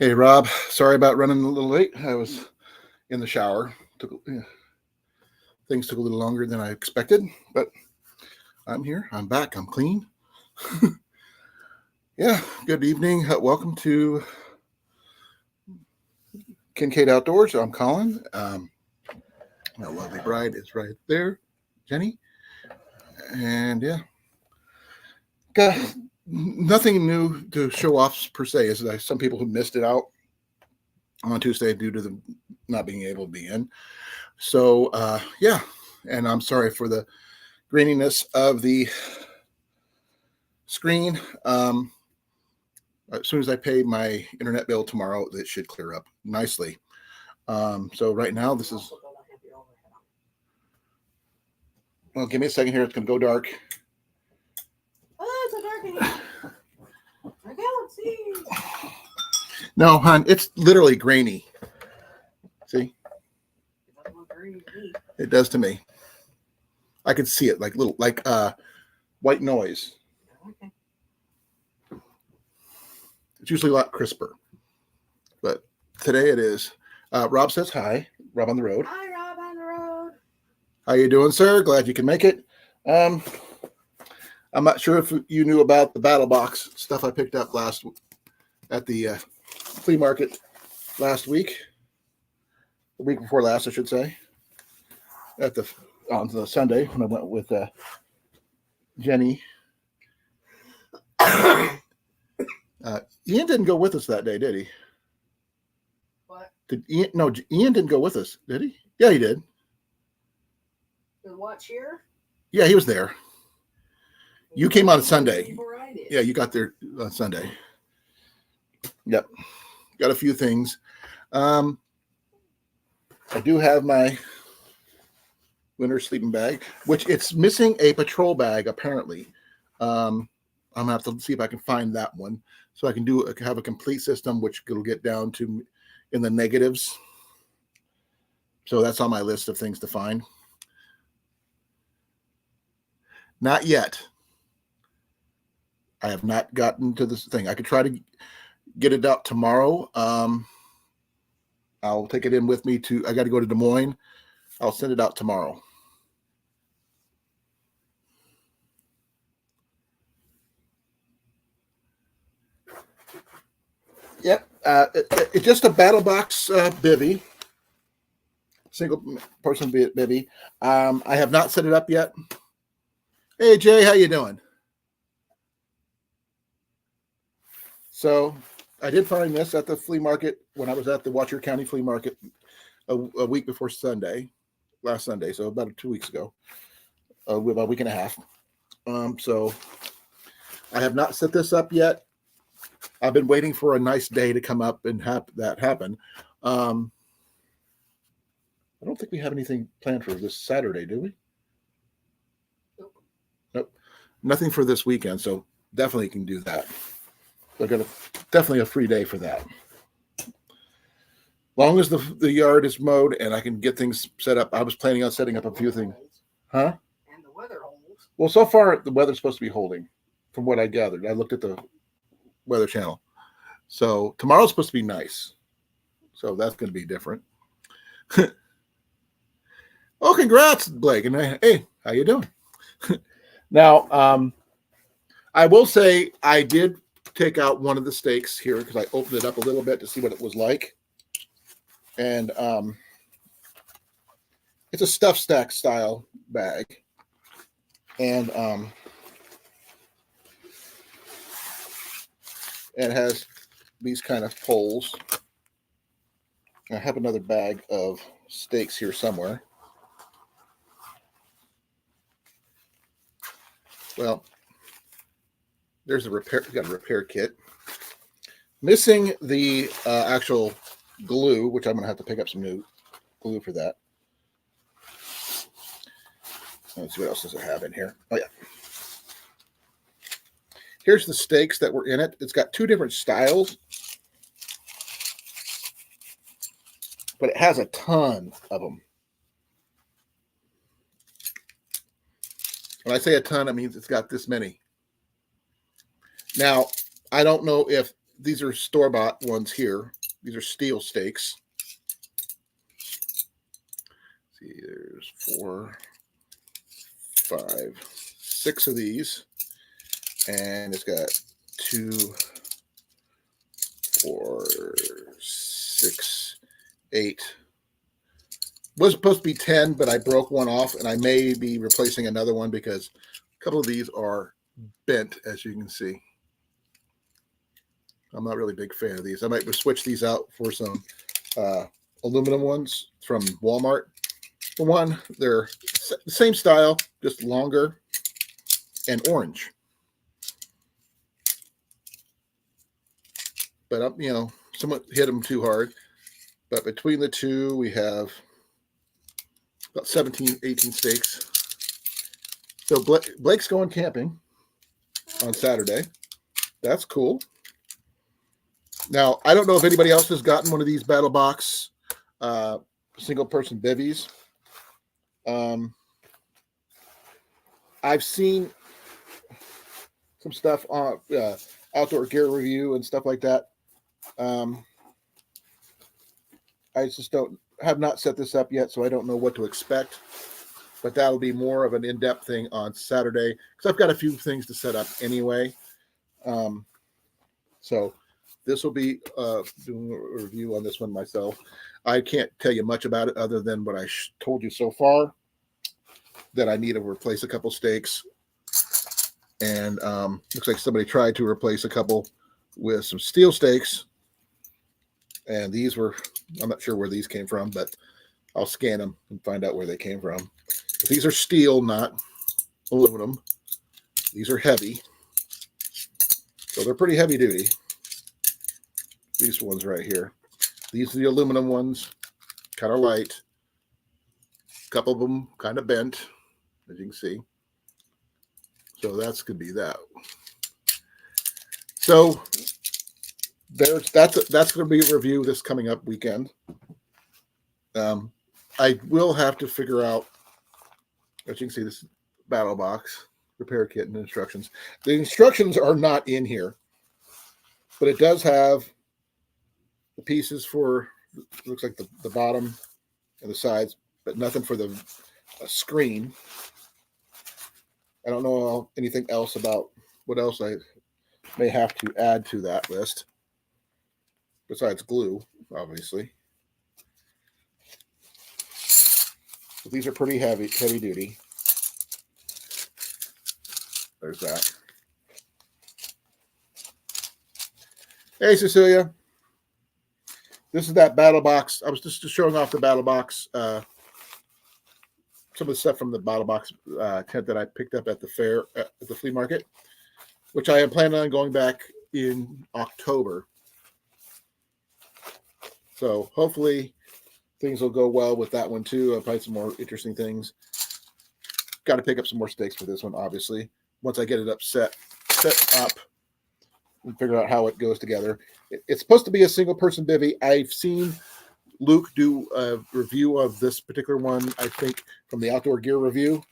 Hey, Rob. Sorry about running a little late. I was in the shower. Things took a little longer than I expected, but I'm here. I'm back. I'm clean. Yeah. Good evening. Welcome to Kincaid Outdoors. I'm Colin. My lovely bride is right there, Jenny. And yeah, got nothing new to show off per se. Is there some people who missed it out on Tuesday due to the not being able to be in. So yeah, and I'm sorry for the graininess of the screen. As soon as I pay my internet bill tomorrow, it should clear up nicely. So right now, this is. Well, give me a second here. It's going to go dark. Oh, it's so dark in here. I can't see. No, hon, it's literally grainy. See? It does to me. I can see it like white noise. Okay. It's usually a lot crisper, but today it is. Rob says hi. Rob on the road. Hi, Rob on the road. How you doing, sir? Glad you can make it. I'm not sure if you knew about the battle box stuff I picked up at the flea market last week. The week before last, I should say. On the Sunday when I went with Jenny. Ian didn't go with us that day, did he? What? Ian didn't go with us, did he? Yeah, he did. The watch here? Yeah, he was there. You came on Sunday. Before I did. Yeah, you got there on Sunday. Yep. Got a few things. I do have my winter sleeping bag, which it's missing a patrol bag, apparently. I'm going to have to see if I can find that one so I can have a complete system, which will get down to in the negatives. So that's on my list of things to find. Not yet. I have not gotten to this thing. I could try to get it out tomorrow. I'll take it in with me I got to go to Des Moines. I'll send it out tomorrow. Yep. It's just a battle box bivy. Single person bivy. I have not set it up yet. Hey, Jay, how you doing? So I did find this at the flea market when I was at the Washoe County Flea Market a week before last Sunday, so about 2 weeks ago, about a week and a half. So I have not set this up yet. I've been waiting for a nice day to come up and have that happen. I don't think we have anything planned for this Saturday, do we? Nope. Nothing for this weekend, so definitely can do that. So I got definitely a free day for that. Long as the yard is mowed and I can get things set up. I was planning on setting up a few things. Huh? And the weather holds. Well, so far the weather's supposed to be holding, from what I gathered. I looked at the Weather Channel. So tomorrow's supposed to be nice. So that's going to be different. Oh, congrats, Blake. And hey, how you doing? Now, I will say I did take out one of the steaks here because I opened it up a little bit to see what it was like. And it's a stuff stack style bag. And it has these kind of poles. I have another bag of steaks here somewhere. Well, there's got a repair kit. Missing the actual glue, which I'm going to have to pick up some new glue for that. Let's see what else does it have in here. Oh, yeah. Here's the steaks that were in it. It's got two different styles, but it has a ton of them. When I say a ton, it means it's got this many. Now, I don't know if these are store-bought ones here. These are steel stakes. Let's see, there's 4, 5, 6 of these, and it's got 2, 4, 6, 8. Was supposed to be 10, but I broke one off, and I may be replacing another one because a couple of these are bent, as you can see. I'm not really a big fan of these. I might switch these out for some aluminum ones from Walmart. For one, they're the same style, just longer and orange. But, you know, someone hit them too hard. But between the two, we have about 17, 18 steaks. So Blake's going camping on Saturday. That's cool. Now, I don't know if anybody else has gotten one of these Battle Box single-person bivvies. I've seen some stuff on Outdoor Gear Review and stuff like that. I just have not set this up yet, so I don't know what to expect. But that'll be more of an in-depth thing on Saturday because I've got a few things to set up anyway. So this will be doing a review on this one myself. I can't tell you much about it other than what I told you so far, that I need to replace a couple stakes. And looks like somebody tried to replace a couple with some steel stakes. And these were, I'm not sure where these came from, but I'll scan them and find out where they came from. But these are steel, not aluminum. These are heavy. So they're pretty heavy duty. These ones right here. These are the aluminum ones, kind of light. A couple of them kind of bent, as you can see. So that's going to be that. So that's going to be a review this coming up weekend. I will have to figure out, as you can see, this Battle Box repair kit and instructions. The instructions are not in here, but it does have the pieces for, looks like the bottom and the sides, but nothing for the screen. I don't know anything else about what else I may have to add to that list, besides glue, obviously. But these are pretty heavy duty. There's that. Hey, Cecilia. This is that Battle Box. I was just showing off the Battle Box, some of the stuff from the Battle Box tent that I picked up at the fair, at the flea market, which I am planning on going back in October. So hopefully things will go well with that one too. I'll find some more interesting things. Got to pick up some more stakes for this one, obviously. Once I get it set up and figure out how it goes together. It's supposed to be a single person bivvy. I've seen Luke do a review of this particular one, I think, from the Outdoor Gear Review.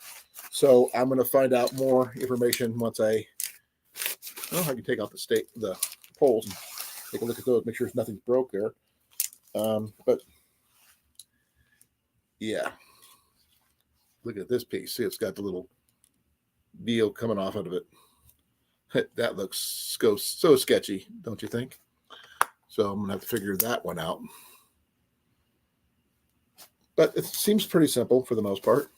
So I'm going to find out more information once I can take out the poles and take a look at those, make sure nothing's broke there. But yeah, look at this piece. See, it's got the little deal coming off of it. That looks so sketchy, don't you think? So I'm going to have to figure that one out. But it seems pretty simple for the most part.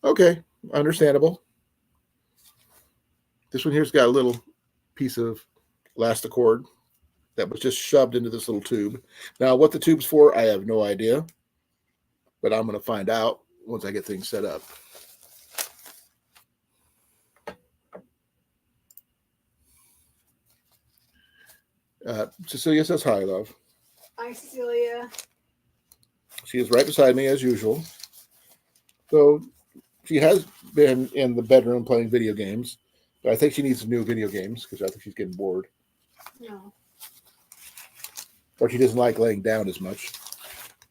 Okay, understandable. This one here's got a little piece of elasticord that was just shoved into this little tube. Now, what the tube's for, I have no idea. But I'm going to find out once I get things set up. Cecilia says hi, love. Hi, Cecilia. She is right beside me as usual. So she has been in the bedroom playing video games. But I think she needs some new video games because I think she's getting bored. No. Or she doesn't like laying down as much.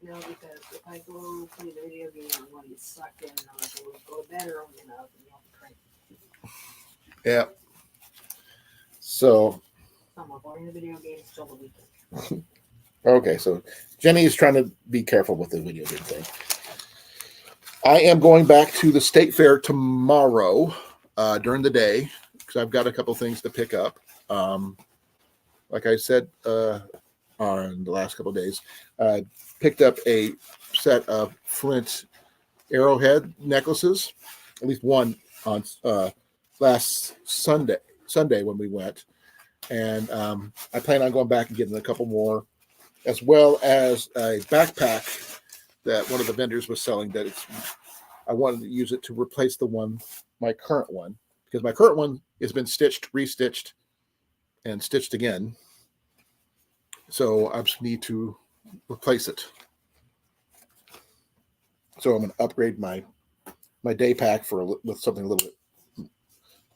No, because if I go play the video game, I'm going to get sucked in and I'm going to go to bed early enough and you have to crank. Yeah. So, So I'm avoiding the video games till the weekend. okay. So Jenny's trying to be careful with the video game thing. I am going back to the state fair tomorrow during the day because I've got a couple things to pick up. Like I said on the last couple of days, picked up a set of flint arrowhead necklaces, at least one on last Sunday when we went, and I plan on going back and getting a couple more, as well as a backpack that one of the vendors was selling. That I wanted to use it to replace my current one, because my current one has been stitched, restitched, and stitched again. So I just need to replace it. So I'm going to upgrade my day pack with something a little bit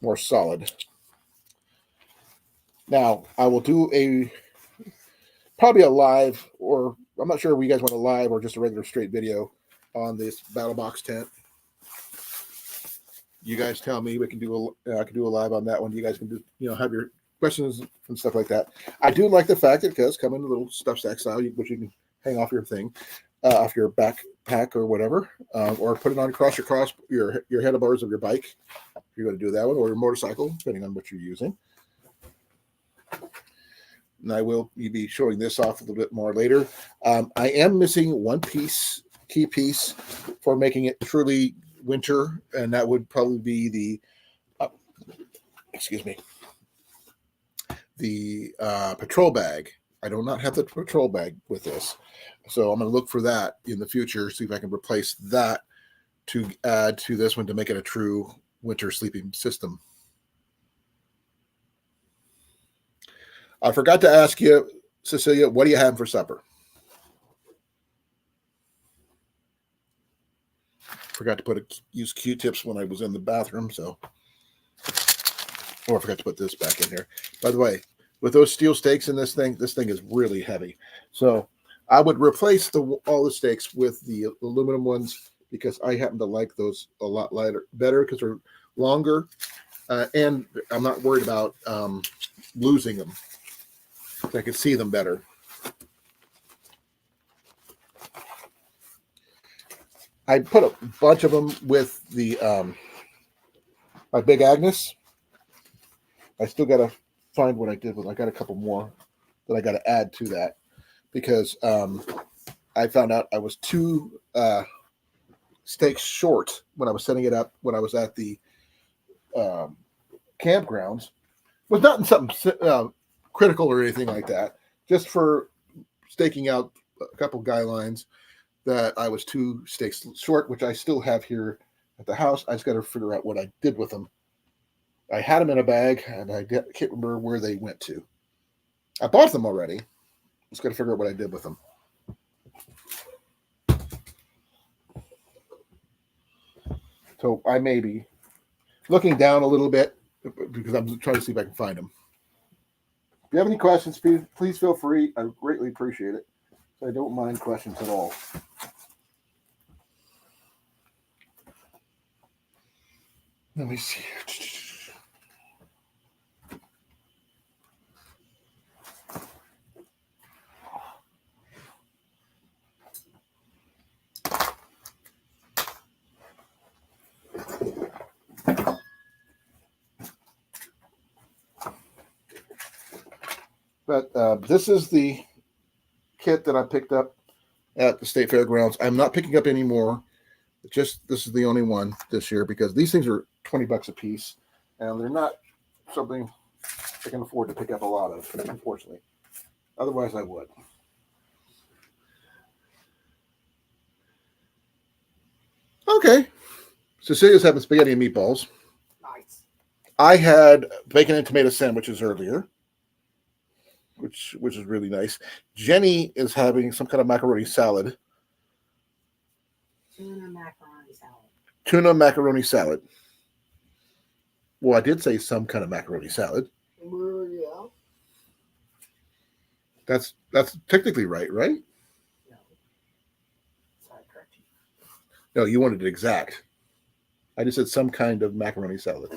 more solid. Now I will do probably a live, or I'm not sure if you guys want a live or just a regular straight video on this battle box tent. You guys tell me. We can do I can do a live on that one. You guys can do have your questions and stuff like that. I do like the fact that it does come in a little stuff sack style, which you can hang off your thing, off your backpack or whatever, or put it on across your handlebars of your bike if you're going to do that one, or your motorcycle, depending on what you're using. And I will be showing this off a little bit more later. I am missing one key piece for making it truly winter, and that would probably be the patrol bag. I do not have the patrol bag with this, so I'm going to look for that in the future, see if I can replace that to add to this one to make it a true winter sleeping system. I forgot to ask you, Cecilia, what do you have for supper? Forgot to use Q-tips when I was in the bathroom, so. Oh, I forgot to put this back in here. By the way, with those steel stakes in this thing is really heavy. So I would replace all the stakes with the aluminum ones because I happen to like those a lot better because they're longer, and I'm not worried about losing them. I can see them better. I put a bunch of them with the my Big Agnes. I still got to find what I did with. I got a couple more that I got to add to that because I found out I was 2 stakes short when I was setting it up when I was at the campgrounds. It was not in something critical or anything like that. Just for staking out a couple guy lines that I was 2 stakes short, which I still have here at the house. I just got to figure out what I did with them. I had them in a bag, and I can't remember where they went to. I bought them already. Just got to figure out what I did with them. So I may be looking down a little bit because I'm trying to see if I can find them. If you have any questions, please feel free. I greatly appreciate it. I don't mind questions at all. Let me see. But this is the kit that I picked up at the state fairgrounds. I'm not picking up any more. This is the only one this year because these things are $20 a piece, and they're not something I can afford to pick up a lot of, unfortunately. Otherwise, I would. Okay. Cecilia's having spaghetti and meatballs. Nice. I had bacon and tomato sandwiches earlier, which is really nice. Jenny is having some kind of macaroni salad. Tuna macaroni salad. Tuna macaroni salad. Well, I did say some kind of macaroni salad. Yeah. That's technically right? No. No, you wanted it exact. I just said some kind of macaroni salad.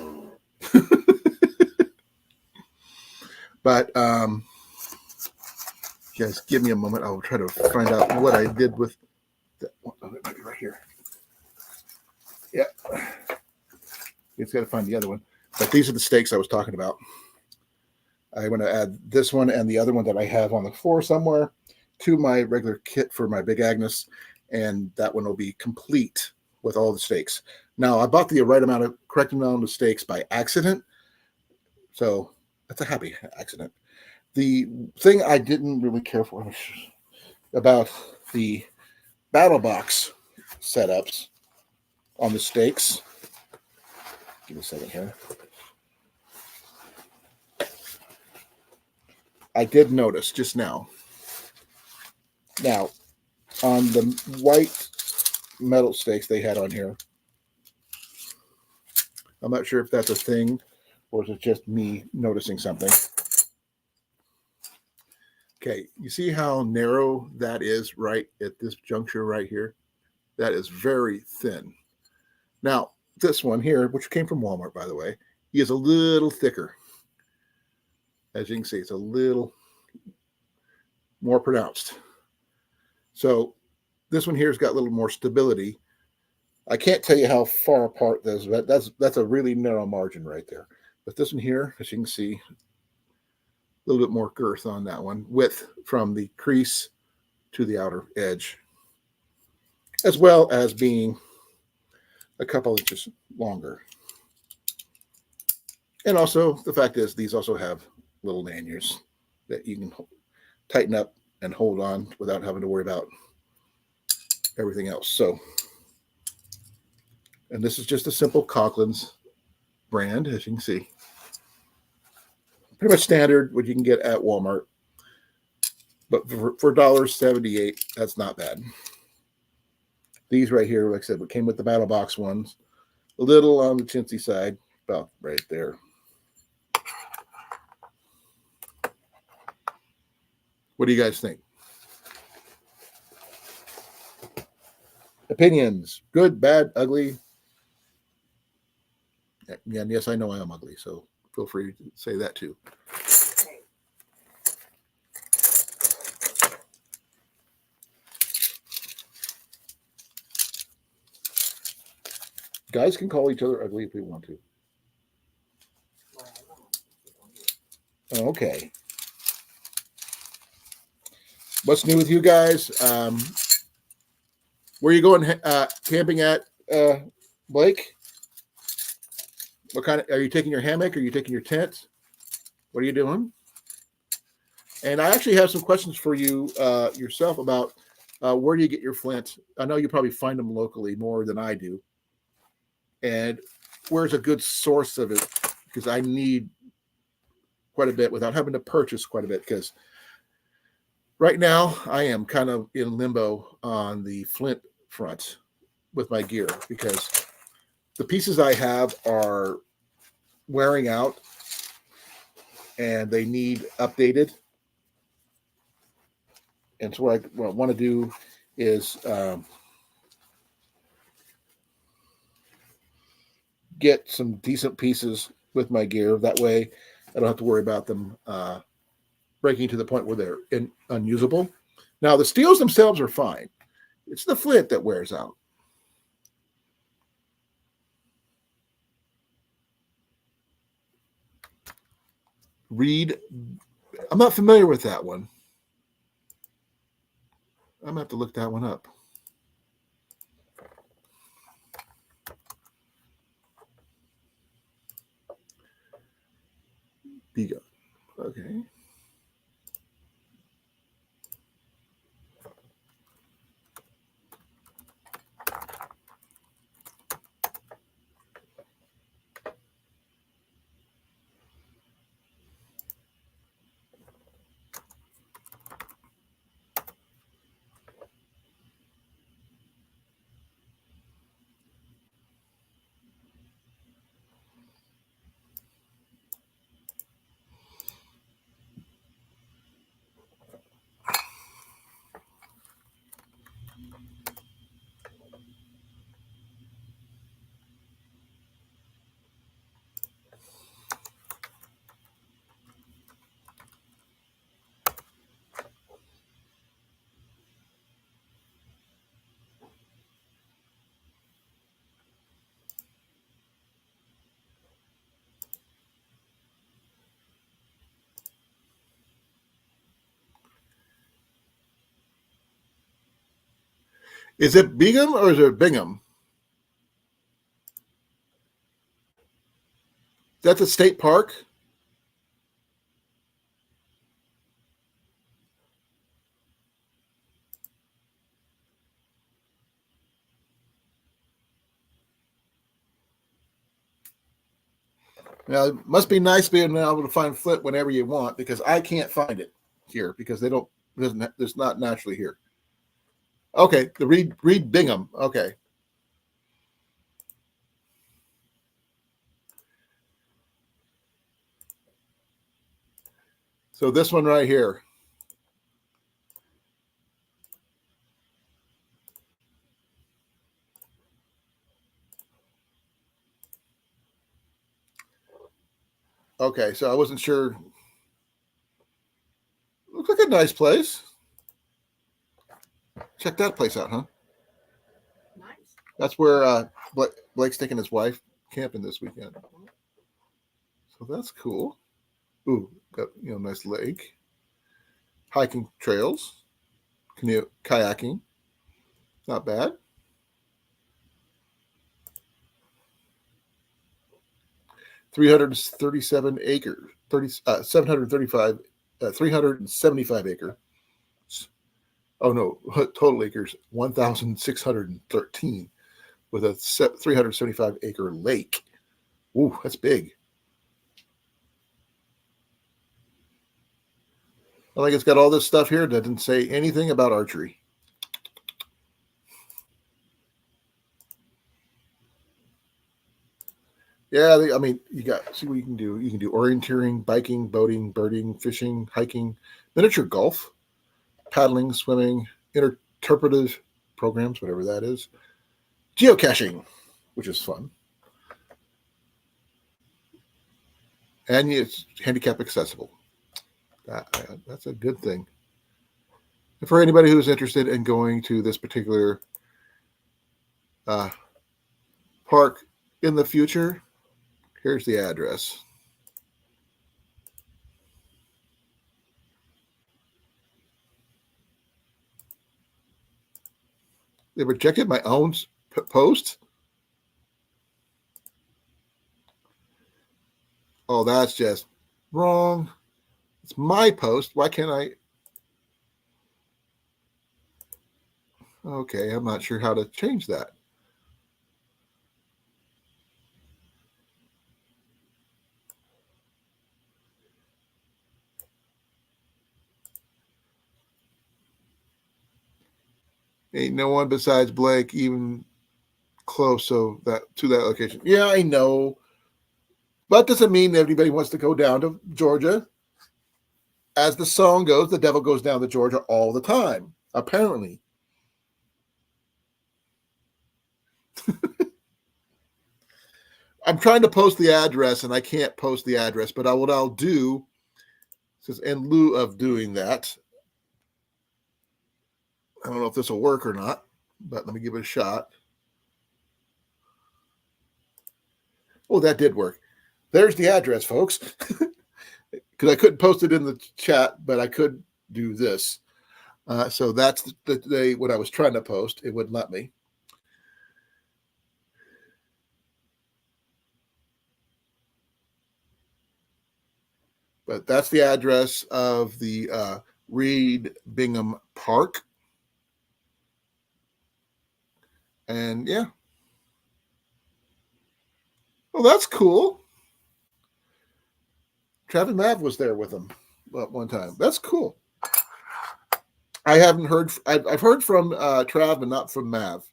But guys, give me a moment. I'll try to find out what I did with that. Oh, it might be right here. Yeah, it's got to find the other one. But these are the steaks I was talking about. I'm going to add this one and the other one that I have on the floor somewhere to my regular kit for my Big Agnes, and that one will be complete with all the steaks. Now, I bought the correct amount of steaks by accident, so that's a happy accident. The thing I didn't really care for about the battle box setups on the steaks. Give me a second here. I did notice just now. Now, on the white metal steaks they had on here, I'm not sure if that's a thing or is it just me noticing something. Okay, you see how narrow that is right at this juncture right here? That is very thin. Now, this one here, which came from Walmart, by the way, is a little thicker. As you can see, it's a little more pronounced. So this one here has got a little more stability. I can't tell you how far apart those, but that's a really narrow margin right there. But this one here, as you can see, a little bit more girth on that one, width from the crease to the outer edge, as well as being a couple inches longer. And also, the fact is, these also have little lanyards that you can tighten up and hold on without having to worry about everything else. So, and this is just a simple Colan's brand, as you can see. Pretty much standard, what you can get at Walmart. But for $1.78, that's not bad. These right here, like I said, came with the Battle Box ones. A little on the chintzy side, about right there. What do you guys think? Opinions, good, bad, ugly. Yeah, and yes, I know I am ugly, so feel free to say that too. Okay. Guys can call each other ugly if we want to. Well, I don't know. Okay. What's new with you guys? Where are you going camping at, Blake? What kind of, are you taking your hammock? Are you taking your tent? What are you doing? And I actually have some questions for you yourself about where do you get your flint? I know you probably find them locally more than I do. And where's a good source of it? Because I need quite a bit without having to purchase quite a bit. Because right now I am kind of in limbo on the flint front with my gear because the pieces I have are wearing out and they need updated. And so what I want to do is get some decent pieces with my gear. That way I don't have to worry about them breaking to the point where they're unusable. Now, the steels themselves are fine. It's the flint that wears out. Reed, I'm not familiar with that one. I'm going to have to look that one up. Biga. Okay. Is it Bingham or is it Bingham? That's a state park? Now, it must be nice being able to find Flint whenever you want because I can't find it here because they don't, there's not naturally here. Okay, the Reed Bingham. Okay. So this one right here. Okay, so I wasn't sure. Looks like a nice place. Check that place out, huh? Nice. That's where Blake's taking his wife camping this weekend. So that's cool. Ooh, got nice lake, hiking trails, canoe, kayaking. Not bad. 337 acres, 735, 375 acres. Oh no, total acres 1,613 with a 375 acre lake. Ooh, that's big. I think it's got all this stuff here that didn't say anything about archery. Yeah, I mean, you got see what you can do. You can do orienteering, biking, boating, birding, fishing, hiking, miniature golf, paddling, swimming, interpretive programs, whatever that is, geocaching, which is fun, and it's handicap accessible. That's a good thing. And for anybody who's interested in going to this particular uh, park in the future, here's the address. They rejected my own post. Oh, that's just wrong. It's my post. Why can't I? Okay, I'm not sure how to change that. Ain't no one besides Blake even close so that to that location. Yeah, I know. But doesn't mean that everybody wants to go down to Georgia. As the song goes, the devil goes down to Georgia all the time, apparently. I'm trying to post the address and I can't post the address, but what I'll do is in lieu of doing that, I don't know if this will work or not, but let me give it a shot. Oh, that did work. There's the address, folks. Because I couldn't post it in the chat, but I could do this. So that's what I was trying to post. It wouldn't let me. But that's the address of the Reed Bingham Park. And yeah. Well, that's cool. Trav and Mav was there with them at one time. That's cool. I haven't heard. I've heard from Trav, but not from Mav.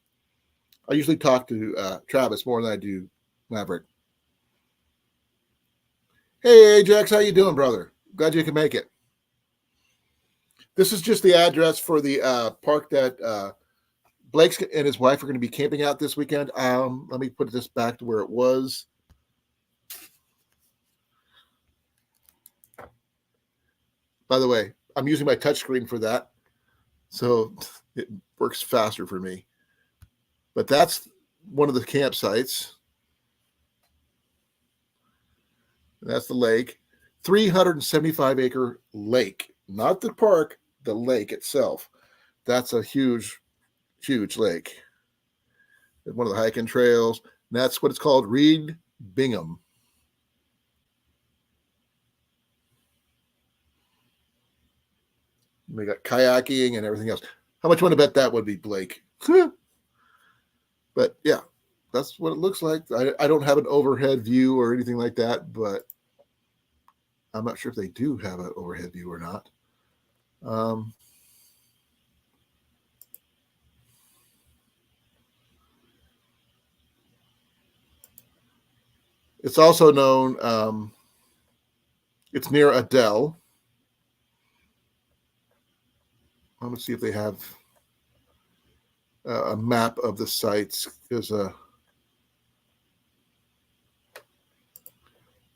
I usually talk to Travis more than I do Maverick. Hey, Ajax, how you doing, brother? Glad you can make it. This is just the address for the park that Blake's and his wife are going to be camping out this weekend. Let me put this back to where it was. By the way, I'm using my touchscreen for that, so it works faster for me. But that's one of the campsites. That's the lake. 375 acre lake, not the park, the lake itself. That's a huge huge lake. One of the hiking trails. And that's what it's called, Reed Bingham. We got kayaking and everything else. How much you want to bet that would be, Blake? But yeah, that's what it looks like. I don't have an overhead view or anything like that, but I'm not sure if they do have an overhead view or not. It's also known, it's near Adele. I'm going to see if they have a map of the sites, because here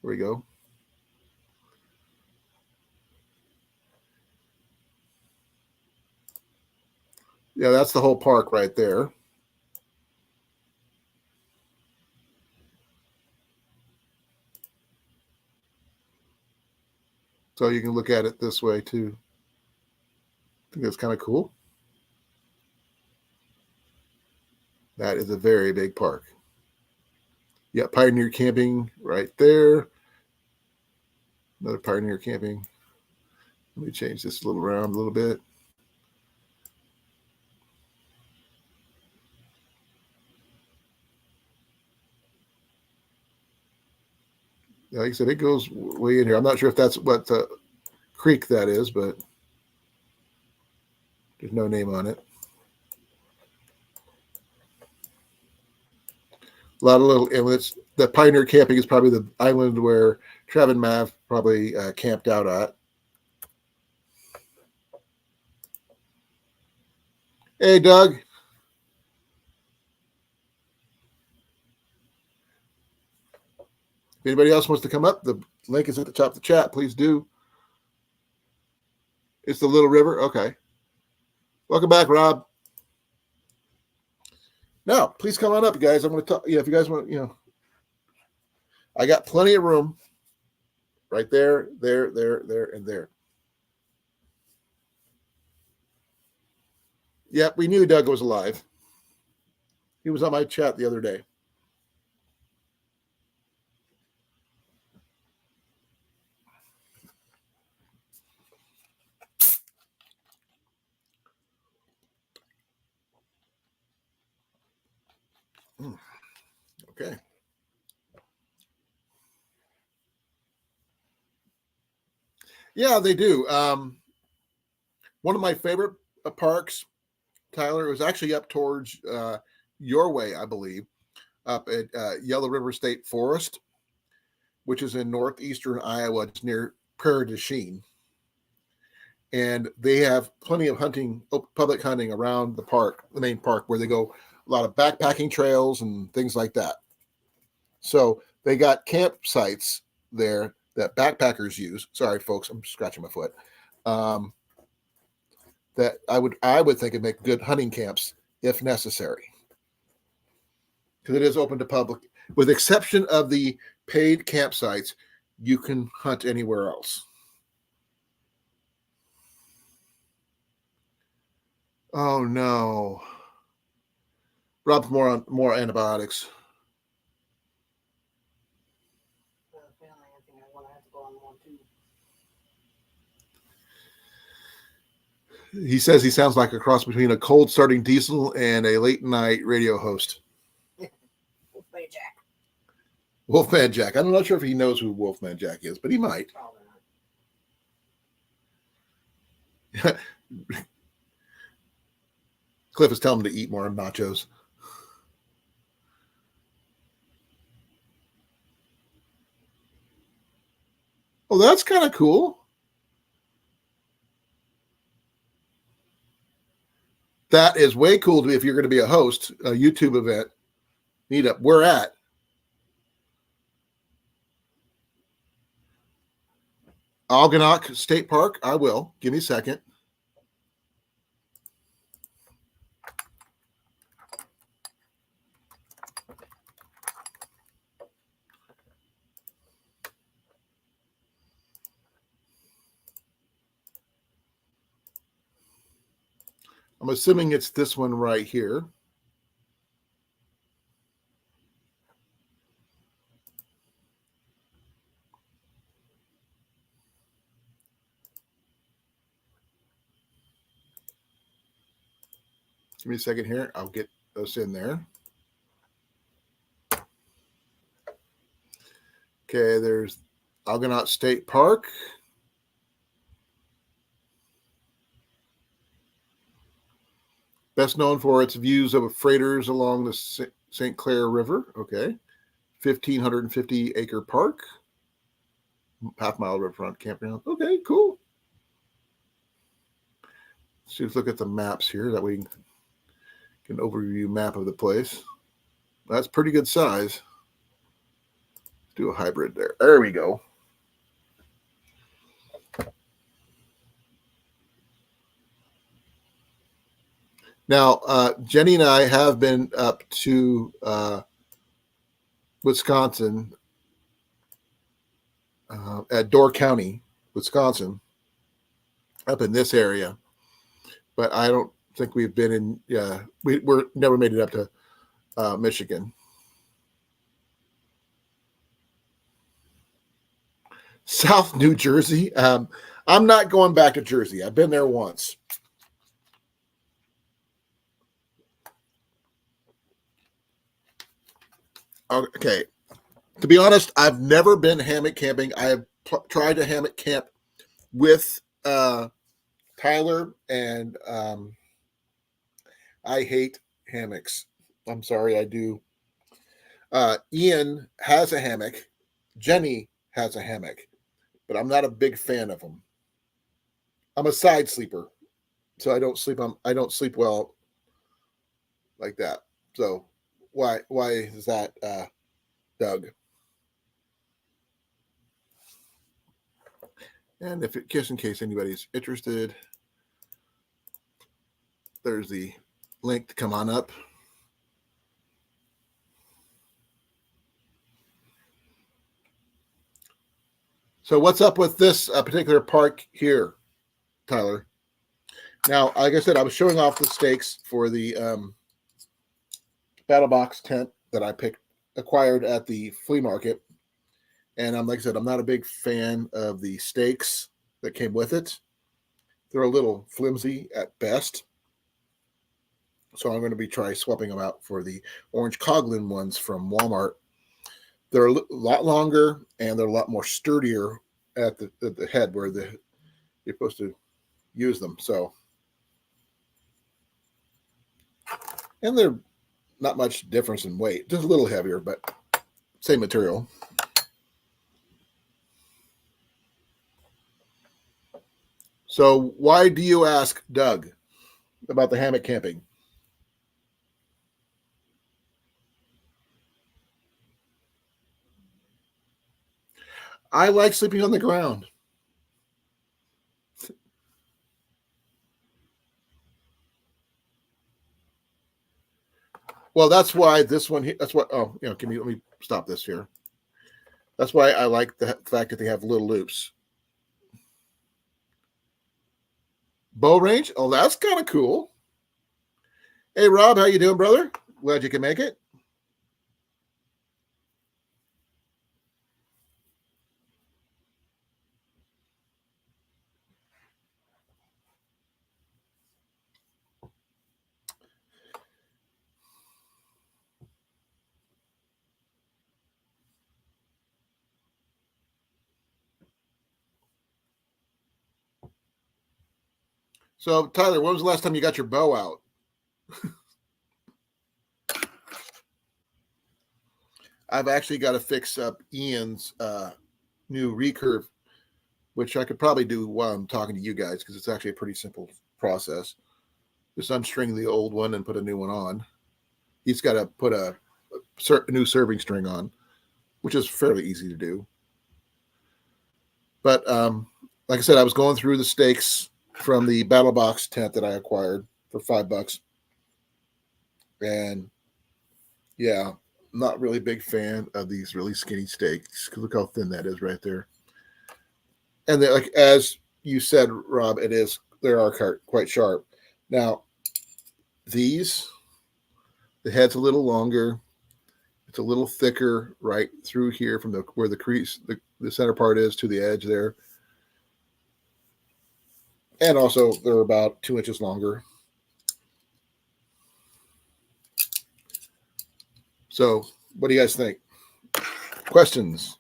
we go. Yeah, that's the whole park right there. So you can look at it this way too. I think that's kind of cool. That is a very big park. Yeah, Pioneer Camping right there. Another Pioneer Camping. Let me change this a little around a little bit. Like I said, it goes way in here. I'm not sure if that's what the creek that is, but there's no name on it. A lot of little inlets. The Pioneer Camping is probably the island where Trav and Mav probably camped out at. Hey, Doug. If anybody else wants to come up, the link is at the top of the chat. Please do. It's the Little River. Okay. Welcome back, Rob. Now, please come on up, guys. I'm going to talk. Yeah, if you guys want, I got plenty of room right there, there, and there. Yep, we knew Doug was alive. He was on my chat the other day. Okay. Yeah, they do. One of my favorite parks, Tyler, was actually up towards your way, I believe, up at Yellow River State Forest, which is in northeastern Iowa. It's near Prairie du Chien. And they have plenty of hunting, public hunting around the park, the main park, where they go a lot of backpacking trails and things like that. So they got campsites there that backpackers use. Sorry, folks, I'm scratching my foot. That I would think would make good hunting camps if necessary, because it is open to public. With exception of the paid campsites, you can hunt anywhere else. Oh no. Rob's more antibiotics. He says he sounds like a cross between a cold starting diesel and a late night radio host. Wolfman Jack. Wolfman Jack. I'm not sure if he knows who Wolfman Jack is, but he might. Cliff is telling him to eat more nachos. Oh, that's kind of cool. That is way cool to me if you're going to be a host, a YouTube event, meetup. We're at Algonac State Park. I will. Give me a second. I'm I'm assuming it's this one right here. Give me a second here. I'll get those in there. Okay, there's Argonaut State Park. Best known for its views of freighters along the St. Clair River. Okay. 1,550 acre park. Half-mile riverfront campground. Okay, cool. Let's look at the maps here. That way we can overview map of the place. That's pretty good size. Let's do a hybrid there. There we go. Now, Jenny and I have been up to Wisconsin, at Door County, Wisconsin, up in this area. But I don't think we've been in, we're never made it up to Michigan. South New Jersey. I'm not going back to Jersey. I've been there once. Okay. To be honest, I've never been hammock camping. I have tried to hammock camp with Tyler, and I hate hammocks. I'm sorry, I do. Ian has a hammock. Jenny has a hammock, but I'm not a big fan of them. I'm a side sleeper, so I don't sleep well like that. So why is that, Doug? And just in case anybody's interested, there's the link to come on up. So what's up with this particular park here, Tyler? Now, like I said, I was showing off the stakes for the battle box tent that I acquired at the flea market. And like I said, I'm not a big fan of the stakes that came with it. They're a little flimsy at best. So I'm going to be swapping them out for the orange Colan ones from Walmart. They're a lot longer and they're a lot more sturdier at the head where you're supposed to use them. So, and they're not much difference in weight, just a little heavier, but same material. So why do you ask, Doug, about the hammock camping? I like sleeping on the ground. Well, that's why this one, let me stop this here. That's why I like the fact that they have little loops. Bow range? Oh, that's kind of cool. Hey, Rob, how you doing, brother? Glad you can make it. So, Tyler, when was the last time you got your bow out? I've actually got to fix up Ian's new recurve, which I could probably do while I'm talking to you guys because it's actually a pretty simple process. Just unstring the old one and put a new one on. He's got to put a new serving string on, which is fairly easy to do. But like I said, I was going through the stakes from the battle box tent that I acquired for $5. And yeah, not really big fan of these really skinny stakes. Look how thin that is right there. And like as you said, Rob, they are quite sharp. Now, these, the head's a little longer. It's a little thicker right through here from where the crease, the center part is to the edge there. And also, they're about 2 inches longer. So, what do you guys think? Questions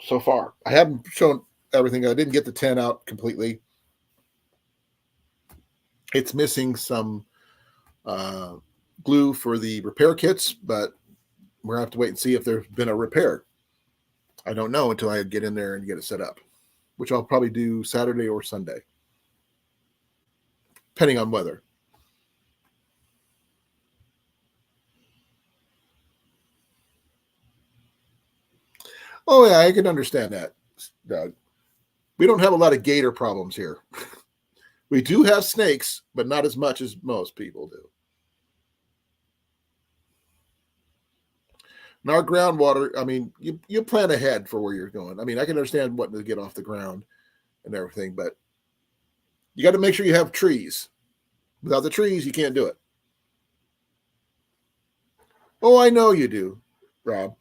so far? I haven't shown everything. I didn't get the 10 out completely. It's missing some glue for the repair kits, but we're going to have to wait and see if there's been a repair. I don't know until I get in there and get it set up, which I'll probably do Saturday or Sunday, depending on weather. Oh, yeah, I can understand that, Doug. We don't have a lot of gator problems here. We do have snakes, but not as much as most people do. And our groundwater, I mean, you plan ahead for where you're going. I mean, I can understand wanting to get off the ground and everything, but you got to make sure you have trees. Without the trees, you can't do it. Oh, I know you do, Rob.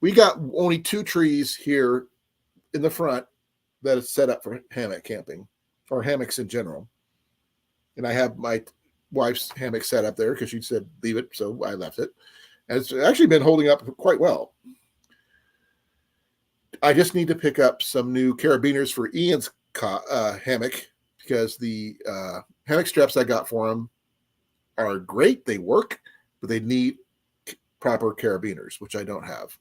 We got only 2 trees here in the front that is set up for hammock camping or hammocks in general. And I have my wife's hammock set up there because she said leave it, so I left it. And it's actually been holding up quite well. I just need to pick up some new carabiners for Ian's hammock because the hammock straps I got for him are great. They work, but they need proper carabiners, which I don't have.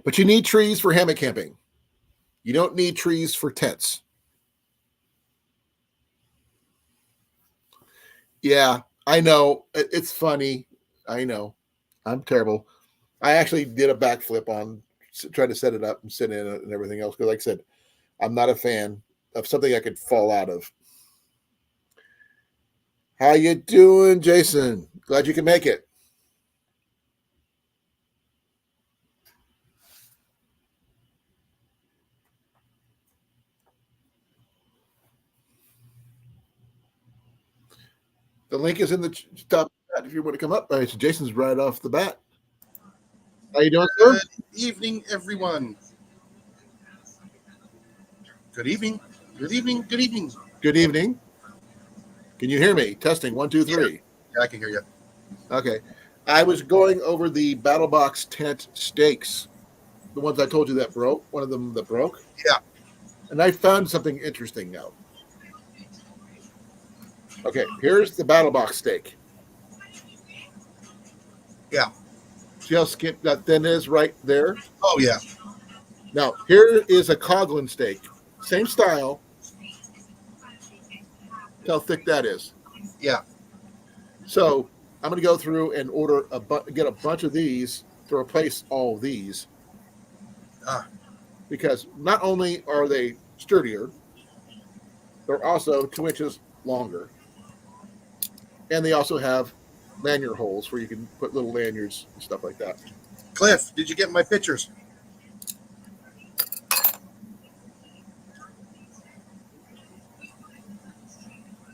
But you need trees for hammock camping. You don't need trees for tents. Yeah, I know. It's funny. I know. I'm terrible. I actually did a backflip on trying to set it up and sit in it and everything else. Because like I said, I'm not a fan of something I could fall out of. How you doing, Jason? Glad you can make it. The link is in the top if you want to come up. All right, so Jason's right off the bat. How you doing, sir? Good evening, everyone. Good evening. Good evening. Good evening. Good evening. Can you hear me? Testing 1, 2, 3. Yeah, I can hear you. Okay. I was going over the Battle Box tent stakes, the ones I told you that broke. One of them that broke. Yeah. And I found something interesting now. Okay, here's the Battle Box stake. Yeah. See how that thin is right there? Oh, yeah. Now, here is a Colan stake. Same style. Look how thick that is. Yeah. So I'm going to go through and get a bunch of these to replace all of these. Because not only are they sturdier, they're also 2 inches longer. And they also have lanyard holes where you can put little lanyards and stuff like that. Cliff, did you get my pictures?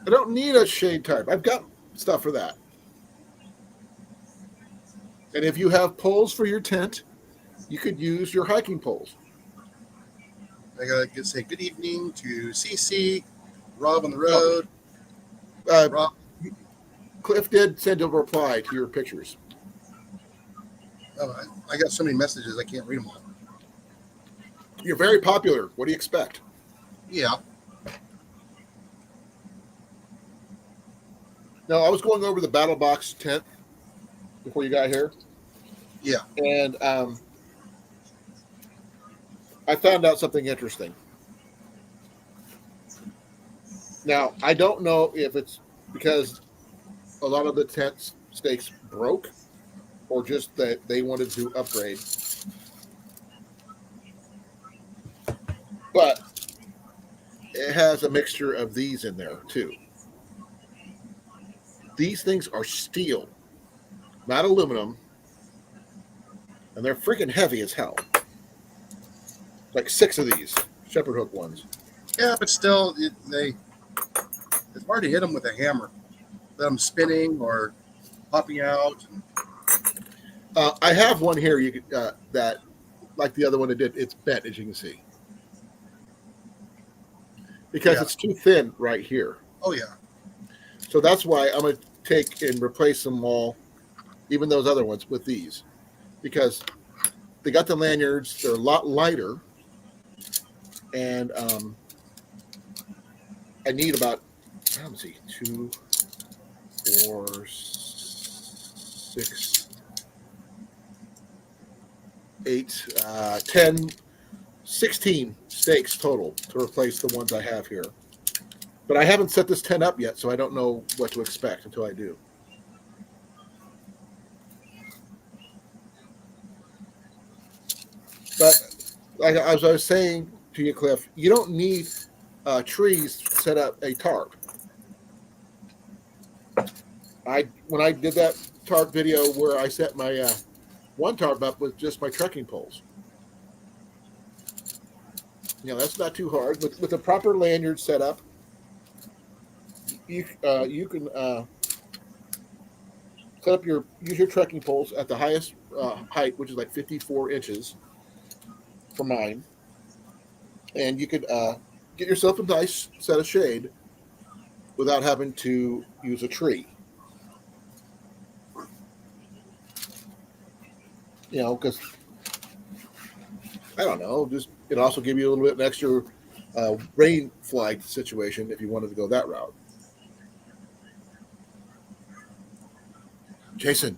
I don't need a shade type. I've got stuff for that. And if you have poles for your tent, you could use your hiking poles. I got to say good evening to CC, Rob on the road. Rob. Cliff did send a reply to your pictures. Oh, I got so many messages I can't read them all. You're very popular. What do you expect? Yeah. No, I was going over the Battle Box tent before you got here. Yeah. And I found out something interesting. Now, I don't know if it's because a lot of the tent stakes broke or just that they wanted to upgrade. But it has a mixture of these in there too. These things are steel, not aluminum, and they're freaking heavy as hell. Like 6 of these shepherd hook ones. Yeah, but still, It's hard to hit them with a hammer. Let them spinning or popping out. I have one here. You could, that, like the other one, it did. It's bent, as you can see, because Yeah. it's too thin right here. Oh yeah. So that's why I'm going to take and replace them all, even those other ones, with these, because they got the lanyards. They're a lot lighter, and I need about, let me see, 2, 4, 6, 8, 10, 16 stakes total to replace the ones I have here. But I haven't set this tent up yet, so I don't know what to expect until I do. But as I was saying to you, Cliff, you don't need trees to set up a tarp. When I did that tarp video where I set my one tarp up with just my trekking poles. You know, that's not too hard. With the proper lanyard set up, you can set up use your trekking poles at the highest height, which is like 54 inches for mine, and you could get yourself a nice set of shade without having to use a tree. You know, because I don't know, just it also give you a little bit of extra rain flag situation if you wanted to go that route. Jason,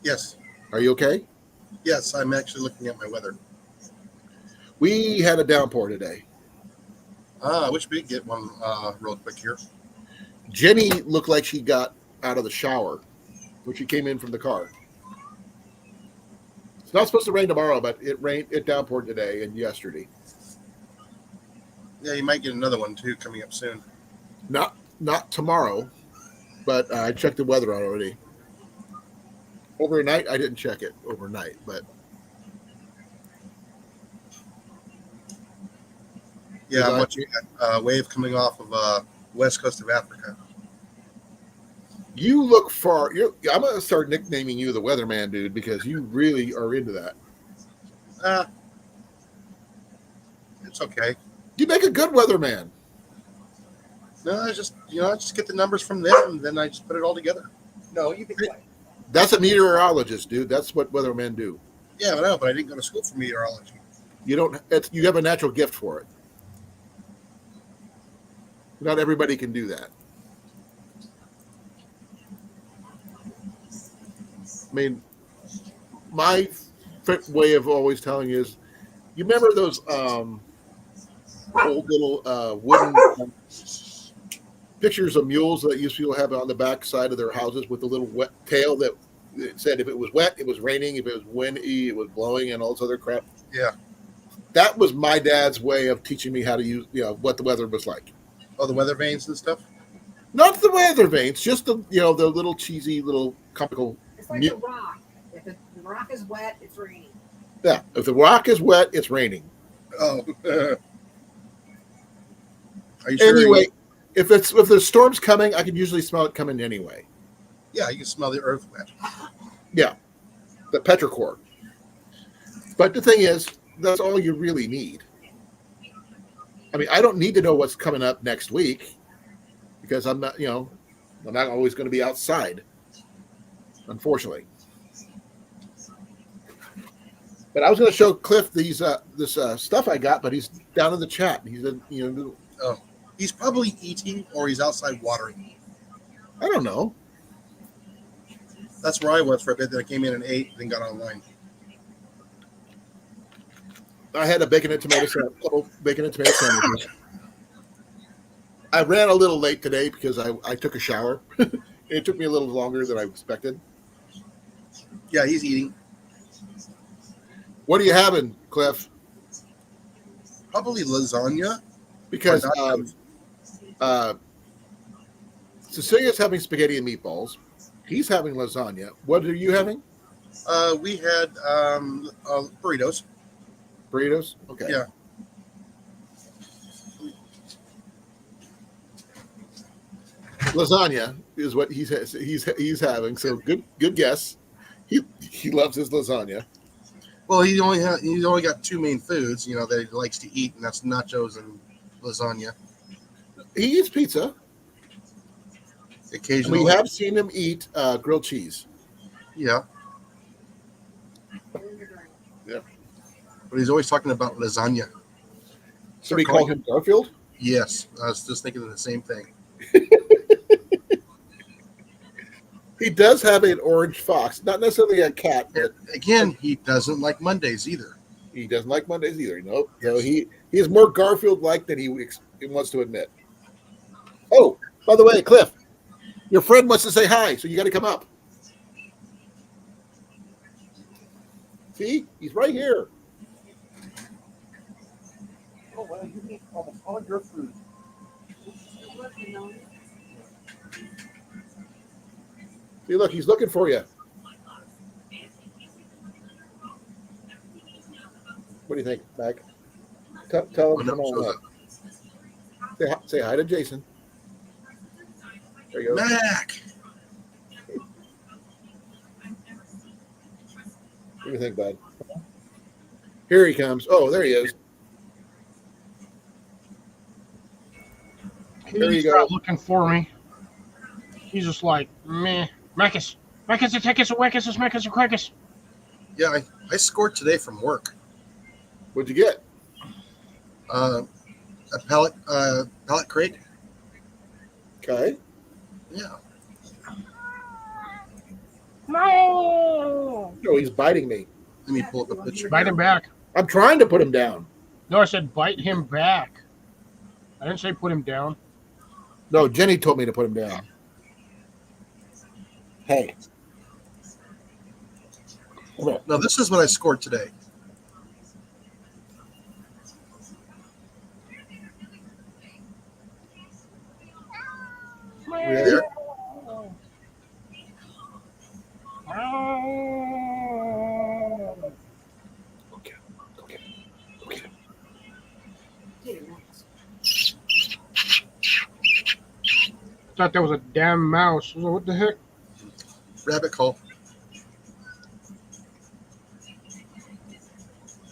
Yes. are you okay? Yes. I'm actually looking at my weather. We had a downpour today. I wish we could get one real quick here. Jenny looked like she got out of the shower when she came in from the car. It's not supposed to rain tomorrow, but it downpoured today and yesterday. Yeah, you might get another one too coming up soon. Not tomorrow, but I checked the weather out already. Overnight, I didn't check it overnight, but Yeah, I'm watching that wave coming off of west coast of Africa. you look far. I'm going to start nicknaming you the weatherman, dude, because you really are into that. It's okay. You make a good weatherman. No, I just get the numbers from them and then I just put it all together. No, you can play. That's a meteorologist, dude. That's what weathermen do. Yeah, I know, but I didn't go to school for meteorology. You have a natural gift for it. Not everybody can do that. I mean, my way of always telling you is, you remember those old little wooden pictures of mules that used to have on the back side of their houses with the little wet tail that said if it was wet, it was raining, if it was windy, it was blowing, and all this other crap. Yeah. That was my dad's way of teaching me how to use, what the weather was like. Oh, the weather vanes and stuff? Not the weather vanes, just the little cheesy little comical. It's like a rock. If the rock is wet, it's raining. Yeah, if the rock is wet, it's raining. Oh. Are you sure? Anyway, if the storm's coming, I can usually smell it coming anyway. Yeah, you can smell the earth wet. Yeah, the petrichor. But the thing is, that's all you really need. I mean, I don't need to know what's coming up next week because I'm not always going to be outside, unfortunately. But I was going to show Cliff this stuff I got, but he's down in the chat. He's Oh, he's probably eating or he's outside watering. I don't know. That's where I was for a bit. Then I came in and ate, then got online. I had a couple bacon and tomato sandwiches. I ran a little late today because I took a shower. It took me a little longer than I expected. Yeah, he's eating. What are you having, Cliff? Probably lasagna. Because Cecilia's having spaghetti and meatballs. He's having lasagna. What are you having? We had burritos. Burritos? Okay. Yeah. lasagna is what he's having. So good guess. He loves his lasagna. Well, he's only got two main foods, that he likes to eat, and that's nachos and lasagna. He eats pizza. And Occasionally, we have seen him eat grilled cheese. yeah, but he's always talking about lasagna. So we call him Garfield? Yes, I was just thinking of the same thing. He does have an orange fox, not necessarily a cat, but Again, he doesn't like Mondays either. he doesn't like Mondays either. Nope. So he is more Garfield-like than he wants to admit. Oh, by the way, Cliff, your friend wants to say hi, so you got to come up. See, he's right here. Oh wow, you eat almost all your food. See, look, he's looking for you. What do you think, Mac? Tell him come on up. Say hi to Jason. There you go. Mac. What do you think, bud? Here he comes. Oh, there he is. He's not looking for me. He's just like, meh. Marcus, Atekis, Wekis, Marcus, Quackus. Yeah, I scored today from work. What'd you get? A pallet crate. Okay. Yeah. No! No, he's biting me. Let me pull up a picture. Bite him back. I'm trying to put him down. No, I said bite him back. I didn't say put him down. No, Jenny told me to put him down. Hey. Come on. No, this is what I scored today. You there? Okay. Okay. Okay. Thought that was a damn mouse. So what the heck? Rabbit call.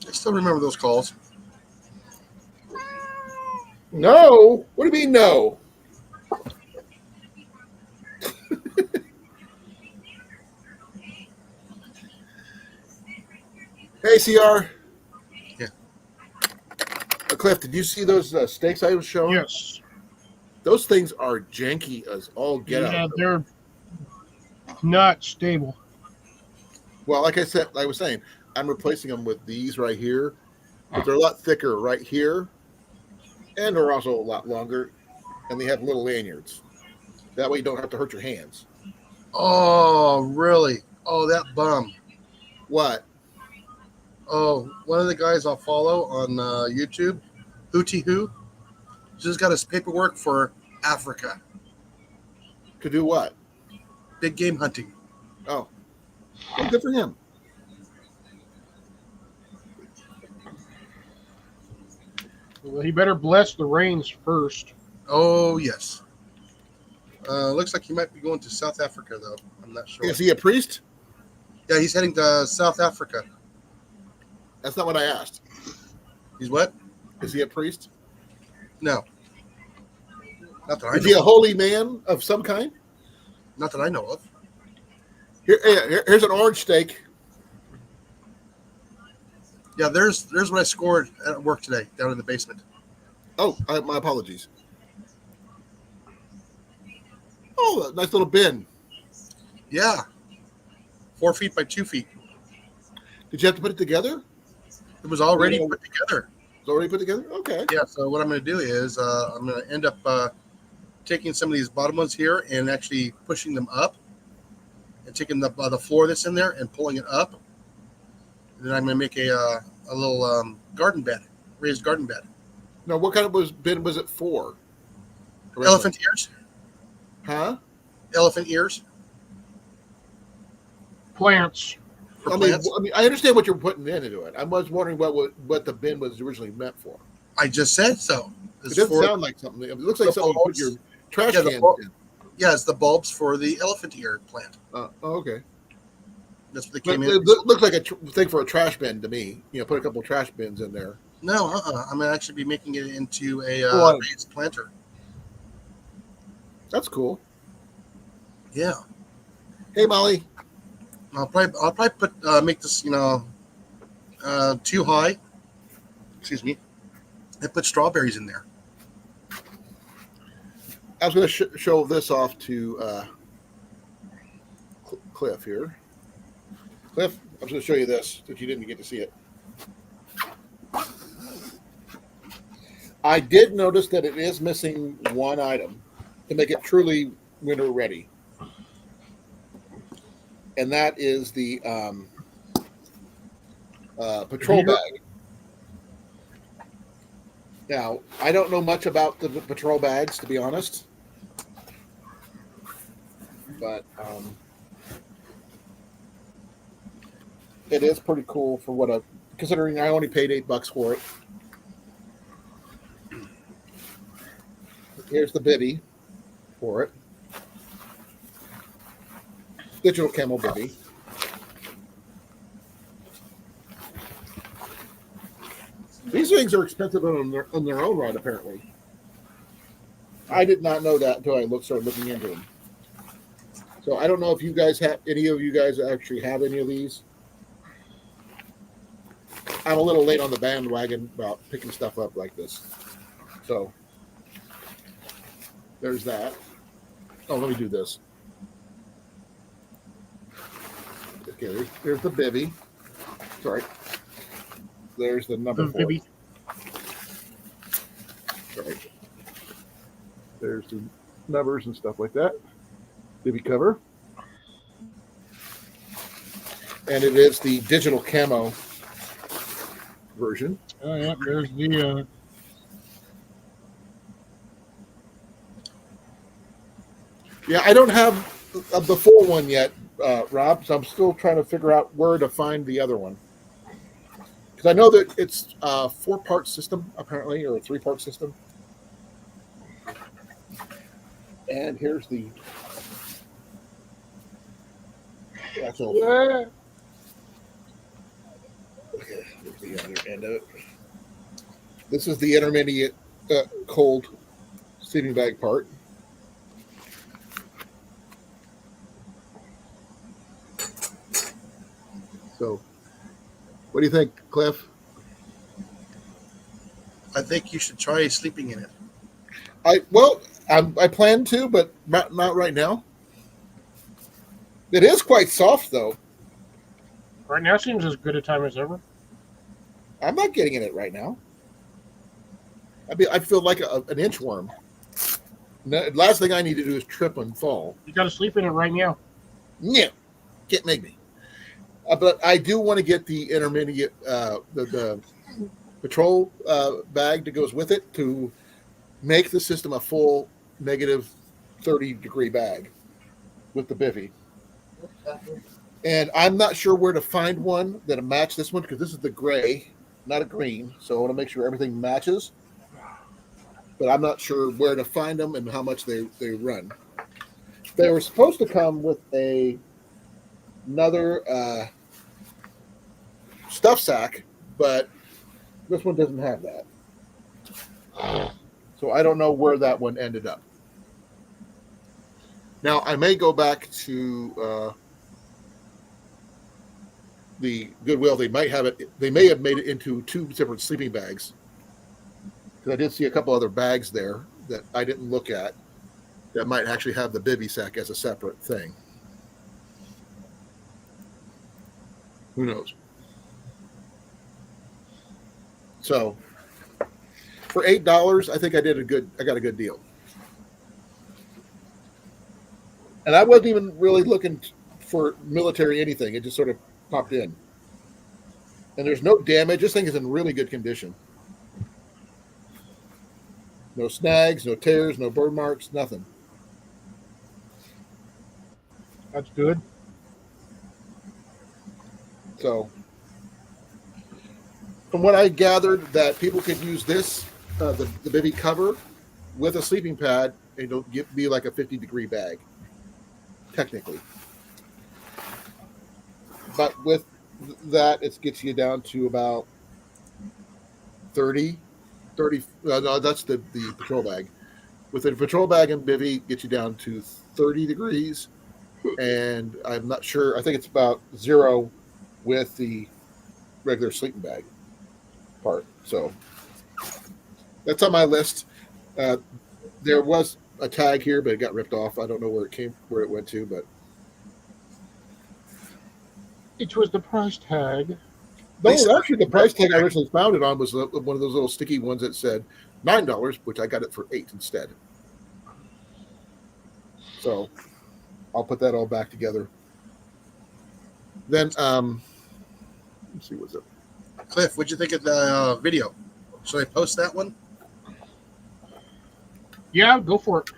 I still remember those calls. No. What do you mean no? Hey, CR. Yeah. Cliff, did you see those steaks I was showing? Yes. Those things are janky as all get Yeah, out. they're not stable. Well, like I was saying, I'm replacing them with these right here, but they're a lot thicker right here, and they're also a lot longer, and they have little lanyards. That way you don't have to hurt your hands. Oh, really? Oh, that bum. What? Oh, one of the guys I'll follow on YouTube, Hootie Hoo, just got his paperwork for Africa. To do what? Big game hunting. Oh, well, good for him. Well, he better bless the rains first. Oh, yes. Looks like he might be going to South Africa, though. I'm not sure. Is he a priest? Yeah, he's heading to South Africa. That's not what I asked. He's what? Is he a priest? No. Not that I Is he a know of. holy man of some kind? Not that I know of. Here's an orange steak. Yeah, there's what I scored at work today, down in the basement. Oh, my apologies. Oh, nice little bin. Yeah. 4 feet by 2 feet. Did you have to put it together? It was already Yeah. put together. It's already put together? Okay. Yeah, so what I'm going to do is I'm going to end up taking some of these bottom ones here and actually pushing them up and taking the floor that's in there and pulling it up. And then I'm going to make a little garden bed, raised garden bed. Now, what kind of bin was it for? Elephant ears. Huh? Elephant ears. Plants. For I mean, plants. I understand what you're putting into it. I was wondering what the bin was originally meant for. I just said so. It doesn't sound like something. It looks like The something you put bulbs. your trash Yeah, the cans bulb- in. Yeah, it's the bulbs for the elephant ear plant. Okay. That's what they But came it in. looked like a thing for a trash bin to me. Put a couple trash bins in there. No, I'm gonna actually be making it into a Well, raised planter. That's cool. Yeah, Hey, Molly. I'll probably put make this too high. Excuse me. And put strawberries in there. I was going to show this off to Cliff here. Cliff, I was going to show you this if you didn't get to see it. I did notice that it is missing one item to make it truly winter ready. And that is the patrol bag. Now, I don't know much about the patrol bags, to be honest. But it is pretty cool for what considering I only paid $8 for it. Here's the bivvy for it. Digital camo bivvy. These things are expensive on their own right, apparently. I did not know that until I started looking into them. So I don't know if any of you guys actually have any of these. I'm a little late on the bandwagon about picking stuff up like this. So there's that. Oh, let me do this. Okay, there's the bivvy. Sorry. There's the number 4. Bibby. Sorry. There's the numbers and stuff like that. Bivvy cover. And it is the digital camo version. Oh yeah, there's the Yeah, I don't have the full one yet, Rob, so I'm still trying to figure out where to find the other one. Because I know that it's a 4-part system, apparently, or a 3-part system. And here's the actual. yeah. Okay, here's the other end of it. This is the intermediate cold sleeping bag part. So, what do you think, Cliff? I think you should try sleeping in it. I plan to, but not right now. It is quite soft, though. Right now seems as good a time as ever. I'm not getting in it right now. I feel like an inchworm. Last thing I need to do is trip and fall. You got to sleep in it right now. Yeah, can't make me. But I do want to get the intermediate, the patrol bag that goes with it to make the system a full negative 30-degree bag with the bivvy. And I'm not sure where to find one that'll match this one because this is the gray, not a green. So I want to make sure everything matches. But I'm not sure where to find them and how much they run. They were supposed to come with another stuff sack, but this one doesn't have that. So I don't know where that one ended up. Now I may go back to the Goodwill. They may have made it into 2 different sleeping bags. Because I did see a couple other bags there that I didn't look at that might actually have the bivvy sack as a separate thing. Who knows? So for $8, I think I got a good deal. And I wasn't even really looking for military anything. It just sort of popped in. And there's no damage. This thing is in really good condition. No snags, no tears, no burn marks, nothing. That's good. So, from what I gathered, that people could use this, the bivvy cover, with a sleeping pad it'll be like a 50-degree bag, technically. But with that, it gets you down to about 30. No, that's the patrol bag. With the patrol bag and bivy, get you down to 30 degrees. And I'm not sure, I think it's about 0 with the regular sleeping bag part. So that's on my list. There was a tag here, but it got ripped off. I don't know where it went to, but It was the price tag. no, actually, the price tag I originally found it on was one of those little sticky ones that said $9, which I got it for $8 instead. So I'll put that all back together. Then, let's see, what's it? Cliff, what'd you think of the video? Should I post that one? Yeah, go for it.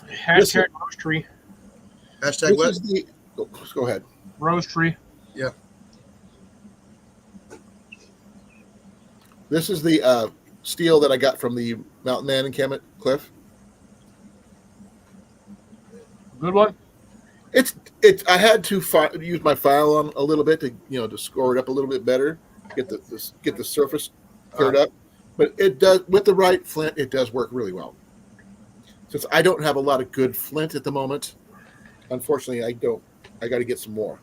Hashtag roast tree. Hashtag what? Go ahead. Roast tree. Yeah. This is the steel that I got from the Mountain Man encampment, Cliff. Good one. It's. I had to use my file on a little bit to score it up a little bit better, get the surface cleared up. But it does, with the right flint, it does work really well. Since I don't have a lot of good flint at the moment, unfortunately, I don't. I got to get some more.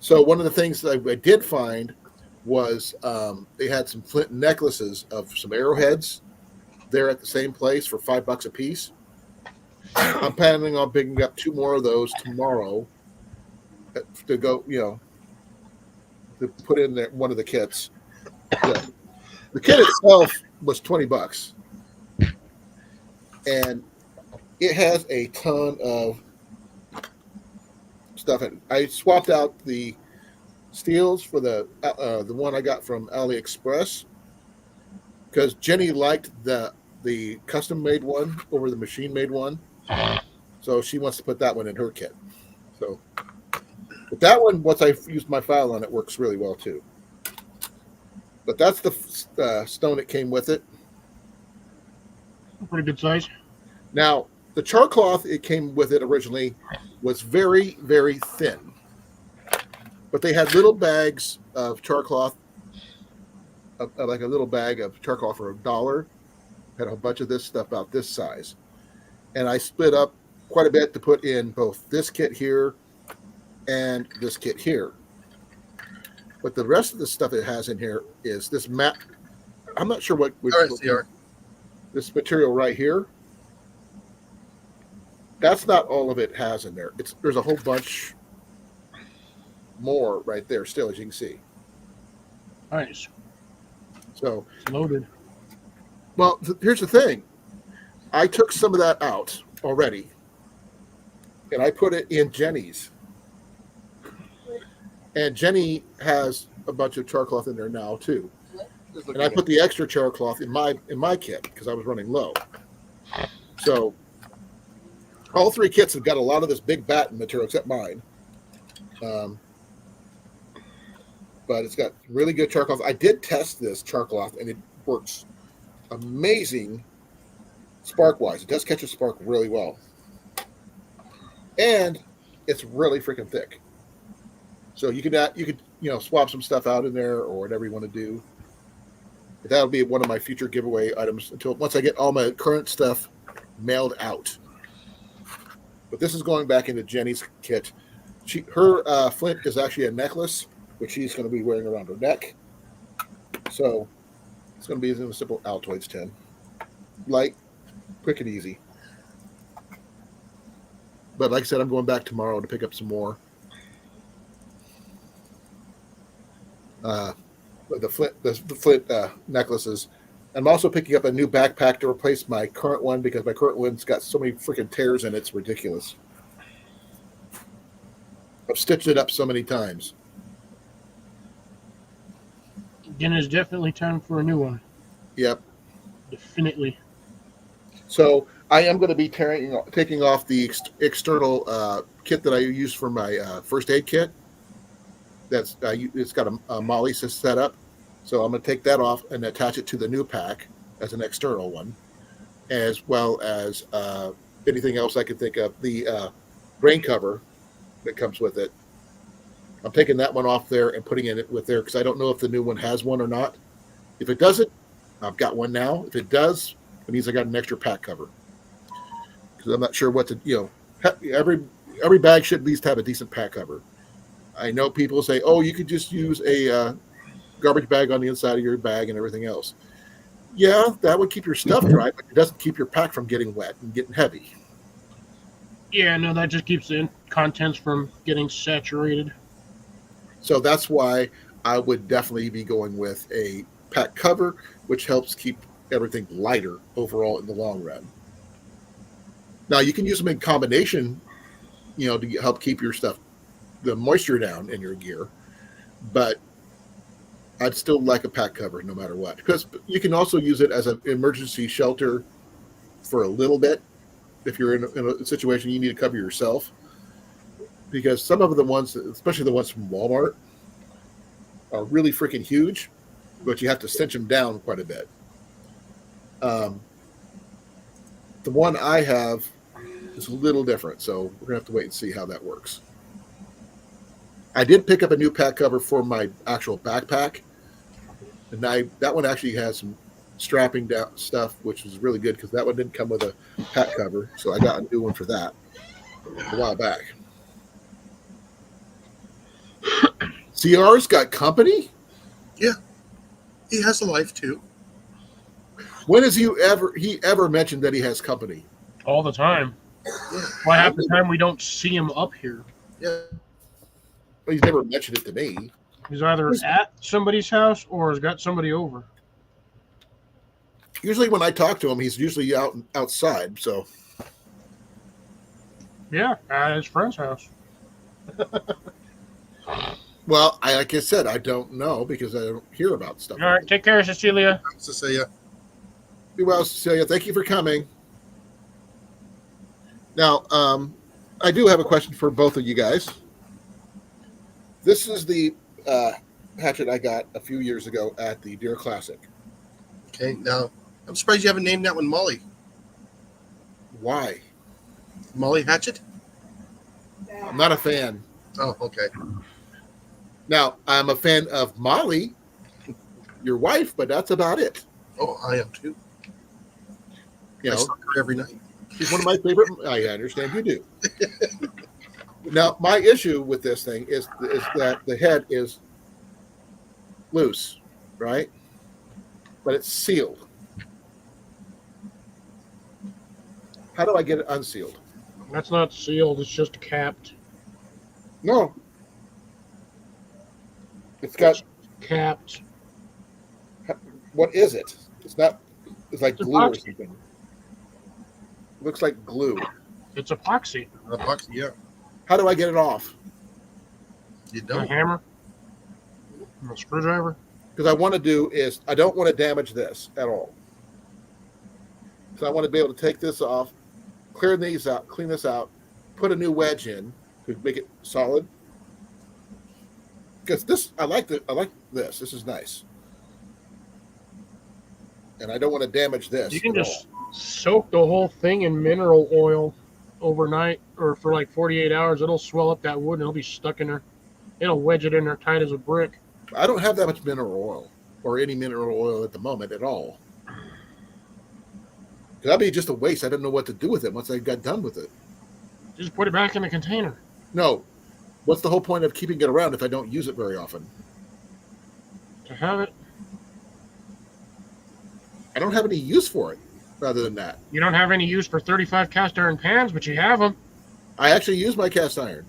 So one of the things that I did find was they had some flint necklaces of some arrowheads there at the same place for $5 a piece. I'm planning on picking up 2 more of those tomorrow to go, to put in there one of the kits. The kit itself was $20, and it has a ton of stuff. I swapped out the steels for the one I got from AliExpress because Jenny liked the custom made one over the machine made one, so she wants to put that one in her kit. So, but that one, once I used my file on it, works really well too. But that's the stone that came with it. Pretty good size. Now, the char cloth it came with it originally was very, very thin. But they had little bags of char cloth, like a little bag of char cloth for $1. Had a bunch of this stuff about this size. And I split up quite a bit to put in both this kit here and this kit here. But the rest of the stuff it has in here is this mat. I'm not sure what this material right here. That's not all of it has in there. There's a whole bunch more right there still, as you can see. Nice. So it's loaded. Well, here's the thing. I took some of that out already, and I put it in Jenny's. And Jenny has a bunch of char cloth in there now too. And I put the extra char cloth in my kit because I was running low. So all 3 kits have got a lot of this big batten material except mine. But it's got really good char cloth. I did test this char cloth and it works amazing spark wise. It does catch a spark really well. And it's really freaking thick. So you could swap some stuff out in there or whatever you want to do. But that'll be one of my future giveaway items once I get all my current stuff mailed out. But this is going back into Jenny's kit. Her flint is actually a necklace, which she's going to be wearing around her neck. So it's going to be in a simple Altoids tin. Light, quick and easy. But like I said, I'm going back tomorrow to pick up some more. The flint necklaces. I'm also picking up a new backpack to replace my current one because my current one's got so many freaking tears in it, it's ridiculous. I've stitched it up so many times. Again, it's definitely time for a new one. Yep. Definitely. So I am going to be taking off the external kit that I use for my first aid kit. It's got a Molly set up. So I'm going to take that off and attach it to the new pack as an external one, as well as anything else I could think of. The grain cover that comes with it, I'm taking that one off there and putting it with there because I don't know if the new one has one or not. If it doesn't, I've got one now. If it does, it means I got an extra pack cover because I'm not sure what to, every bag should at least have a decent pack cover. I know people say, oh, you could just use a garbage bag on the inside of your bag and everything else. Yeah, that would keep your stuff dry, but it doesn't keep your pack from getting wet and getting heavy. Yeah, no, that just keeps the contents from getting saturated. So that's why I would definitely be going with a pack cover, which helps keep everything lighter overall in the long run. Now you can use them in combination, to help keep your stuff, the moisture down in your gear, but I'd still like a pack cover no matter what, because you can also use it as an emergency shelter for a little bit if you're in a situation you need to cover yourself, because some of the ones, especially the ones from Walmart, are really freaking huge, but you have to cinch them down quite a bit. The one I have is a little different, so we're gonna have to wait and see how that works. I did pick up a new pack cover for my actual backpack, and that one actually has some strapping down stuff, which was really good because that one didn't come with a pack cover, so I got a new one for that a while back. CR's got company? Yeah, he has a life too. When has he ever mentioned that he has company? All the time. Yeah. Why half the time we don't see him up here? Yeah. Well, he's never mentioned it to me. He's either at somebody's house or has got somebody over. Usually when I talk to him, he's usually outside, so. Yeah, at his friend's house. Well, like I said, I don't know because I don't hear about stuff. All right, take care, Cecilia. Cecilia. Be well, Cecilia. Thank you for coming. Now, I do have a question for both of you guys. This is the hatchet I got a few years ago at the Deer Classic. Okay, now I'm surprised you haven't named that one Molly. Why? Molly Hatchet? I'm not a fan. Oh, okay. Now, I'm a fan of Molly, your wife, but that's about it. Oh, I am too. You I know, suck her every night. she's one of my favorite. I understand you do. Now, my issue with this thing is that the head is loose, right? But it's sealed. How do I get it unsealed? That's not sealed, it's just capped. No. It's got, Capped. what is it? It's not, it's like It's glue or epoxy. something. Looks like glue. It's epoxy. Epoxy, yeah. How do I get it off? You A don't. hammer. A screwdriver. Because I want to do is, I don't want to damage this at all. So I want to be able to take this off, clean this out, put a new wedge in to make it solid. Because this, I like this. This is nice. And I don't want to damage this. You can at just soak the whole thing in mineral oil overnight or for like 48 hours. It'll swell up that wood and it'll be stuck in there. It'll wedge it in there tight as a brick. all. I don't have that much mineral oil or any mineral oil at the moment at all. That'd be just a waste. I don't know what to do with it once I got done with it. Just put it back in the container. No. What's the whole point of keeping it around if I don't use it very often? To have it, I don't have any use for it other than that. you don't have any use for 35 cast iron pans, but you have them. I actually use my cast iron.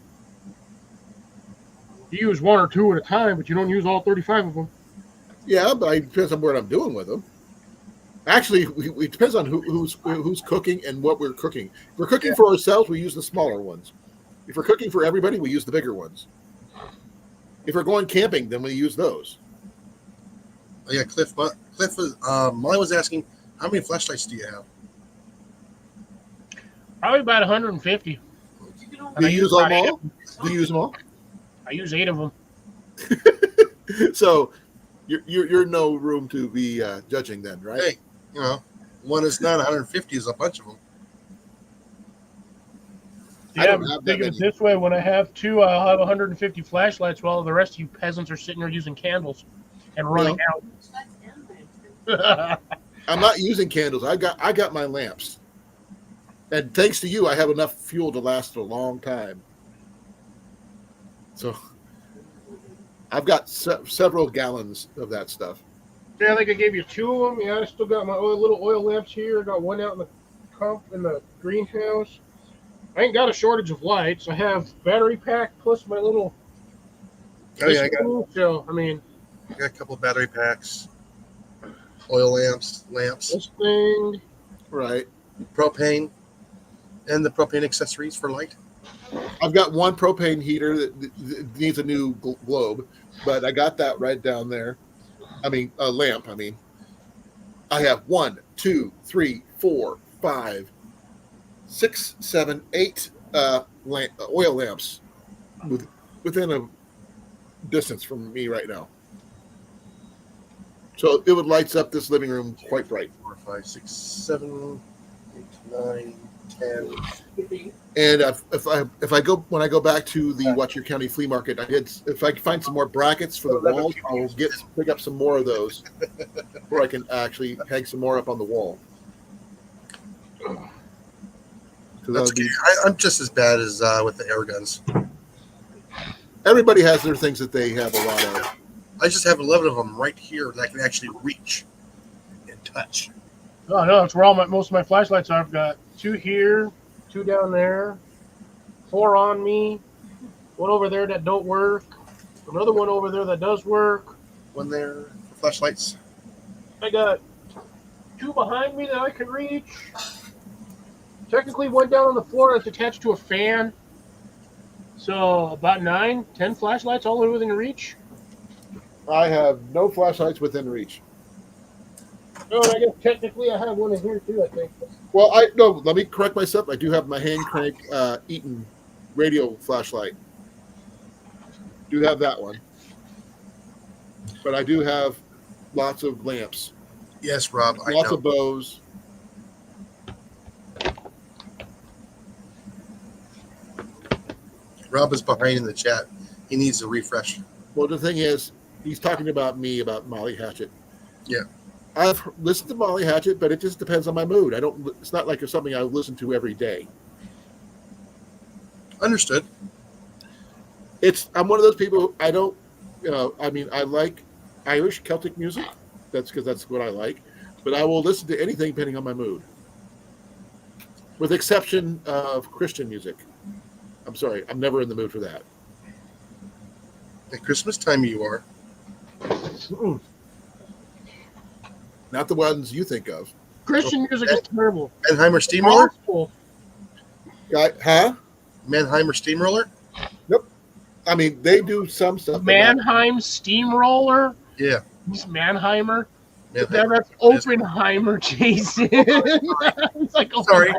You use one or two at a time, but you don't use all 35 of them. Yeah, but it depends on what I'm doing with them. Actually, it depends on who's cooking and what we're cooking. If we're cooking for ourselves, we use the smaller ones. If we're cooking for everybody, we use the bigger ones. If we're going camping, then we use those. Oh, yeah, Cliff was, Molly was asking, how many flashlights do you have? Probably about 150. And Do I you use about them 8 all? Do you use them all? I use 8 of them. So you're no room to be judging then, right? Hey, You know, one is not 150 is a bunch of them. I Yeah, don't but have that think of it many. this way: when I have two, I'll have 150 flashlights, while the rest of you peasants are sitting there using candles and running out. I'm not using candles. I got my lamps, and thanks to you, I have enough fuel to last a long time. So I've got several gallons of that stuff. Yeah, I think I gave you two of them. Yeah, I still got my little oil lamps here. I got one out in the greenhouse. I ain't got a shortage of lights. I have battery pack plus my little. Oh yeah, So I mean, I got a couple of battery packs, oil lamps, this thing. Right. propane, and the propane accessories for light. I've got one propane heater that needs a new globe, but I got that right down there. I mean, a lamp. I mean, I have 1, 2, 3, 4, 5, 6, 7, 8 oil lamps within a distance from me right now. So it would lights up this living room quite bright. 4, 5, 6, 7, 8, 9, 10. And if I go when I go back to the Watcher County Flea Market, if I can find some more brackets for the walls, I will pick up some more of those, where I can actually hang some more up on the wall. That's good. I'm just as bad as with the air guns. Everybody has their things that they have a lot of. I just have 11 of them right here that I can actually reach and touch. Oh no, it's where most of my flashlights are. I've got two here, two down there, 4 on me, one over there that don't work, another one over there that does work. One there for flashlights. I got 2 behind me that I can reach. Technically, one down on the floor that's attached to a fan. So about 9, 10 flashlights all within reach. I have no flashlights within reach. Oh, and I guess technically I have one in here too, I think. Well, let me correct myself. I do have my hand crank Eaton radio flashlight. Do have that one. But I do have lots of lamps. Yes, Rob. I Lots know. of bows. Rob is behind in the chat. He needs a refresh. Well, the thing is, he's talking about me, about Molly Hatchet. Yeah. I've listened to Molly Hatchet, but it just depends on my mood. It's not like it's something I listen to every day. Understood. I'm one of those people who I don't, I like Irish Celtic music. That's because that's what I like. But I will listen to anything depending on my mood. With exception of Christian music. I'm sorry, I'm never in the mood for that. At Christmas time, you are. Not the ones you think of. Christian music is terrible. Mannheimer Steamroller? Gospel. Huh? Mannheimer Steamroller? I mean, they do some stuff. Mannheim Steamroller? Yeah. It's Mannheimer? Mannheimer. That's Oppenheimer, Jason. It's like Sorry.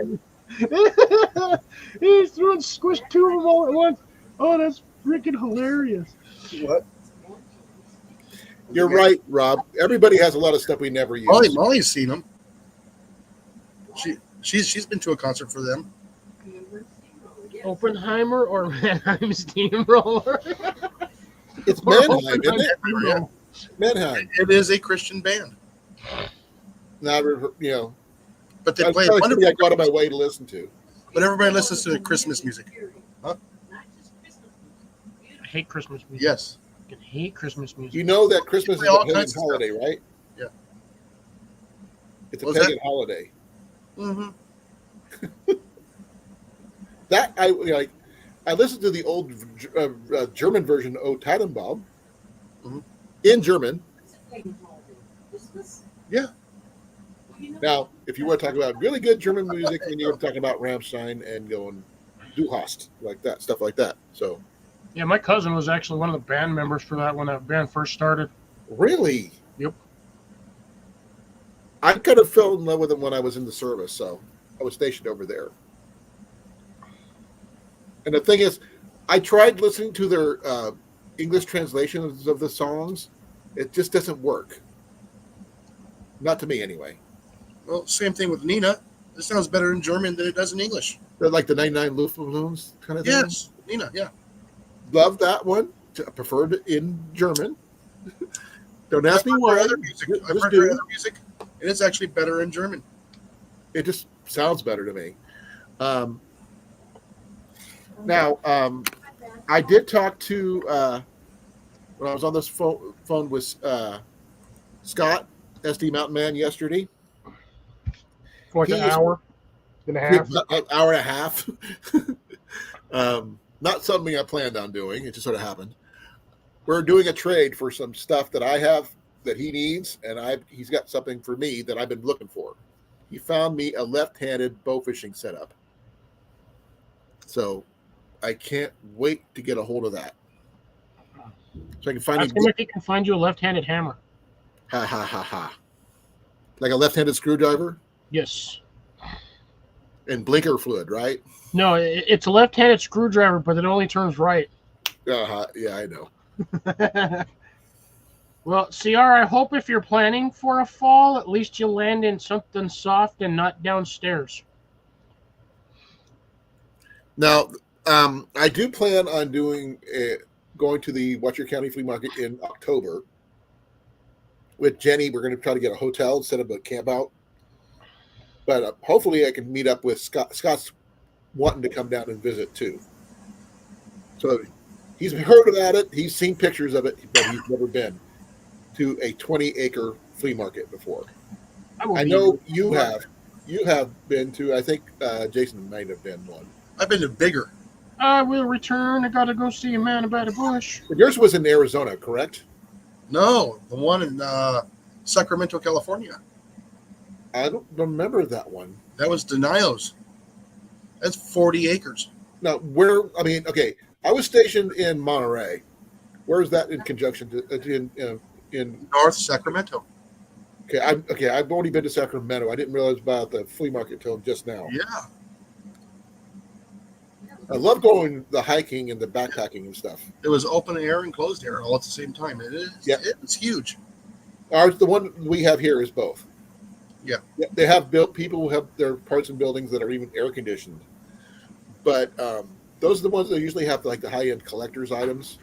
He's throwing squish 2 of them all at once. Oh, that's freaking hilarious. What? You're right, Rob. Everybody has a lot of stuff we never use. Molly's seen them. She's been to a concert for them. Oppenheimer or Mannheim Steamroller? It's Or Mannheim, isn't it? Yeah. Mannheim. It is a Christian band, Not, but they that's play probably wonderful. something I go out of my way to listen to. But everybody listens to Christmas music. I hate Christmas music. Yes. I hate Christmas music. You know that Christmas is Play all a pagan kinds of holiday, right? Yeah. It's a What was pagan holiday. Mm-hmm. That I like. I listened to the old German version of O Tannenbaum Mhm. in German. Yeah. Now, if you want to talk about really good German music, then you're talking about Rammstein and going Du Hast, like that, stuff like that. So, Yeah, my cousin was actually one of the band members for that when that band first started. really? Yep. I kind of fell in love with them when I was in the service, so I was stationed over there. And the thing is, I tried listening to their English translations of the songs. It just doesn't work. Not to me, anyway. Well, same thing with Nina. It sounds better in German than it does in English. They're like the 99 Luftballons kind of thing. Yes, Nina. Yeah. Love that one. Preferred in German. Don't ask me I've why. heard other music. I've Just heard do. other music, and it's actually better in German. It just sounds better to me. Now, I did talk to when I was on this phone with Scott, SD Mountain Man, yesterday. For like an He's- hour and a half. An hour and a half. Not something I planned on doing. It just sort of happened. We're doing a trade for some stuff that I have that he needs, and he's got something for me that I've been looking for. He found me a left-handed bow fishing setup. So I can't wait to get a hold of that. So I can find Ask him if he can find you a left-handed hammer. Ha ha ha ha. Like a left-handed screwdriver Yes. and blinker fluid, right? No, it's a left-handed screwdriver, but it only turns right. Yeah, I know. Well, CR, I hope if you're planning for a fall, at least you'll land in something soft and not downstairs. Now, I do plan on going to the Watcher County Flea Market in October with Jenny. We're going to try to get a hotel instead of a camp out. But hopefully I can meet up with Scott. Scott's wanting to come down and visit too. So he's heard about it. He's seen pictures of it, but he's never been to a 20-acre flea market before. I know you have. You have been to, I think Jason might have been one. I've been to bigger. I will return. I gotta go see a man about a bush. But yours was in Arizona, correct? No, the one in Sacramento, California. I don't remember that one. That was Denio's. That's 40 acres. Now, okay, I was stationed in Monterey. Where is that in conjunction to in North Sacramento. Okay, I've only been to Sacramento. I didn't realize about the flea market till just now. Yeah. I love going the hiking and the backpacking and stuff. It was open air and closed air all at the same time. It's huge. The one we have here is both. Yeah. They have built people who have their parts and buildings that are even air conditioned. But those are the ones that usually have like the high end collector's items.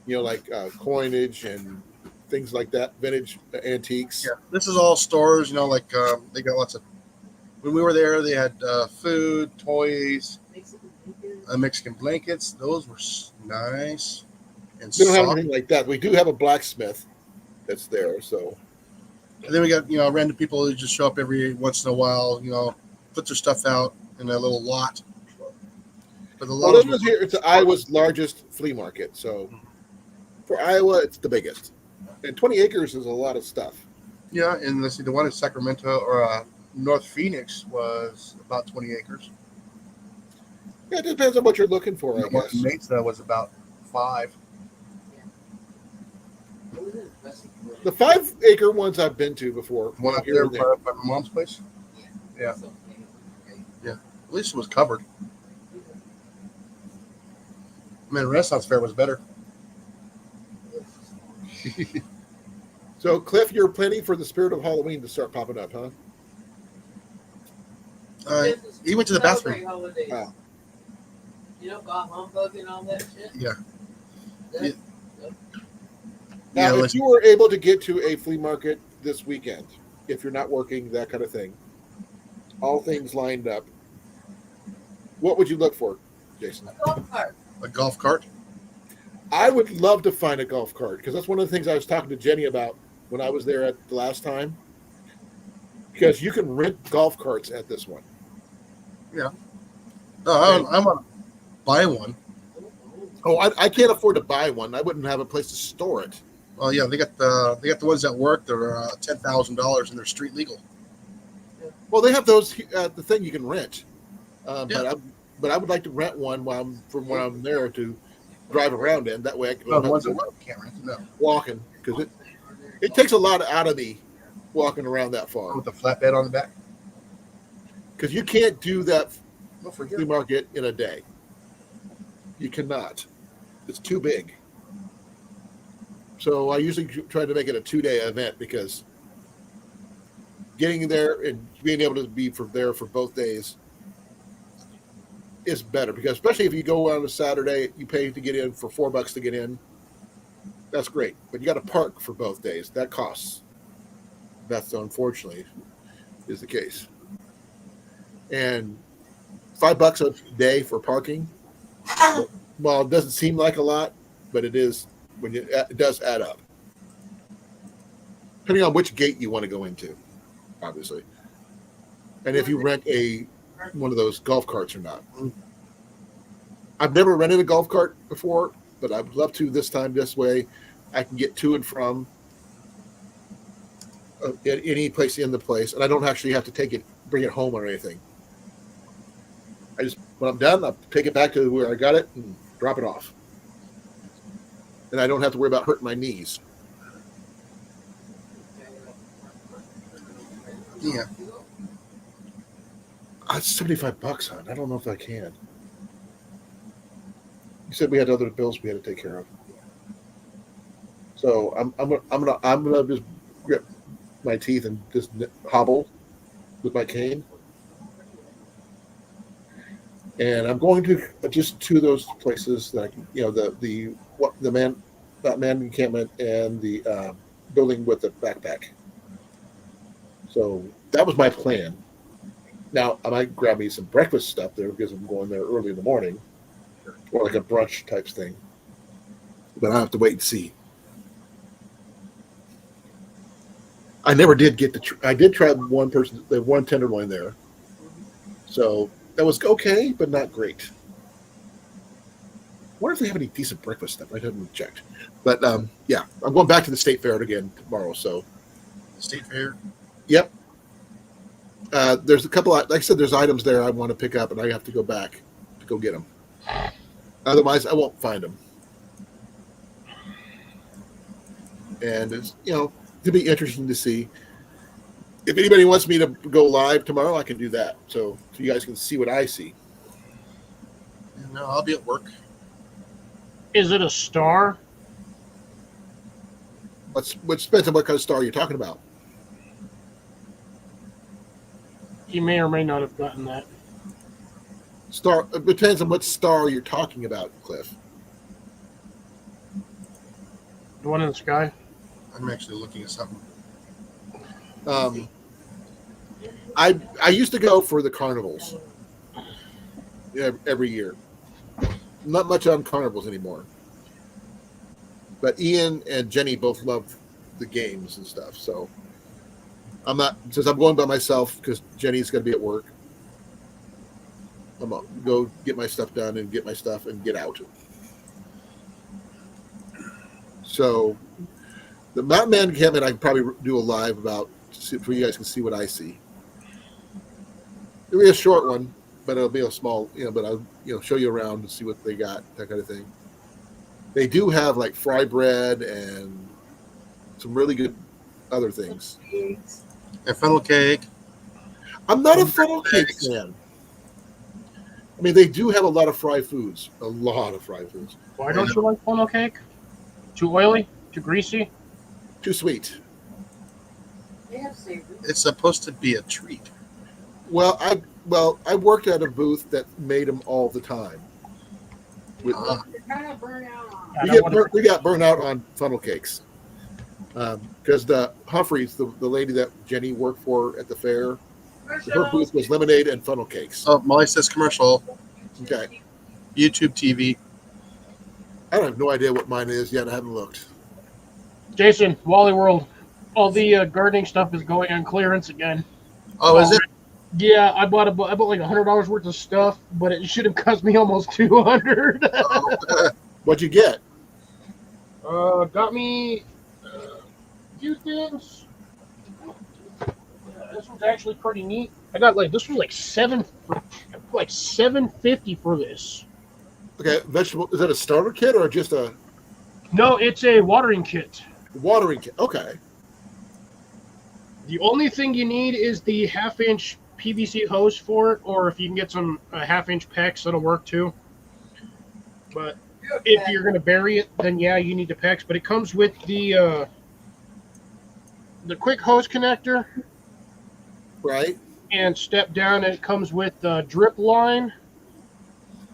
Like coinage and things like that, vintage antiques. Yeah. This is all stores, they got lots of. When we were there, they had food, toys, Mexican blankets. Those were nice and We don't have soft. anything like that. We do have a blacksmith that's there, so. And then we got random people who just show up every once in a while. Put their stuff out in a little lot. But It's Iowa's largest flea market, so for Iowa, it's the biggest. And 20 acres is a lot of stuff. Yeah, and let's see, the one in Sacramento or North Phoenix was about 20 acres. Yeah, it depends on what you're looking for, I The one guess. in Mesa was about 5. The 5-acre ones I've been to before. One up here there and there. by my mom's place. Yeah. At least it was covered. Renaissance Fair was better. So, Cliff, you're planning for the spirit of Halloween to start popping up, huh? He went to the bathroom. Holidays. Oh. Got humbug and all that shit. Yeah. That's- Now, Yeah, if you were able to get to a flea market this weekend, if you're not working, that kind of thing, all things lined up, what would you look for, Jason? Golf cart. A golf cart. I would love to find a golf cart because that's one of the things I was talking to Jenny about when I was there at the last time. Because you can rent golf carts at this one. No, I want to buy one. Oh, I can't afford to buy one. I wouldn't have a place to store it. Well, yeah, they got the ones that work. They're $10,000 and they're street legal. Well, they have those the thing you can rent. Yeah. But I would like to rent one when I'm there to drive around in. That way I can No, the ones that work can't rent. No, walking because it takes a lot out of me walking around that far with the flatbed on the back. because you can't do that Don't flea forget. market in a day. You cannot. It's too big. So I usually try to make it a 2-day event because getting there and being able to be there for both days is better, because especially if you go on a Saturday, you pay to get in for $4 to get in. That's great, but you got to park for both days. That costs. That's unfortunately is the case. And $5 a day for parking, well, it doesn't seem like a lot, but it is when it does add up. Depending on which gate you want to go into, obviously, and if you rent one of those golf carts or not. I've never rented a golf cart before, but I would love to this time. This way, I can get to and from any place in the place, and I don't actually have to bring it home or anything. I just, when I'm done, I'll take it back to where I got it and drop it off, and I don't have to worry about hurting my knees. Yeah. It's $75, hon. I don't know if I can. You said we had other bills we had to take care of, so I'm gonna just grip my teeth and just hobble with my cane, and I'm going to just to those places that I can, that man encampment and the building with the backpack. So that was my plan. Now I might grab me some breakfast stuff there because I'm going there early in the morning, or like a brunch type thing. But I have to wait and see. I never did get I did try the one tenderloin there. So that was okay, but not great. I wonder if they have any decent breakfast stuff. I haven't checked. But yeah, I'm going back to the state fair again tomorrow. So State fair. Yep. There's a couple, like I said, there's items there I want to pick up, and I have to go back to go get them. Otherwise, I won't find them. And it's, it'll be interesting to see. If anybody wants me to go live tomorrow, I can do that. So you guys can see what I see. No, I'll be at work. Is it a star? Which depends on what kind of star you're talking about. You may or may not have gotten that. Star, it depends on what star you're talking about, Cliff. The one in the sky? I'm actually looking at something. I used to go for the carnivals every year. Not much on carnivals anymore. But Ian and Jenny both love the games and stuff. So since I'm going by myself because Jenny's going to be at work, I'm going to go get my stuff done and get my stuff and get out. So the Mountain Man encampment, I can probably do a live about so you guys can see what I see. It'll be a short one, but it'll be a small, but I'll show you around and see what they got, that kind of thing. They do have like fry bread and some really good other things. And funnel cake. I'm not a funnel cake fan. I mean, they do have a lot of fried foods. A lot of fried foods. Why don't you like funnel cake? Too oily? Too greasy? Too sweet. They have savory. It's supposed to be a treat. Well, I worked at a booth that made them all the time. They're kind of burnt out on. We got burnt out on funnel cakes because the Humphreys, the lady that Jenny worked for at the fair, her booth was lemonade and funnel cakes. Oh, Molly says commercial. Okay. YouTube TV. I have no idea what mine is yet. I haven't looked. Jason, Wally World. All the gardening stuff is going on clearance again. Oh, is it? Yeah, I bought like $100 worth of stuff, but it should have cost me almost $200. What'd you get? Got me a few things. This one's actually pretty neat. I got this was like $750 for this. Okay, vegetable. Is that a starter kit or just a No, it's a watering kit. watering kit? Okay. The only thing you need is the 1/2-inch PVC hose for it, or if you can get some 1/2-inch PEX, that'll work too. But if you're going to bury it, then yeah, you need the PEX. But it comes with the quick hose connector, Right. and step down, and it comes with a drip line,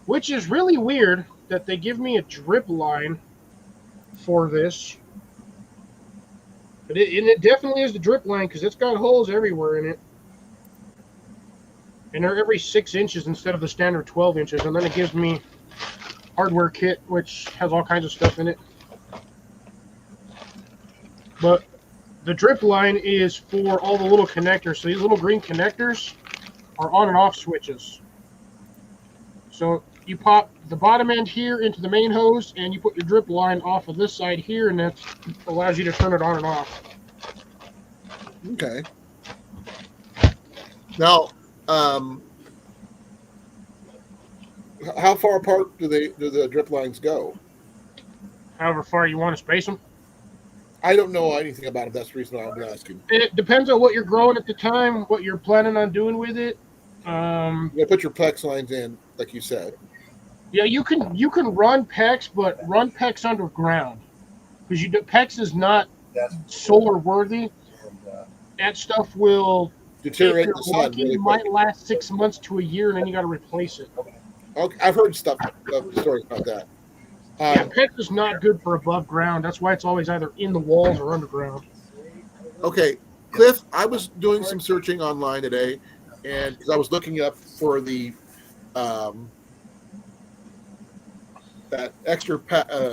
which is really weird that they give me a drip line for this. But it definitely is the drip line because it's got holes everywhere in it. And they're every 6 inches instead of the standard 12 inches. And then it gives me hardware kit, which has all kinds of stuff in it. But the drip line is for all the little connectors. So these little green connectors are on and off switches. So you pop the bottom end here into the main hose, and you put your drip line off of this side here, and that allows you to turn it on and off. Okay. Now, how far apart do the drip lines go? However far you want to space them. I don't know anything about it. That's the reason I'm asking. It depends on what you're growing at the time, what you're planning on doing with it. You put your plex lines in, like you said. Yeah, you can run PEX, but run PEX underground because PEX is not solar worthy. That stuff will Deteriorate if you're the sun lucky, really might quick. last 6 months to a year, and then you got to replace it. Okay, I've heard stories about that. Yeah, PEX is not good for above ground. That's why it's always either in the walls or underground. Okay, Cliff, I was doing some searching online today, and because I was looking up for the that extra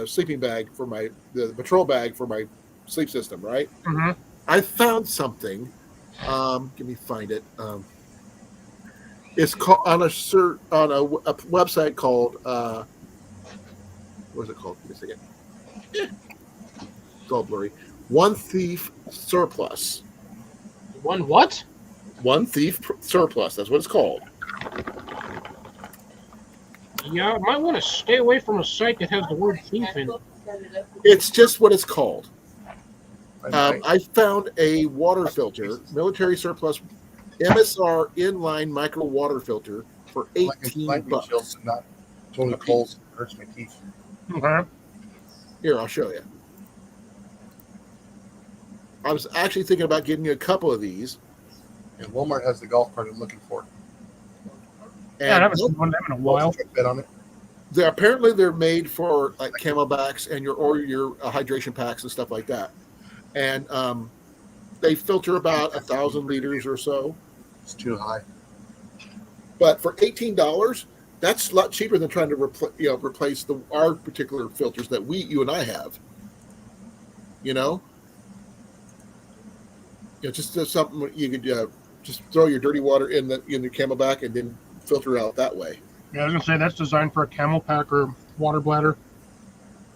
sleeping bag for the patrol bag for my sleep system, right? Mm-hmm. I found something. Let me find it. It's called on a website called what is it called? Give me a second. It's all blurry. One Thief Surplus. One what? One Thief Surplus. That's what it's called. Yeah, I might want to stay away from a site that has the word thief in it. It's just what it's called. I found a water filter, military surplus MSR inline micro water filter for $18. Not totally cold. Hurts my teeth. Okay. Here, I'll show you. I was actually thinking about getting you a couple of these. And Walmart has the golf cart I'm looking for. Yeah, I And haven't seen one of them in a while. Bet on it. they're made for like camelbacks and your hydration packs and stuff like that. And they filter about 1,000 liters or so. It's too high. But for $18, that's a lot cheaper than trying to replace our particular filters that you and I have. Just something you could just throw your dirty water in your camelback and then filter out that way. Yeah, I was gonna say that's designed for a camel pack or water bladder.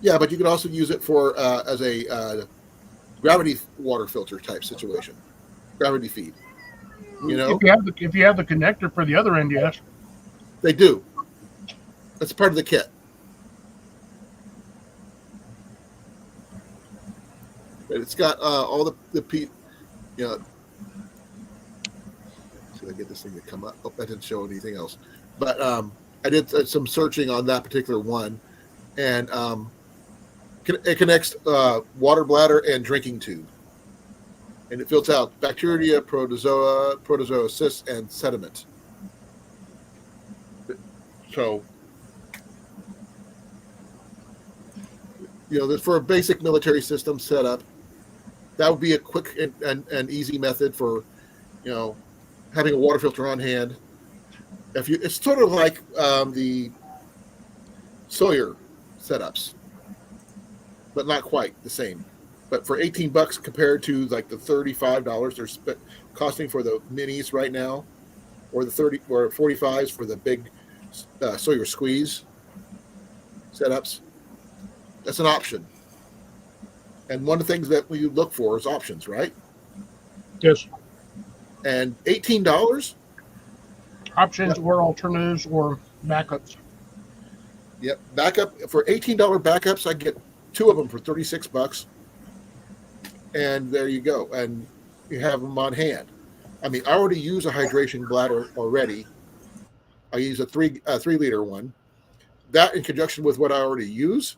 Yeah, but you could also use it for as a gravity water filter type situation, gravity feed. If you have the connector for the other end, yes. They do. That's part of the kit. But it's got all the see if I get this thing to come up. Oh, that didn't show anything else. But I did some searching on that particular one, and it connects water bladder and drinking tube, and it filters out bacteria, protozoa, cysts, and sediment. So, for a basic military system setup, that would be a quick and easy method for, having a water filter on hand. It's sort of like the Sawyer setups, but not quite the same. But for $18 compared to like the $35 they're costing for the minis right now, or the 30 or 45s for the big Sawyer squeeze setups, that's an option. And one of the things that we look for is options, right? Yes. And $18. Options or alternatives or backups. Yep, backup for $18 backups. I get 2 of them for $36, and there you go. And you have them on hand. I mean, I already use a hydration bladder already. I use a 3-liter one. That in conjunction with what I already use,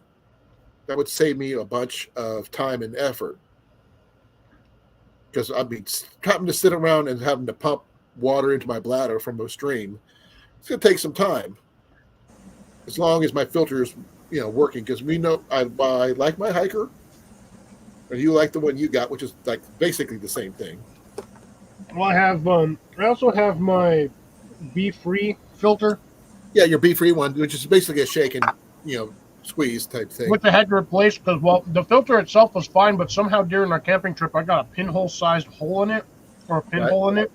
that would save me a bunch of time and effort. Because I'd be having to sit around and having to pump water into my bladder from a stream, it's going to take some time. As long as my filter is, working, because we know I like my hiker, and you like the one you got, which is like basically the same thing. Well, I also have my Be Free filter, Yeah, your B-free one, which is basically a shake and squeeze type thing. which I had to replace because, well, the filter itself was fine, but somehow during our camping trip, I got a pinhole-sized hole in it, or a pinhole in it,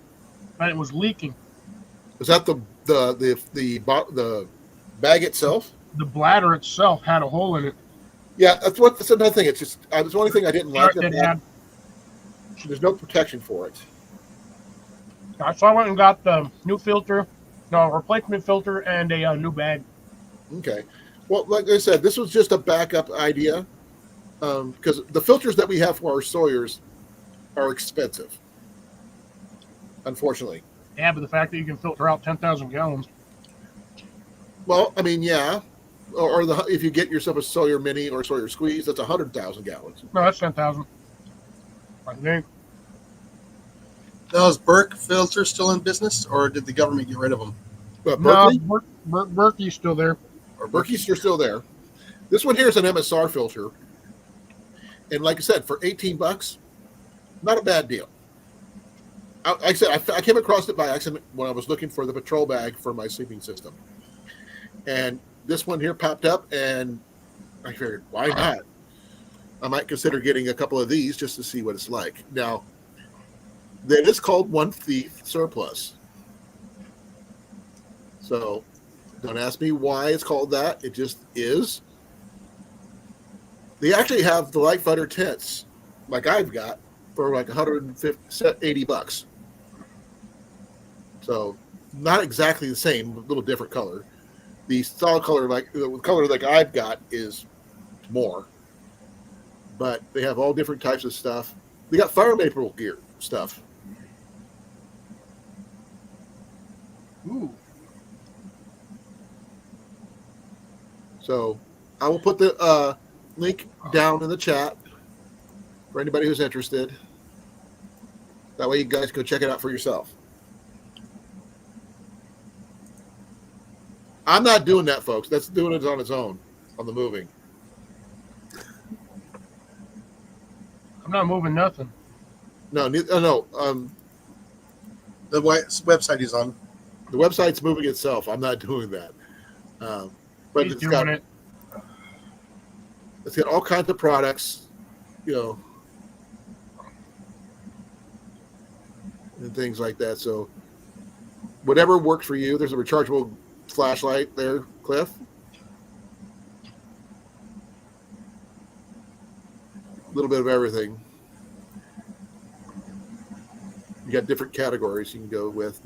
and it was leaking. Is that the bag itself? The bladder itself had a hole in it. Yeah, that's another thing. It's just that's the only thing I didn't like. There's no protection for it. So I went and got the new filter, no replacement filter, and a new bag. Okay. Well, like I said, this was just a backup idea because the filters that we have for our Sawyers are expensive, unfortunately. Yeah, but the fact that you can filter out 10,000 gallons. Well, I mean, yeah. Or if you get yourself a Sawyer Mini or Sawyer Squeeze, that's 100,000 gallons. No, that's 10,000. I think. Now, is Burke filter still in business, or did the government get rid of them? But No, Berkeley, Berkey's still there. or Berkey's still there. This one here is an MSR filter, and like I said, for $18, not a bad deal. I came across it by accident when I was looking for the patrol bag for my sleeping system, and this one here popped up, and I figured, why not? I might consider getting a couple of these just to see what it's like. Now, that is called One Thief Surplus. So, don't ask me why it's called that. It just is. They actually have the light fighter tents, like I've got, for like $180. So, not exactly the same, a little different color. The solid color, the color like I've got, is more. But they have all different types of stuff. They got fire maple gear stuff. Ooh. So I will put the link down in the chat for anybody who's interested. That way you guys go check it out for yourself. I'm not doing that, folks. That's doing it on its own on the moving. I'm not moving nothing. No. The website he's on. The website's moving itself. I'm not doing that. But He's it's doing got it. It's got all kinds of products, and things like that. So whatever works for you. There's a rechargeable flashlight there, Cliff. A little bit of everything. You got different categories you can go with.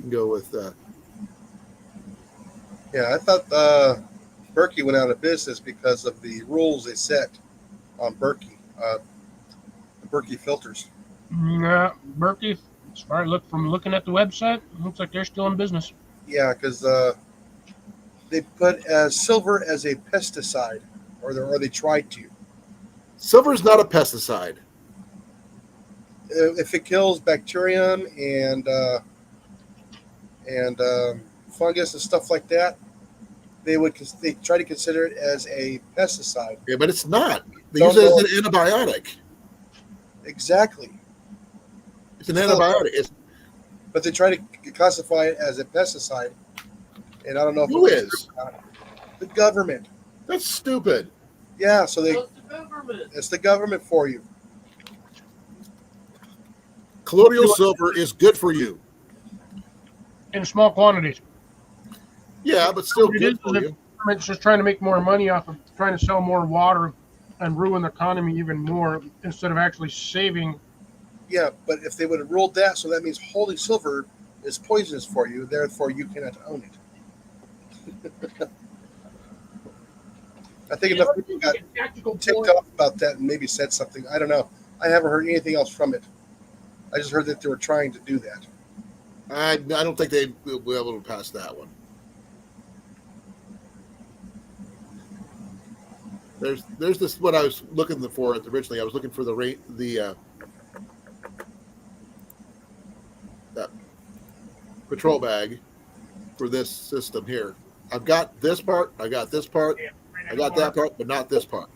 Yeah, I thought Berkey went out of business because of the rules they set on Berkey, the Berkey filters. Nah, Berkey, as far as looking at the website, looks like they're still in business. Yeah, because they put silver as a pesticide, or they tried to. Silver is not a pesticide. If it kills bacterium and fungus and stuff like that, they try to consider it as a pesticide. Yeah, but it's not. They use it as an antibiotic. Exactly. It's an antibiotic. But they try to classify it as a pesticide, and I don't know if Who is? The government. That's stupid. Yeah, so It's the government. it's the government for you. Colloidal silver is good for you. In small quantities. Yeah, but still It good is for the you. government's just trying to make more money off of trying to sell more water and ruin the economy even more instead of actually saving. Yeah, but if they would have ruled that, so that means holy silver is poisonous for you, therefore you cannot own it. I think enough people got ticked off about that and maybe said something. I don't know. I haven't heard anything else from it. I just heard that they were trying to do that. I don't think they will be able to pass that one. There's this what I was looking for originally. I was looking for patrol bag for this system here. I've got this part, I got this part, I got that part, but not this part.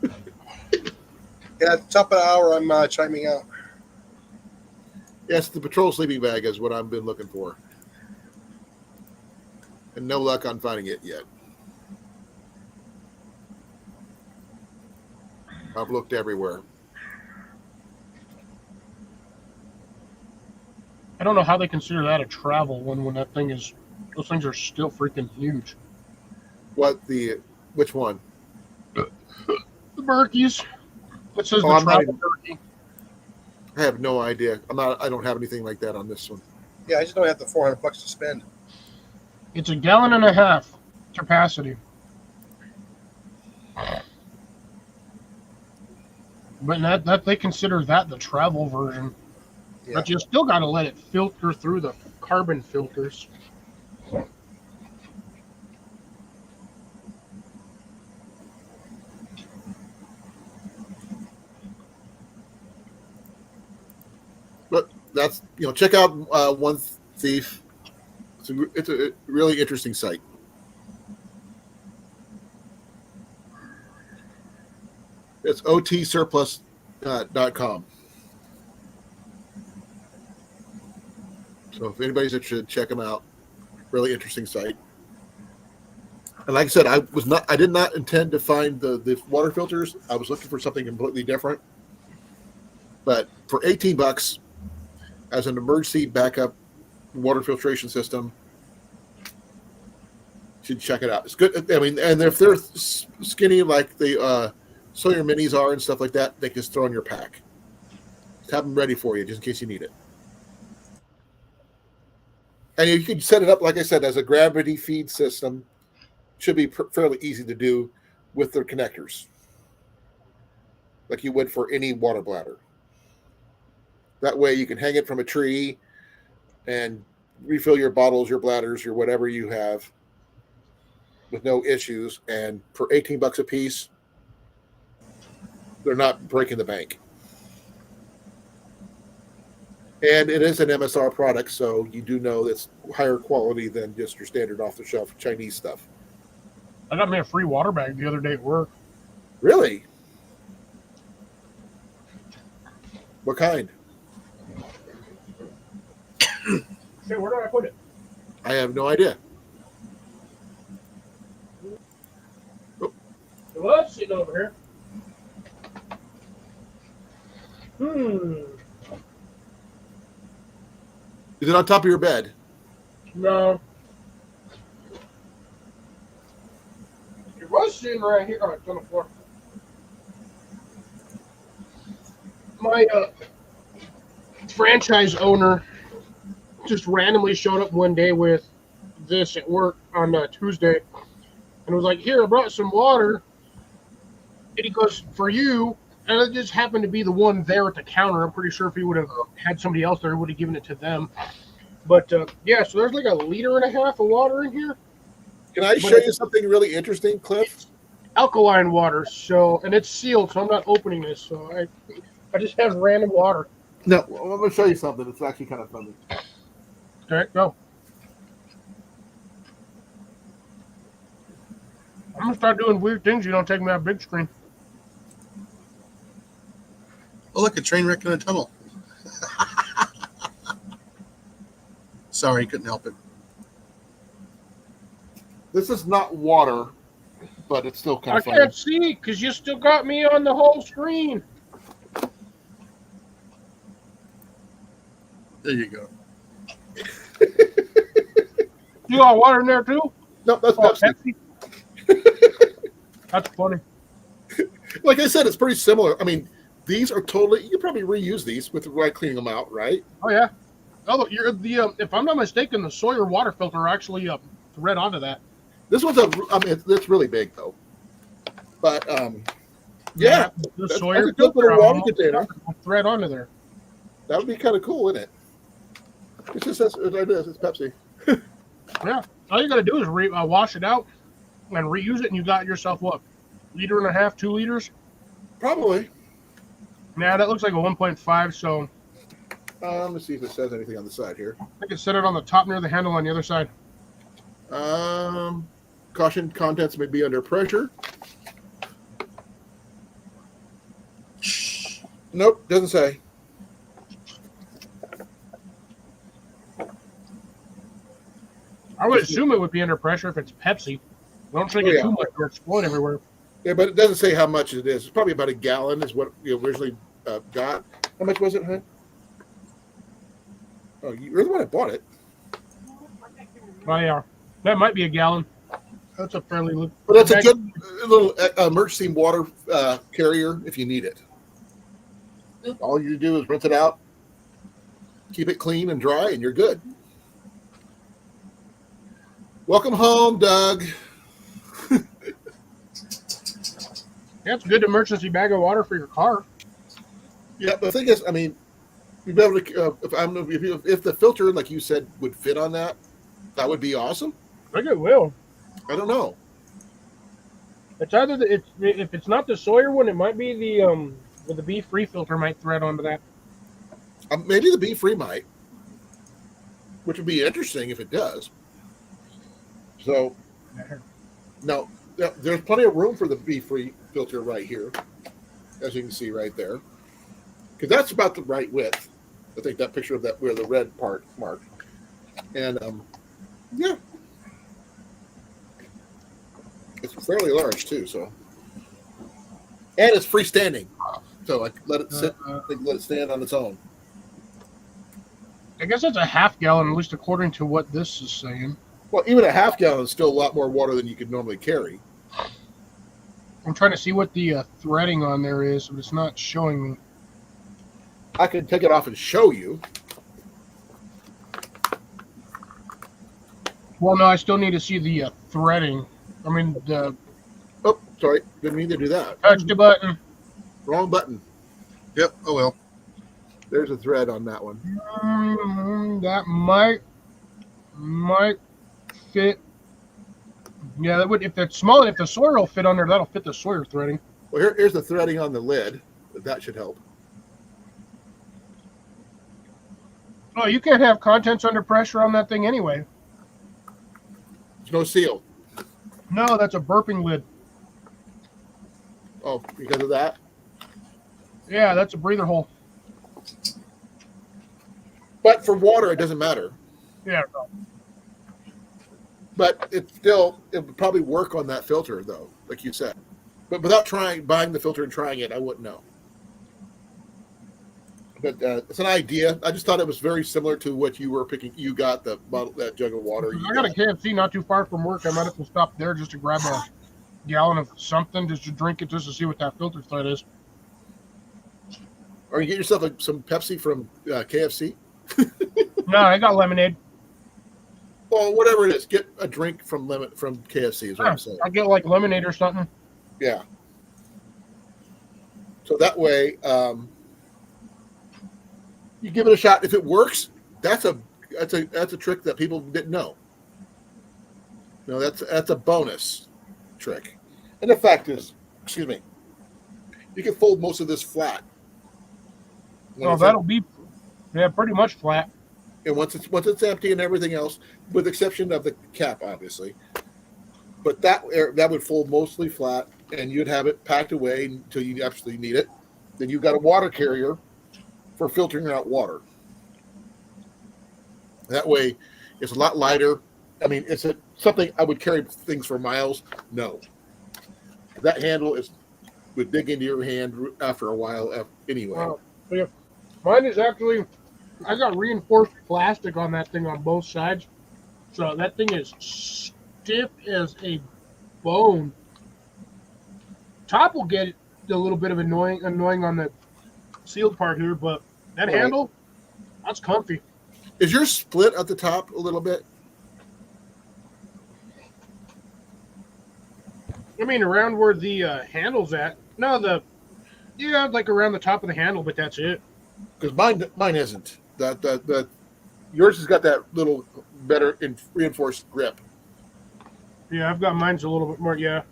Yeah, at the top of the hour, I'm chiming out. Yes, the patrol sleeping bag is what I've been looking for. And no luck on finding it yet. I've looked everywhere. I don't know how they consider that a travel when that thing is. Those things are still freaking huge. Which one? The Berkeys. It says Oh, the I'm not travel Berkey. I have no idea. I don't have anything like that on this one. Yeah, I just don't have the $400 to spend. It's 1.5 gallons capacity. But that they consider that the travel version. Yeah. But you still got to let it filter through the carbon filters. But that's check out One Thief. It's a really interesting site. It's otsurplus.com. So if anybody's interested, check them out. Really interesting site. And like I said, I did not intend to find the water filters. I was looking for something completely different. But for $18 as an emergency backup water filtration system, you should check it out. It's good. I mean, and if they're skinny like the Sawyer Minis are and stuff like that, they can just throw in your pack. Just have them ready for you, just in case you need it. And you can set it up, like I said, as a gravity feed system. Should be fairly easy to do with their connectors, like you would for any water bladder. That way you can hang it from a tree and refill your bottles, your bladders, your whatever you have with no issues. And for $18 a piece, they're not breaking the bank. And it is an MSR product, so you do know it's higher quality than just your standard off-the-shelf Chinese stuff. I got me a free water bag the other day at work. Really? What kind? Hey, where did I put it? I have no idea. It was sitting over here. Is it on top of your bed? No. It was sitting right here. Oh, it's on the floor. My franchise owner just randomly showed up one day with this at work on Tuesday and was like, "Here, I brought some water." And he goes, "For you." And it just happened to be the one there at the counter. I'm pretty sure if he would have had somebody else there, he would have given it to them. But yeah, so there's like 1.5 liters of water in here. Can I show you something really interesting, Cliff? Alkaline water, so, and it's sealed, so I'm not opening this. So I just have random water. No, I'm going to show you something. It's actually kind of funny. Okay, go. I'm gonna start doing weird things. You don't take me out big screen. Oh, look, a train wreck in a tunnel. Sorry, couldn't help it. This is not water, but it's still kind I of funny. can't see because you still got me on the whole screen. There you go. You got water in there too? No, that's Pepsi. That's funny. Like I said, it's pretty similar. I mean, these are totally. You could probably reuse these with cleaning them out, right? Oh yeah. Oh, you're the if I'm not mistaken, the Sawyer water filter actually thread onto that. This one's it's really big though. But yeah, the Sawyer that's a good little water container. Thread onto there. That would be kind of cool, isn't it? It just says it's Pepsi. Yeah. All you got to do is wash it out and reuse it, and you got yourself what? 1.5 liters, 2 liters? Probably. Nah, that looks like a 1.5. So Let's see if it says anything on the side here. I think it set it on the top near the handle on the other side. Caution, contents may be under pressure. Nope, doesn't say. I would assume it would be under pressure if it's Pepsi. Don't drink Oh, it yeah. too much or explode everywhere. Yeah, but it doesn't say how much it is. It's probably about a gallon is what you originally got. How much was it, hun? Oh, you're the one that bought it. Oh, yeah. That might be a gallon. That's a fairly... But that's a good little emergency water carrier if you need it. All you do is rinse it out, keep it clean and dry, and you're good. Welcome home, Doug. Yeah, it's a good emergency bag of water for your car. Yeah, the thing is, I mean, you'd be able to if the filter, like you said, would fit on that, that would be awesome. I think it will. I don't know. It's either if it's not the Sawyer one, it might be the Be Free filter might thread onto that. Maybe the Be Free might, which would be interesting if it does. So, no, there's plenty of room for the Be Free filter right here, as you can see right there, because that's about the right width. I think that picture of that where the red part marked, and yeah, it's fairly large too. So, and it's freestanding, so I let it sit, let it stand on its own. I guess it's a half gallon, at least according to what this is saying. Well, even a half gallon is still a lot more water than you could normally carry. I'm trying to see what the threading on there is, but it's not showing me. I can take it off and show you. Well, no, I still need to see the threading. I mean, the Oh, sorry, didn't mean to do that. touch the button. Wrong button. Yep. Oh well. There's a thread on that one. That might fit. Yeah, that would. If that's small, if the Sawyer will fit under, that'll fit the Sawyer threading. Well, here's the threading on the lid. That should help. Oh, you can't have contents under pressure on that thing anyway. There's no seal. No, that's a burping lid. Oh, because of that? Yeah, that's a breather hole. But for water, it doesn't matter. Yeah. No. But it would probably work on that filter, though, like you said. But without buying the filter and trying it, I wouldn't know. But it's an idea. I just thought it was very similar to what you were picking. You got the bottle, that jug of water. I got a KFC not too far from work. I might have to stop there just to grab a gallon of something, just to drink it, just to see what that filter thread is. Or you get yourself some Pepsi from KFC. No, I got lemonade. Well, whatever it is, get a drink from KFC is what I'm saying. I'll get like lemonade or something. Yeah. So that way, you give it a shot. If it works, that's a trick that people didn't know. You know, that's a bonus trick. And the fact is, excuse me, you can fold most of this flat. Oh, that'll be pretty much flat. And once it's empty and everything else, with the exception of the cap, obviously. But that would fold mostly flat, and you'd have it packed away until you absolutely need it. Then you've got a water carrier for filtering out water. That way, it's a lot lighter. I mean, it's something I would carry things for miles. No, that handle would dig into your hand after a while. Anyway, Wow. Yeah. Mine is actually, I got reinforced plastic on that thing on both sides, so that thing is stiff as a bone. Top will get a little bit of annoying on the sealed part here, but that handle, that's comfy. is yours split at the top a little bit? I mean, around where the handle's at. No, like around the top of the handle, but that's it. Because mine isn't. That yours has got that little better reinforced grip. Yeah, I've got mine's a little bit more. Yeah.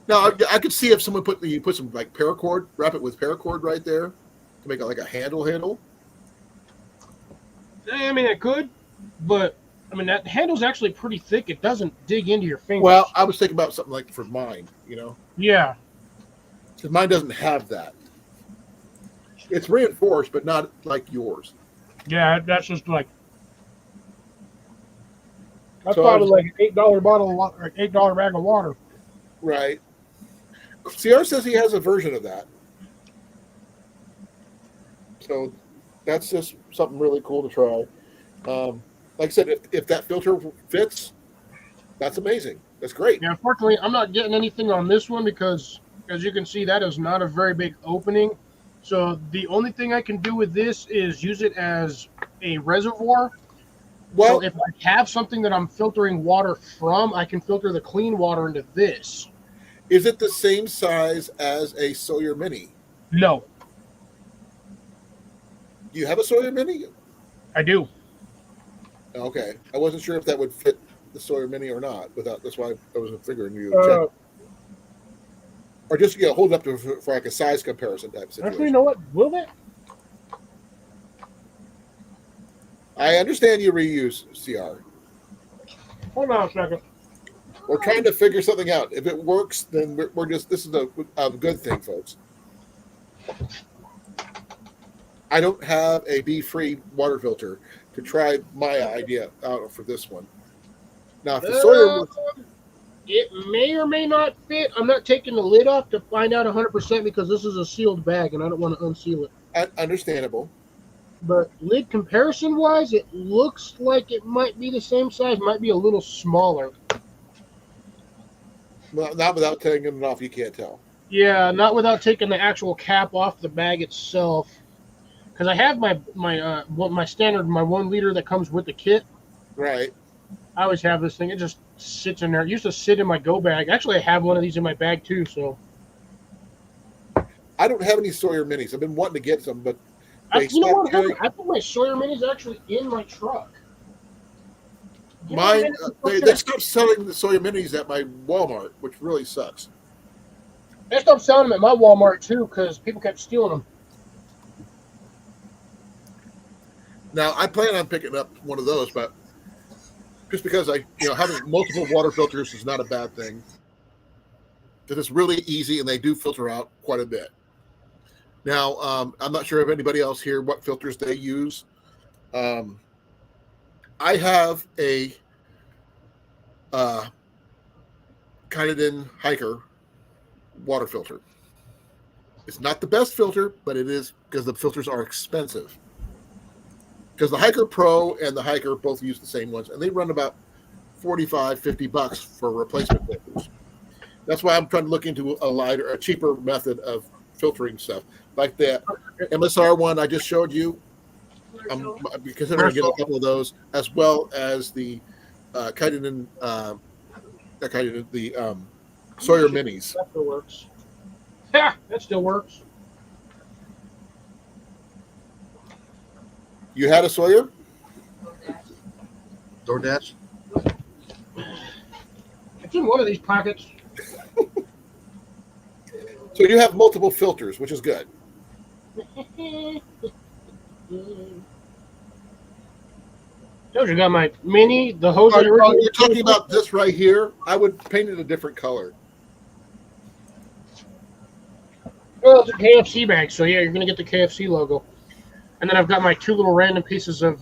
Now I could see if someone put some like paracord, wrap it with paracord right there to make it like a handle, I mean, it could, but I mean that handle's actually pretty thick. It doesn't dig into your fingers. Well, I was thinking about something like for mine, Yeah, because mine doesn't have that. It's reinforced, but not like yours. yeah, that's just like that's So I probably was- like an $8 bottle of water, or $8 bag of water. Right. CR says he has a version of that. So that's just something really cool to try. Like I said, if that filter fits, that's amazing. That's great. Yeah, unfortunately, I'm not getting anything on this one because, as you can see, that is not a very big opening. So the only thing I can do with this is use it as a reservoir. Well, So if I have something that I'm filtering water from, I can filter the clean water into this. is it the same size as a Sawyer Mini? No, Do you have a Sawyer Mini? I do. Okay. I wasn't sure if that would fit the Sawyer Mini or not. That's why I was figuring you would check. Or just hold it up for like a size comparison type situation. Actually, you know what? Will that? I understand you reuse CR. Hold on a second. We're trying to figure something out. If it works, then we're just, this is a good thing, folks. I don't have a bee-free water filter to try my idea out for this one. Now, if the Sawyer, It may or may not fit. I'm not taking the lid off to find out 100% because this is a sealed bag and I don't want to unseal it. understandable. But lid comparison wise, it looks like it might be the same size, might be a little smaller. Well, not without taking it off, you can't tell. Yeah, not without taking the actual cap off the bag itself. Because I have my standard, my 1 liter that comes with the kit. Right. I always have this thing. It just sits in there. It used to sit in my go bag. Actually, I have one of these in my bag too. So I don't have any Sawyer Minis. I've been wanting to get some, but you know stopped what? carrying- I put my Sawyer Minis actually in my truck. You know mine, what? they stopped selling the Sawyer Minis at my Walmart, which really sucks. They stopped selling them at my Walmart too because people kept stealing them. Now, I plan on picking up one of those, but just because having multiple water filters is not a bad thing. Because it's really easy and they do filter out quite a bit. Now, I'm not sure if anybody else here what filters they use. I have a Colan Hiker water filter. It's not the best filter, but it is because the filters are expensive. Because the Hiker Pro and the Hiker both use the same ones, and they run about $45-50 for replacement filters. That's why I'm trying to look into a cheaper method of filtering stuff, like the MSR one I just showed you. I'm considering getting a couple of those, as well as the Colan, the Sawyer Minis. That still works. Yeah, that still works. You had a Sawyer? DoorDash. It's in one of these pockets. So you have multiple filters, which is good. Told you, got my mini, the hose. You're talking about this right here. I would paint it a different color. Well, it's a KFC bag, so yeah, you're gonna get the KFC logo. And then I've got my 2 little random pieces of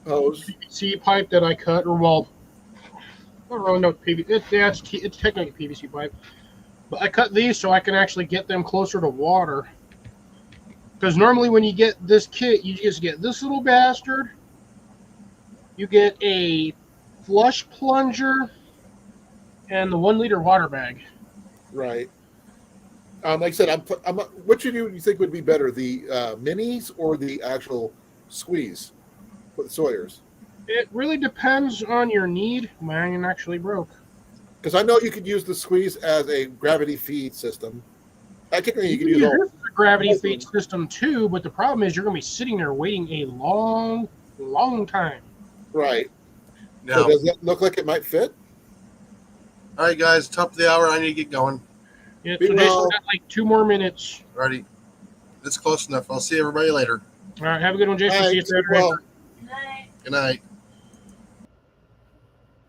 Hose. PVC pipe that I cut, or well, I don't really know what PVC. It's technically PVC pipe, but I cut these so I can actually get them closer to water. Because normally when you get this kit, you just get this little bastard. You get a flush plunger and the 1 liter water bag. Right. Like I said, which of you think would be better, the minis or the actual squeeze with Sawyers? It really depends on your need. Mine actually broke. Because I know you could use the squeeze as a gravity feed system. Technically, you could use all. This is a gravity feed system too, but the problem is you're going to be sitting there waiting a long, long time. Right. Now, So does that look like it might fit? all right, guys, top of the hour. I need to get going. Yeah, Be so Jason well. got like 2 more minutes. Alrighty, that's close enough. I'll see everybody later. All right, have a good one, Jason. All See you right, Saturday. well, Good night. Good night.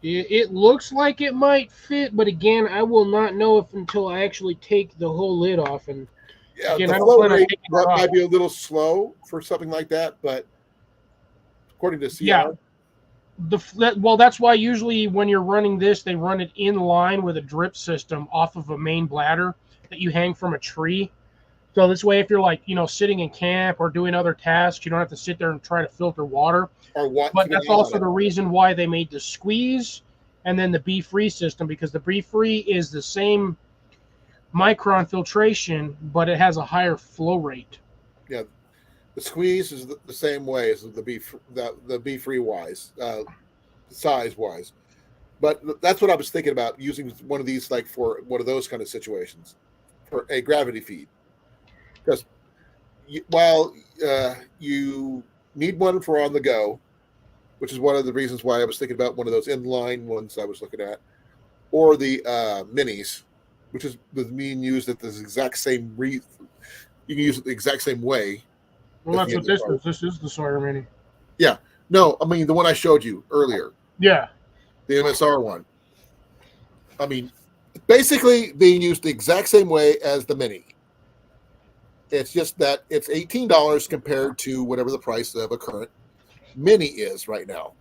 It looks like it might fit, but again, I will not know if until I actually take the whole lid off. And Yeah, again, the I don't flow plan on rate taking it off. might be a little slow for something like that, but according to CR, Yeah. Well, that's why usually when you're running this, they run it in line with a drip system off of a main bladder that you hang from a tree. So this way, if you're like, sitting in camp or doing other tasks, you don't have to sit there and try to filter water. or what? But keep an that's eye on also it. the reason why they made the squeeze and then the Be Free system, because the Be Free is the same micron filtration, but it has a higher flow rate. Yeah, the squeeze is the same way as the Be Free wise, size wise. But that's what I was thinking about using one of these like for one of those kind of situations for a gravity feed. Because while you need one for on the go, which is one of the reasons why I was thinking about one of those inline ones I was looking at, or the minis, which is being used at this exact same you can use it the exact same way. Well, as that's the what this MSR. is. This is the Sawyer Mini. No, I mean the one I showed you earlier, Yeah. the MSR one. I mean, basically being used the exact same way as the mini. It's just that it's $18 compared to whatever the price of a current mini is right now.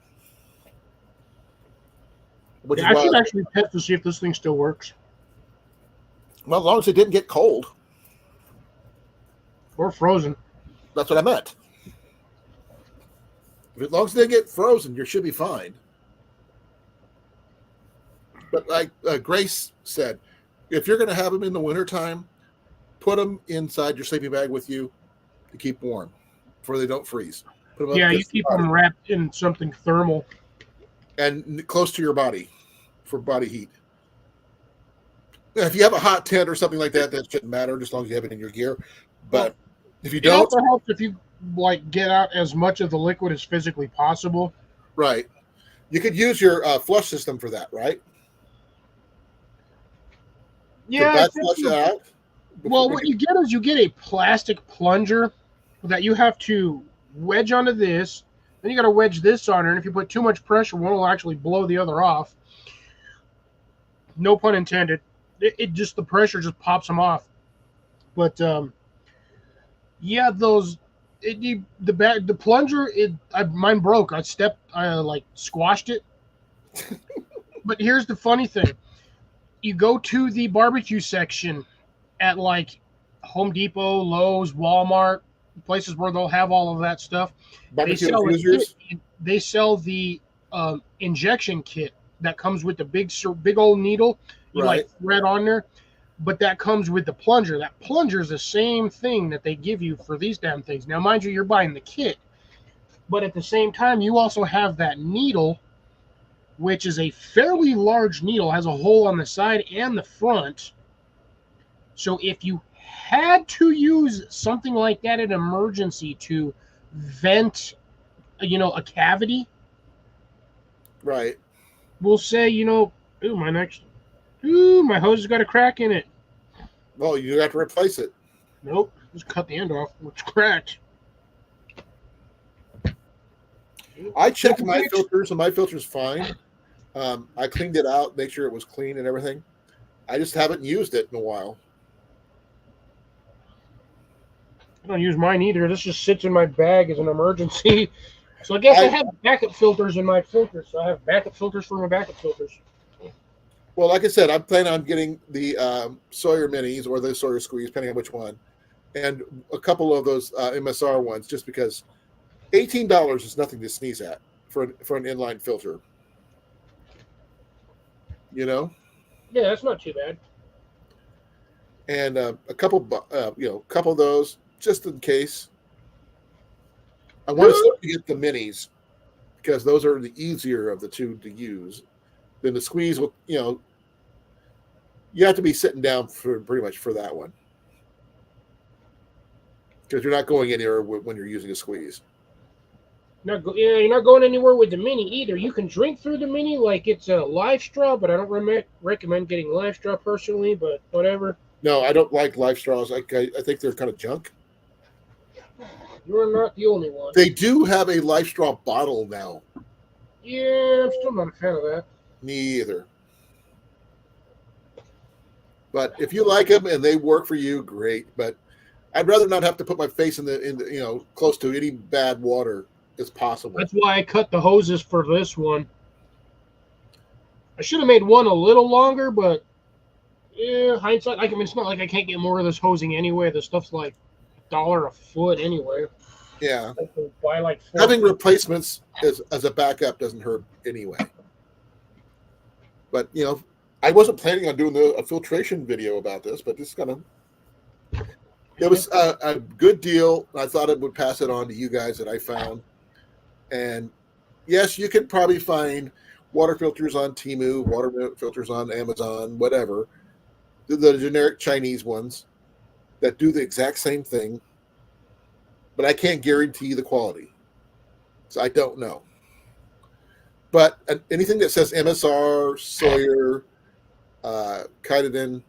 Which Yeah, is I why, should actually test to see if this thing still works well, as long as it didn't get cold, or frozen. that's what I meant. As long as they get frozen, you should be fine. But like Grace said, if you're going to have them in the wintertime, put them inside your sleeping bag with you to keep warm, before they don't freeze. Put them up Yeah, you against the keep body them wrapped in something thermal. and close to your body for body heat. Now, if you have a hot tent or something like that, that shouldn't matter as long as you have it in your gear. But if you It don't, also helps if you get out as much of the liquid as physically possible. right, you could use your flush system for that, right? To Yeah, back except flush it out. well, what you get is you get a plastic plunger that you have to wedge onto this. Then you got to wedge this on there, and if you put too much pressure, one will actually blow the other off. No pun intended. It just the pressure just pops them off. But yeah, those the plunger mine broke. I like squashed it. But here's the funny thing: you go to the barbecue section at like Home Depot, Lowe's, Walmart, places where they'll have all of that stuff. Barbecue diffusers. They sell the injection kit that comes with the big old needle. You Right. like thread on there, but that comes with the plunger. That plunger is the same thing that they give you for these damn things. Now, mind you, you're buying the kit, but at the same time, you also have that needle, which is a fairly large needle, has a hole on the side and the front. So if you had to use something like that in emergency to vent, a cavity, Right. we'll say, ooh, my hose has got a crack in it. Well, you have to replace it. Nope, just cut the end off. It's cracked. I checked my filters, and my filter's fine. I cleaned it out, made sure it was clean and everything. I just haven't used it in a while. I don't use mine either. This just sits in my bag as an emergency. So I guess I have backup filters in my filters. So I have backup filters for my backup filters. Well, like I said, I'm planning on getting the Sawyer minis or the Sawyer squeeze, depending on which one, and a couple of those MSR ones, just because $18 is nothing to sneeze at for an inline filter. You know, Yeah, that's not too bad. and a couple of those just in case. I want to get the minis because those are the easier of the two to use. Then the squeeze will, you have to be sitting down for pretty much for that one because you're not going anywhere when you're using a squeeze. You're not going anywhere with the mini either. You can drink through the mini like it's a live straw, but I don't recommend getting live straw personally. But whatever. No, I don't like live straws. I think they're kind of junk. You are not the only one. They do have a life straw bottle now. Yeah, I'm still not a fan of that. Me either. But if you like them and they work for you, great. But I'd rather not have to put my face in the close to any bad water as possible. That's why I cut the hoses for this one. I should have made one a little longer, but yeah, hindsight. I mean, it's not like I can't get more of this hosing anyway. The stuff's like $1 a foot anyway. Yeah. I can buy like 4. Having replacements as a backup doesn't hurt anyway. But, I wasn't planning on doing a filtration video about this, but it's it was a good deal. I thought it would pass it on to you guys that I found. And yes, you can probably find water filters on Temu, water filters on Amazon, whatever. The generic Chinese ones that do the exact same thing. But I can't guarantee the quality. So I don't know. But anything that says MSR, Sawyer, Kytoden,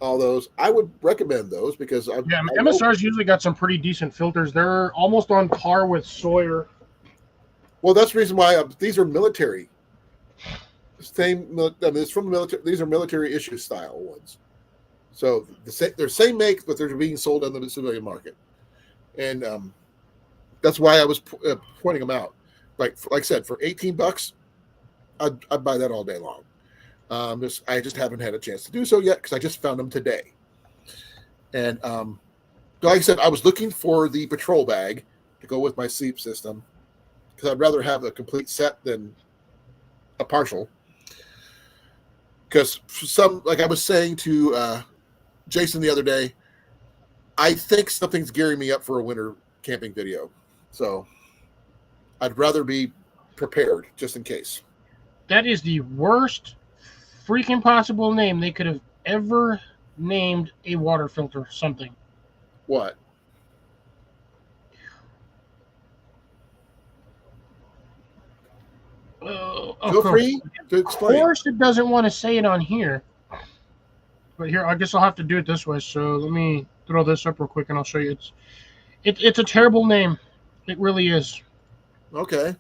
all those, I would recommend those because MSR's usually got some pretty decent filters. They're almost on par with Sawyer. Well, that's the reason why these are military. It's from the military. These are military issue style ones. So they're same make, but they're being sold on the civilian market, and that's why I was pointing them out. Like I said, for $18, I'd buy that all day long. I just haven't had a chance to do so yet because I just found them today. And like I said, I was looking for the patrol bag to go with my sleep system because I'd rather have a complete set than a partial. Because like I was saying to Jason the other day, I think something's gearing me up for a winter camping video. So I'd rather be prepared just in case. That is the worst freaking possible name they could have ever named a water filter something. What? Feel free to explain. Of course it doesn't want to say it on here. But here, I guess I'll have to do it this way. So let me throw this up real quick and I'll show you. It's a terrible name. It really is. Okay.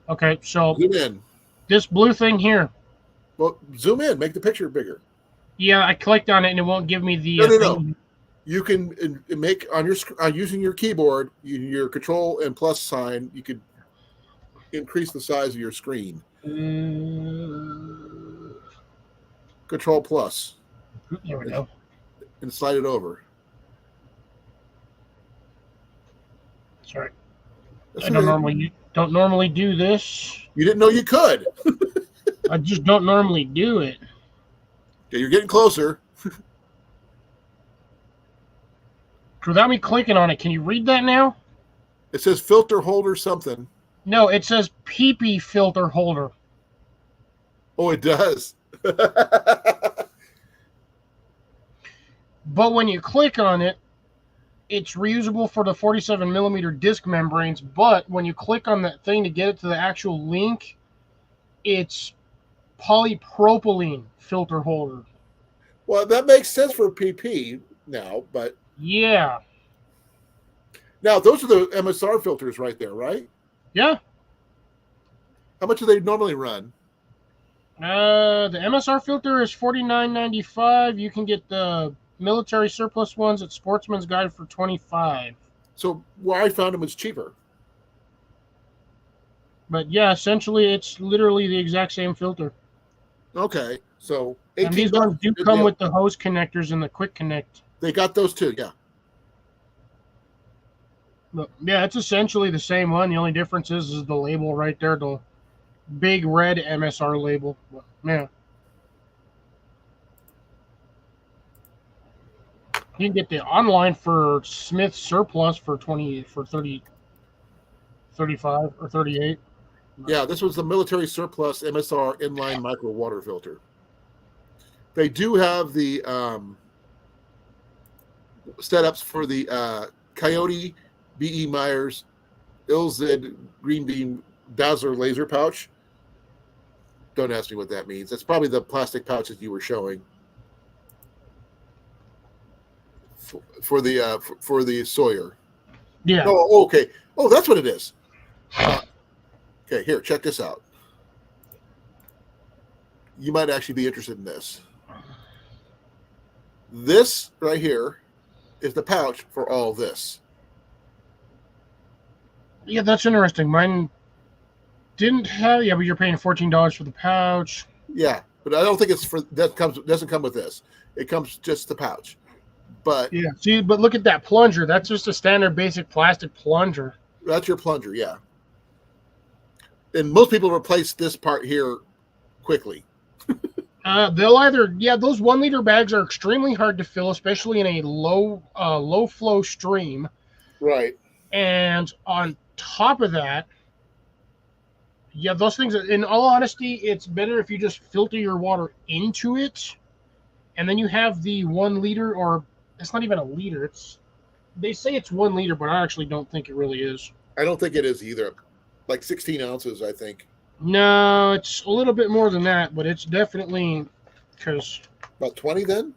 Okay, so Zoom in. this blue thing here. Well, zoom in. Make the picture bigger. Yeah, I clicked on it and it won't give me the. No. You can make on your using your keyboard, your Control and plus sign. You could increase the size of your screen. Control plus. There we go. And slide it over. Sorry. I don't normally do this. You didn't know you could. I just don't normally do it. Okay, you're getting closer. Without me clicking on it, can you read that now? It says filter holder something. No, it says pee-pee filter holder. Oh, it does. But when you click on it, it's reusable for the 47 millimeter disc membranes. But when you click on that thing to get it to the actual link, it's polypropylene filter holder. Well, that makes sense for PP now, but yeah. Now those are the MSR filters right there, right? Yeah. How much do they normally run? The MSR filter is $49.95. You can get the military surplus ones at Sportsman's Guide for $25. So where I found them was cheaper. But yeah, essentially it's literally the exact same filter. Okay, so and these ones do come with the hose connectors and the quick connect. They got those too, yeah. But yeah, it's essentially the same one. The only difference is the label right there, the big red MSR label. But, yeah. You can get the online for Smith Surplus for 30, 35 or 38. Yeah, this was the military surplus MSR inline micro water filter. They do have the setups for the Coyote, B.E. Myers, Ilzid Green Bean Dazzler laser pouch. Don't ask me what that means. That's probably the plastic pouches you were showing. for the Sawyer. Yeah. Oh, okay. Oh, that's what it is. Okay, here, check this out. You might actually be interested in this. This right here is the pouch for all this. Yeah, that's interesting. Mine didn't have. Yeah, but you're paying $14 for the pouch. Yeah, but I don't think it's for doesn't come with this. It comes just the pouch. But Yeah. See, but look at that plunger. That's just a standard basic plastic plunger. that's your plunger, yeah. And most people replace this part here quickly. They'll either those 1 liter bags are extremely hard to fill, especially in a low flow stream. Right. And on top of that, yeah, those things. In all honesty, it's better if you just filter your water into it, and then you have the 1 liter, or it's not even a liter. They say it's 1 liter, but I actually don't think it really is. I don't think it is either. Like 16 ounces, I think. No, it's a little bit more than that, but it's definitely because. About 20 then?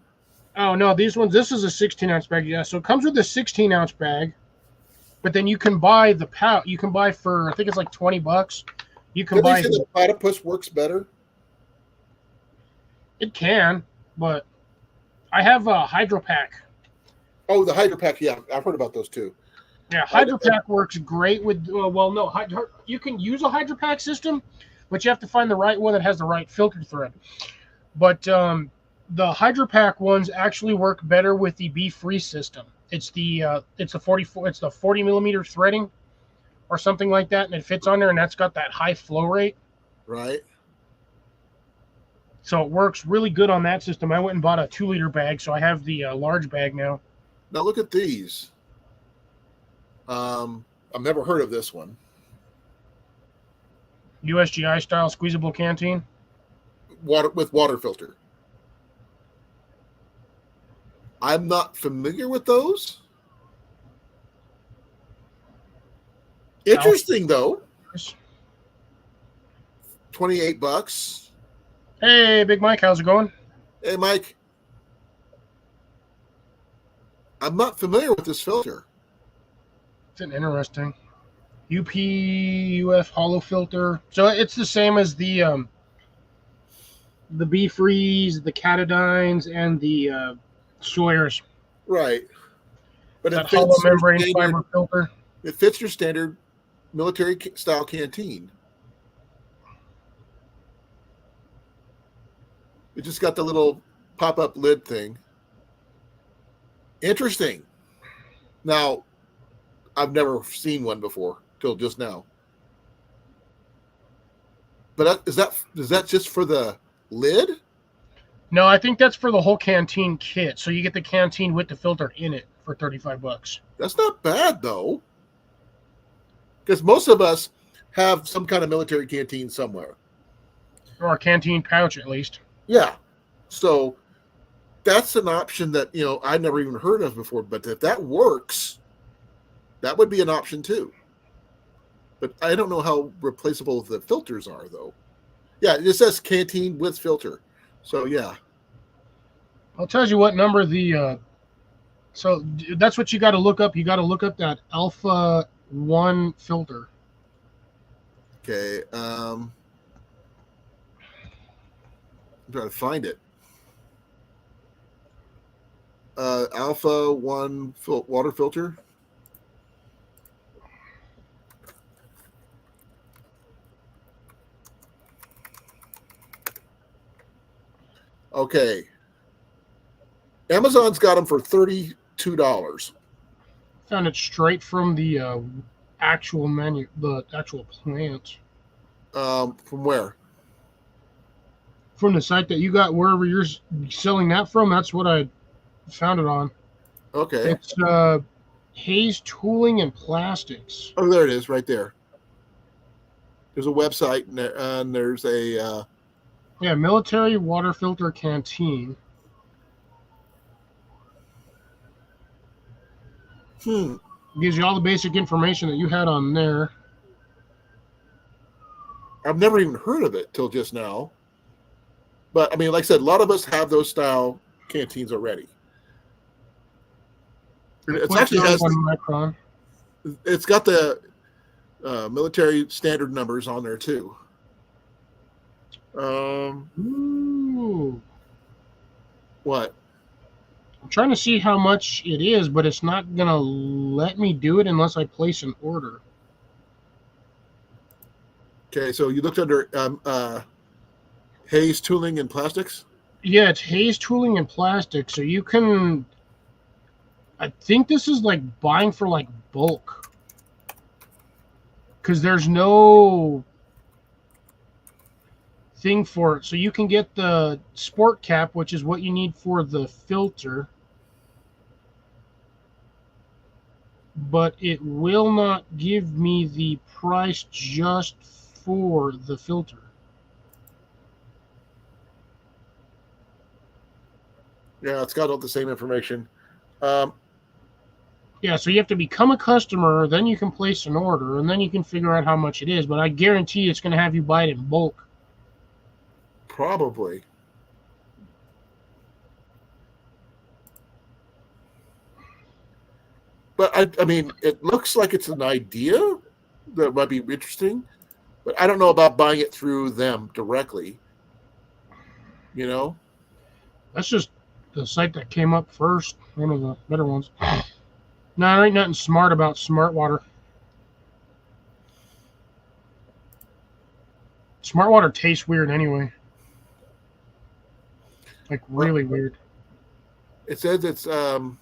Oh no, this is a 16-ounce bag. Yeah, so it comes with a 16-ounce bag, but then you can buy the pouch. You can buy for I think it's like $20. You can Did they buy. say the platypus works better? It can, but I have a Hydro Pack. Oh, the Hydro Pack. Yeah, I've heard about those too. Yeah, Hydro Pack works great with. You can use a Hydro Pack system, but you have to find the right one that has the right filter thread. But the Hydro Pack ones actually work better with the Be Free system. It's the 40 millimeter threading, or something like that, and it fits on there, and that's got that high flow rate. Right. So it works really good on that system. I went and bought a 2-liter bag, so I have the large bag now. Now look at these. I've never heard of this one. USGI style squeezable canteen. Water filter. I'm not familiar with those. Interesting though. $28. Hey, Big Mike, how's it going? Hey, Mike. I'm not familiar with this filter. It's an interesting UF hollow filter. So it's the same as the Be Frees, the Catadines, and the Sawyers. Right. But That hollow membrane fiber filter. It fits your standard military style canteen. It just got the little pop-up lid thing. Interesting. Now, I've never seen one before till just now. But is that just for the lid? No, I think that's for the whole canteen kit. So you get the canteen with the filter in it for $35. That's not bad though. Because most of us have some kind of military canteen somewhere. Or a canteen pouch, at least. Yeah. So that's an option that, I'd never even heard of before. But if that works, that would be an option too. But I don't know how replaceable the filters are, though. Yeah, it says canteen with filter. So, yeah. I'll tell you what number so that's what you got to look up. You got to look up that Alpha 1 filter. Okay. I'm trying to find it. Alpha 1 water filter. Okay. Amazon's got them for $32. Found it straight from the actual the actual plant. From where? From the site that you got, wherever you're selling that from, that's what I found it on. Okay. It's Hayes Tooling and Plastics. Oh, there it is, right there. There's a website, and there's a... military water filter canteen. Gives you all the basic information that you had on there. I've never even heard of it till just now. But, I mean, like I said, a lot of us have those style canteens already. It actually has. 0.01 micron. It's got the military standard numbers on there too. Ooh. What? I'm trying to see how much it is, but it's not gonna let me do it unless I place an order. Okay, so you looked under Hayes Tooling and Plastics. Yeah, it's Hayes Tooling and Plastic, so you can. I think this is like buying for like bulk, because there's no thing for it. So you can get the sport cap, which is what you need for the filter, but it will not give me the price just for the filter. Yeah, it's got all the same information. Yeah, so you have to become a customer, then you can place an order, and then you can figure out how much it is. But I guarantee it's going to have you buy it in bulk. Probably. But I mean, it looks like it's an idea that might be interesting, but I don't know about buying it through them directly. You know? That's just the site that came up first, one of the better ones. No, there ain't nothing smart about smart water. Smart water tastes weird anyway. Like really weird. It says it's 100%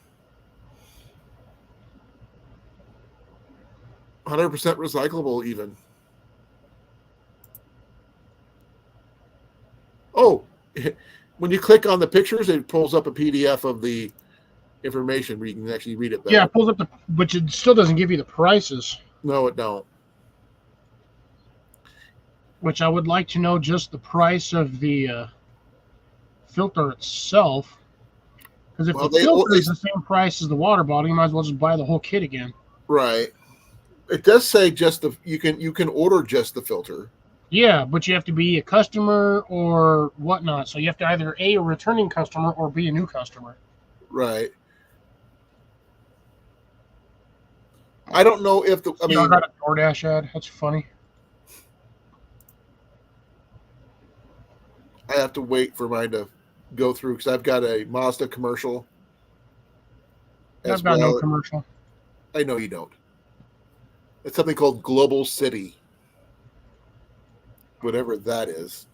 recyclable even. Oh, when you click on the pictures, it pulls up a PDF of the information where you can actually read it better. Yeah, it pulls up the, but it still doesn't give you the prices. No, it don't. Which I would like to know just the price of the filter itself. Because if Well, the filter is the same price as the water bottle, you might as well just buy the whole kit again. Right. It does say just the you can order just the filter. Yeah, but you have to be a customer or whatnot. So you have to either A, returning customer, or be a new customer. Right. I don't know if the. I mean, I got a DoorDash ad. That's funny. I have to wait for mine to go through because I've got a Mazda commercial. I've got no commercial. I know you don't. It's something called Global City. Whatever that is.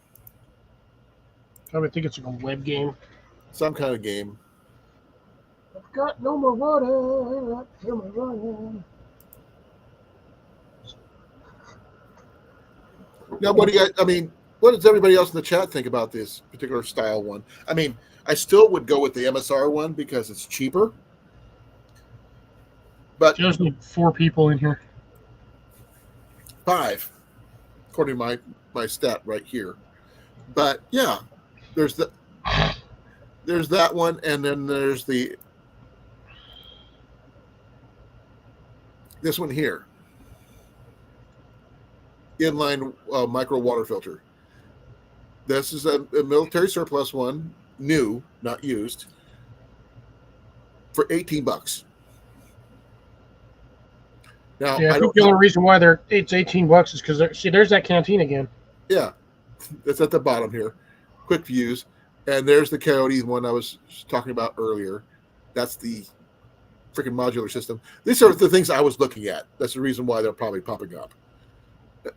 I would think it's like a web game. Some kind of game. I've got no more water. Fill my water. Now, what do you? I mean, what does everybody else in the chat think about this particular style one? I mean, I still would go with the MSR one because it's cheaper. But there's like 4 people in here. 5, according to my stat right here. But yeah, there's that one, and then there's this one here. Inline micro water filter. This is a military surplus one, new, not used, for $18. Now, Yeah, I think the only reason why it's $18 is because there's that canteen again. Yeah, it's at the bottom here. Quick views, and there's the Coyote one I was talking about earlier. That's the freaking modular system. These are the things I was looking at. That's the reason why they're probably popping up.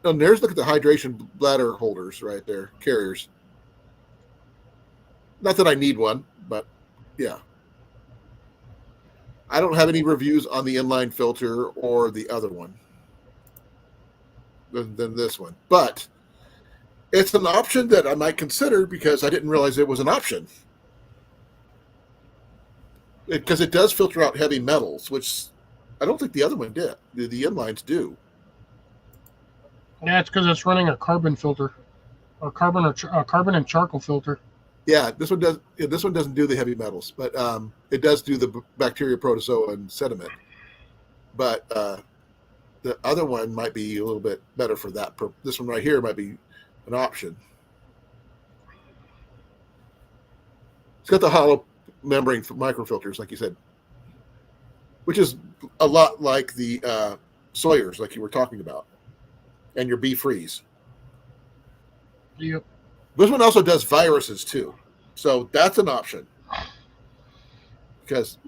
And look at the hydration bladder holders right there, carriers. Not that I need one, but yeah. I don't have any reviews on the inline filter or the other one than this one. But it's an option that I might consider because I didn't realize it was an option. Because it does filter out heavy metals, which I don't think the other one did. The inlines do. Yeah, it's because it's running a carbon filter, or carbon and charcoal filter. Yeah, this one does. This one doesn't do the heavy metals, but it does do the bacteria, protozoa, and sediment. But the other one might be a little bit better for that. This one right here might be an option. It's got the hollow membrane for microfilters, like you said. which is a lot like the Sawyers, like you were talking about, and your B-Freeze. Yep. This one also does viruses too, so that's an option. Because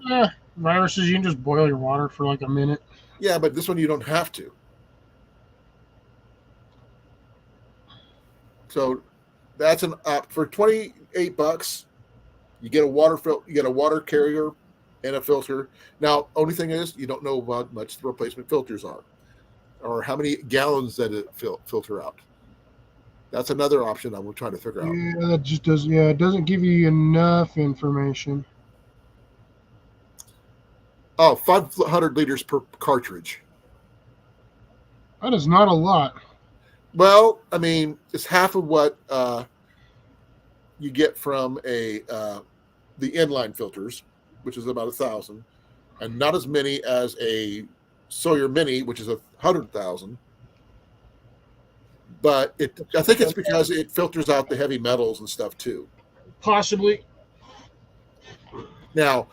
Viruses, you can just boil your water for like a minute. yeah, but this one you don't have to. So that's an op for $28. You get a you get a water carrier and a filter. Now, only thing is you don't know how much the replacement filters are, or how many gallons that it filter out. That's another option I'm trying to figure out. Yeah, that just does. Yeah, it doesn't give you enough information. Oh, 500 liters per cartridge. That is not a lot. Well, I mean, it's half of what you get from the inline filters, which is about 1,000, and not as many as a Sawyer Mini, which is 100,000. But I think it's because it filters out the heavy metals and stuff too. Possibly. Now,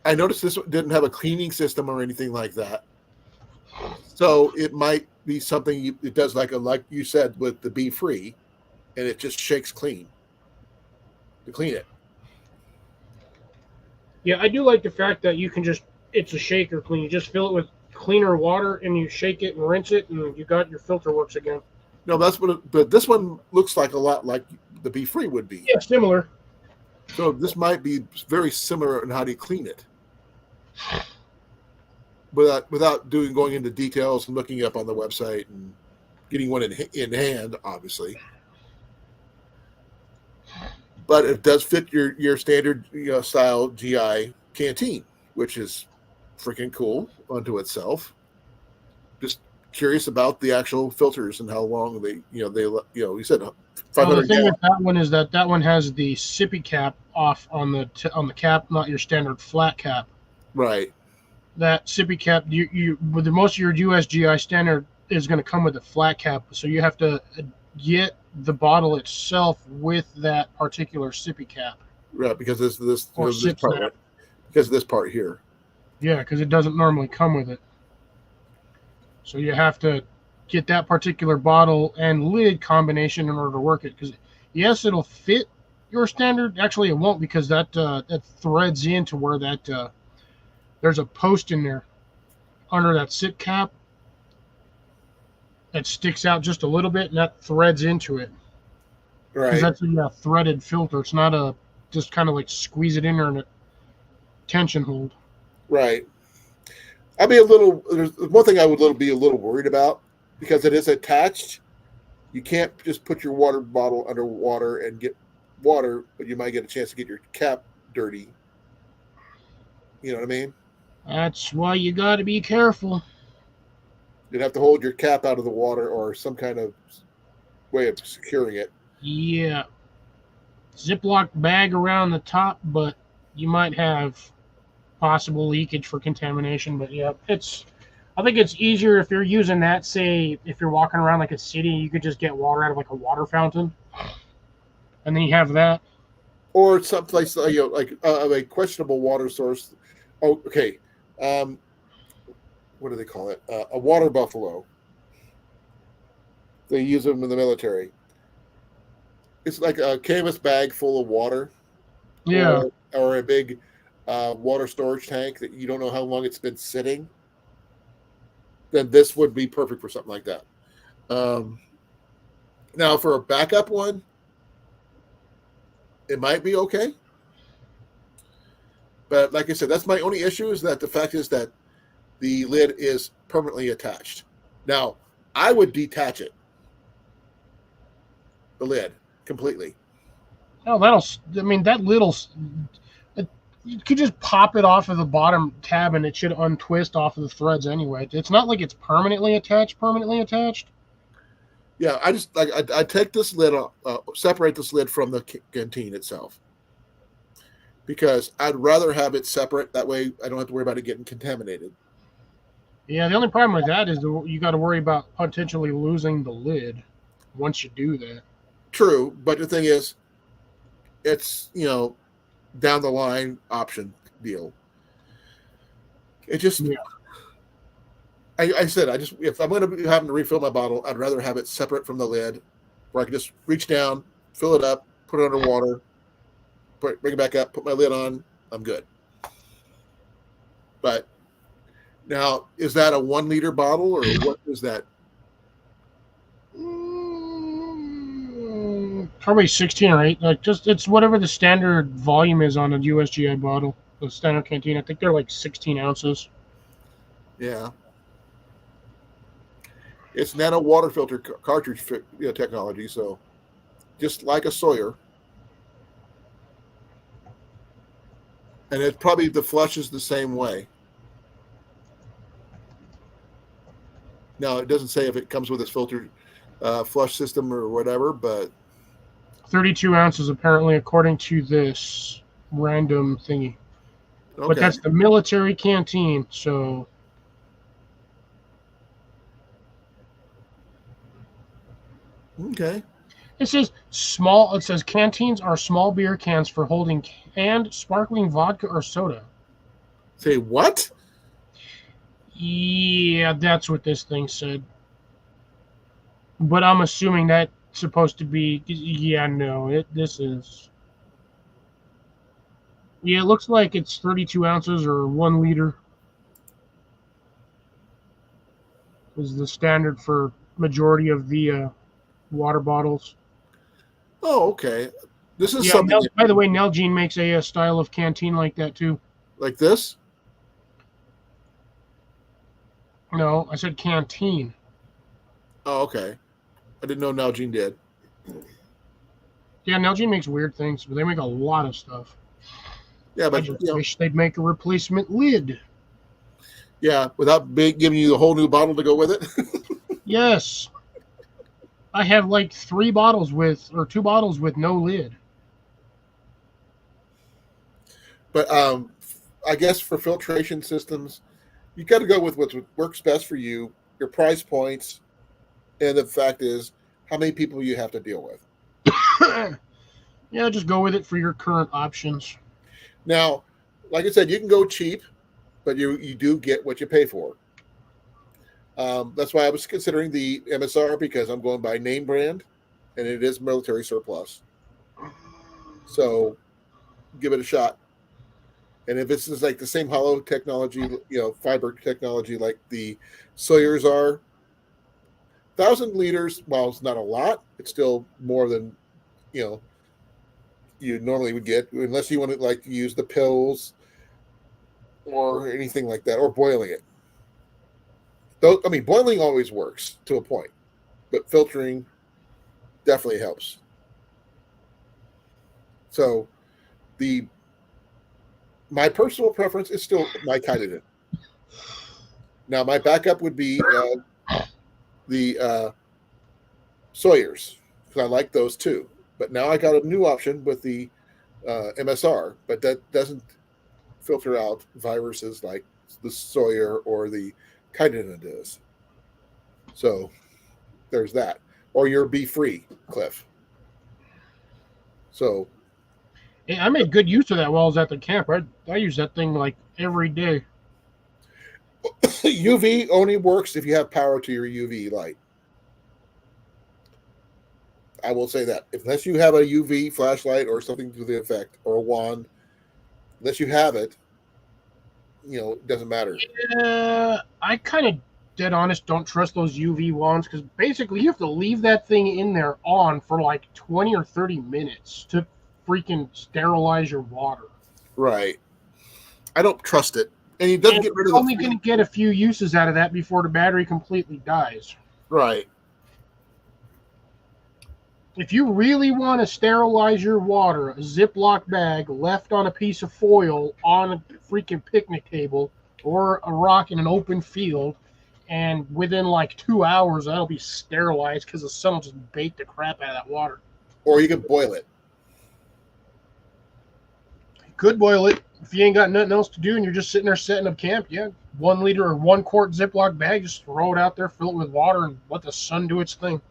I noticed this didn't have a cleaning system or anything like that, so it might be something it does like you said with the Be Free, and it just shakes clean to clean it. Yeah, I do like the fact that you can it's a shaker clean. You just fill it with cleaner water and you shake it and rinse it, and you got your filter works again. No, that's but this one looks like a lot like the Be Free would be. Yeah, similar. So this might be very similar in how do you clean it, without going into details and looking up on the website and getting one in hand, obviously. But it does fit your standard style GI canteen, which is freaking cool unto itself. Just curious about the actual filters and how long you said 500 The thing with that one is that one has the sippy cap off on the cap, not your standard flat cap. Right. That sippy cap, you with most of your USGI standard is going to come with a flat cap, so you have to get the bottle itself with that particular sippy cap. Right, because this part, snap. because of this part here. Yeah, because it doesn't normally come with it. So you have to get that particular bottle and lid combination in order to work it. Because yes, it'll fit your standard. Actually, it won't, because that threads into where that there's a post in there under that sip cap that sticks out just a little bit, and that threads into it. Right. Because that's a threaded filter. It's not a just kind of like squeeze it in there and a tension hold. Right. There's one thing I would be a little worried about, because it is attached. You can't just put your water bottle under water and get water, but you might get a chance to get your cap dirty. You know what I mean? That's why you got to be careful. You'd have to hold your cap out of the water or some kind of way of securing it. Yeah. Ziploc bag around the top, but you might have possible leakage for contamination. But yeah, I think it's easier if you're using that. Say if you're walking around like a city, you could just get water out of like a water fountain, and then you have that. Or someplace like a questionable water source. Oh, okay. What do they call it? A water buffalo. They use them in the military. It's like a canvas bag full of water. Yeah. Or a big water storage tank that you don't know how long it's been sitting. Then this would be perfect for something like that. Now, for a backup one, it might be okay. But like I said, that's my only issue, is that the fact is that the lid is permanently attached. Now, I would detach it, the lid, completely. Oh, that little, you could just pop it off of the bottom tab and it should untwist off of the threads anyway. It's not like it's permanently attached. Yeah, I just I take this lid off, separate this lid from the canteen itself, because I'd rather have it separate. That way, I don't have to worry about it getting contaminated. Yeah, the only problem with that is you got to worry about potentially losing the lid once you do that. True, but the thing is, it's down the line option deal. It just, Yeah. I said, if I'm going to be having to refill my bottle, I'd rather have it separate from the lid, where I can just reach down, fill it up, put it under water, bring it back up, put my lid on. I'm good. But now, is that a 1 liter bottle or what is that? Probably 16 or 8. Like just it's whatever the standard volume is on a USGA bottle. The standard canteen. I think they're like 16 ounces. Yeah. It's nano water filter cartridge technology, so just like a Sawyer. And it probably the flush is the same way. Now it doesn't say if it comes with its filtered flush system or whatever, but 32 ounces apparently, according to this random thingy. okay. But that's the military canteen, so. Okay. It says small. It says canteens are small beer cans for holding canned sparkling vodka or soda. Say what? Yeah, that's what this thing said. But I'm assuming that's supposed to be. Yeah, no. This is. Yeah, it looks like it's 32 ounces or 1 liter. Is the standard for majority of the water bottles. Oh, okay. This is Yeah, something by the way, Nalgene makes a style of canteen like that too. like this. No, I said canteen. Oh, okay. I didn't know Nalgene did. Yeah, Nalgene makes weird things, but they make a lot of stuff. Yeah, I but just wish they'd make a replacement lid. yeah, without giving you the whole new bottle to go with it. Yes. I have like 2 bottles with no lid. But I guess for filtration systems, you got to go with what works best for you, your price points, and the fact is how many people you have to deal with. Yeah, just go with it for your current options. Now, like I said, you can go cheap, but you do get what you pay for. That's why I was considering the MSR because I'm going by name brand, and it is military surplus. So, give it a shot. And if this is like the same hollow technology, fiber technology like the Sawyers are, 1,000 liters, while it's not a lot, it's still more than, you normally would get, unless you want to like use the pills or anything like that, or boiling it. Though, I mean, boiling always works to a point, but filtering definitely helps. So, my personal preference is still my Colan. Now, my backup would be the Sawyers, because I like those too. But now I got a new option with the MSR, but that doesn't filter out viruses like the Sawyer or the Colan does. So there's that. Or your Be Free, Cliff. So I made good use of that while I was at the camp. I use that thing like every day. UV only works if you have power to your UV light. I will say that. Unless you have a UV flashlight or something to the effect, or a wand, unless you have it, it doesn't matter. I kind of, dead honest, don't trust those UV wands because basically you have to leave that thing in there on for like 20 or 30 minutes to freaking sterilize your water. Right. I don't trust it. And it doesn't get rid of the... You're only going to get a few uses out of that before the battery completely dies. Right. If you really want to sterilize your water, a Ziploc bag left on a piece of foil on a freaking picnic table or a rock in an open field, and within like 2 hours, that'll be sterilized because the sun will just bake the crap out of that water. Or you can boil it. You could boil it if you ain't got nothing else to do and you're just sitting there setting up camp. Yeah, 1 liter or 1 quart Ziploc bag, just throw it out there, fill it with water, and let the sun do its thing.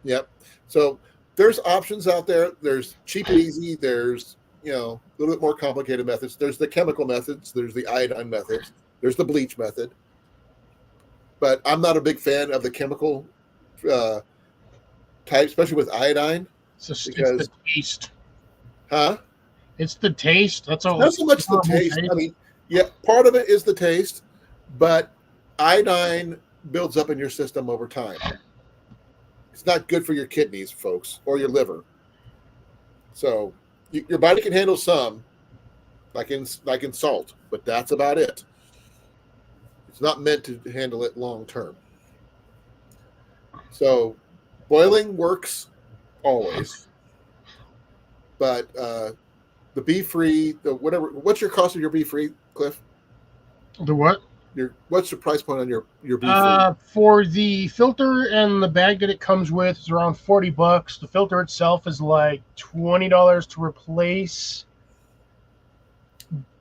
Yep. So there's options out there. There's cheap and easy. There's, a little bit more complicated methods. There's the chemical methods. There's the iodine methods. There's the bleach method. But I'm not a big fan of the chemical type, especially with iodine. It's Because, the taste. huh? It's the taste. That's all. Not so much the taste. I mean, yeah, part of it is the taste, but iodine builds up in your system over time. It's not good for your kidneys, folks, or your liver. So your body can handle some, like in salt, but that's about it. It's not meant to handle it long term. So boiling works always, but the Be Free, the whatever. What's your cost of your Be Free, Cliff? The what? What's the price point on your Be Free? For the filter and the bag that it comes with is around $40. The filter itself is like $20 to replace,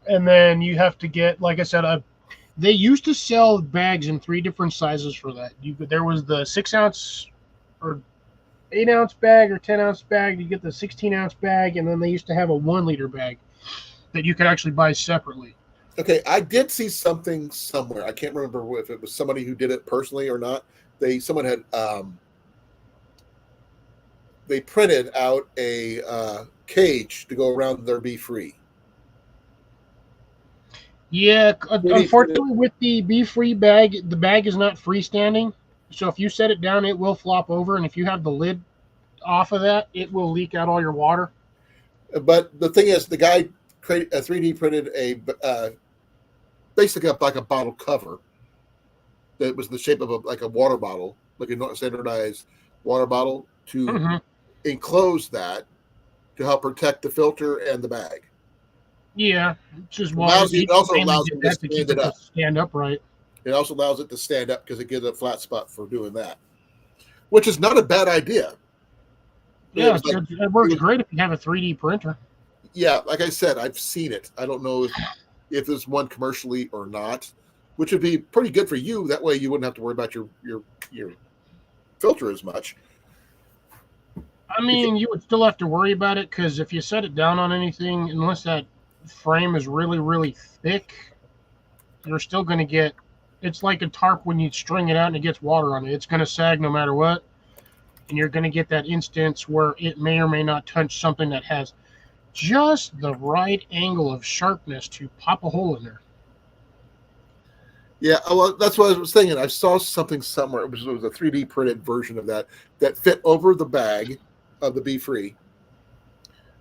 and then you have to get, like I said, they used to sell bags in 3 different sizes for that. There was the 6-ounce or 8-ounce bag or 10-ounce bag. You get the 16-ounce bag, and then they used to have a 1-liter bag that you could actually buy separately. Okay, I did see something somewhere. I can't remember if it was somebody who did it personally or not. Someone had they printed out a cage to go around their Be Free. Yeah, unfortunately, with the Be Free bag, the bag is not freestanding. So if you set it down, it will flop over, and if you have the lid off of that, it will leak out all your water. But the thing is, the guy 3D printed a basically like a bottle cover that was the shape of a water bottle, like a standardized water bottle, to enclose that to help protect the filter and the bag. Yeah, just it also allows it to stand it up. Stand upright. It also allows it to stand up because it gives a flat spot for doing that, which is not a bad idea. Yeah, it works great if you have a 3D printer. Yeah, like I said, I've seen it. I don't know if there's one commercially or not, which would be pretty good for you. That way you wouldn't have to worry about your filter as much. I mean, you would still have to worry about it because if you set it down on anything, unless that frame is really, really thick, you're still going to get, it's like a tarp when you string it out and it gets water on it. It's going to sag no matter what. And you're going to get that instance where it may or may not touch something that has just the right angle of sharpness to pop a hole in there. Yeah, well, that's what I was thinking. I saw something somewhere. It was a 3D printed version of that fit over the bag of the Be Free,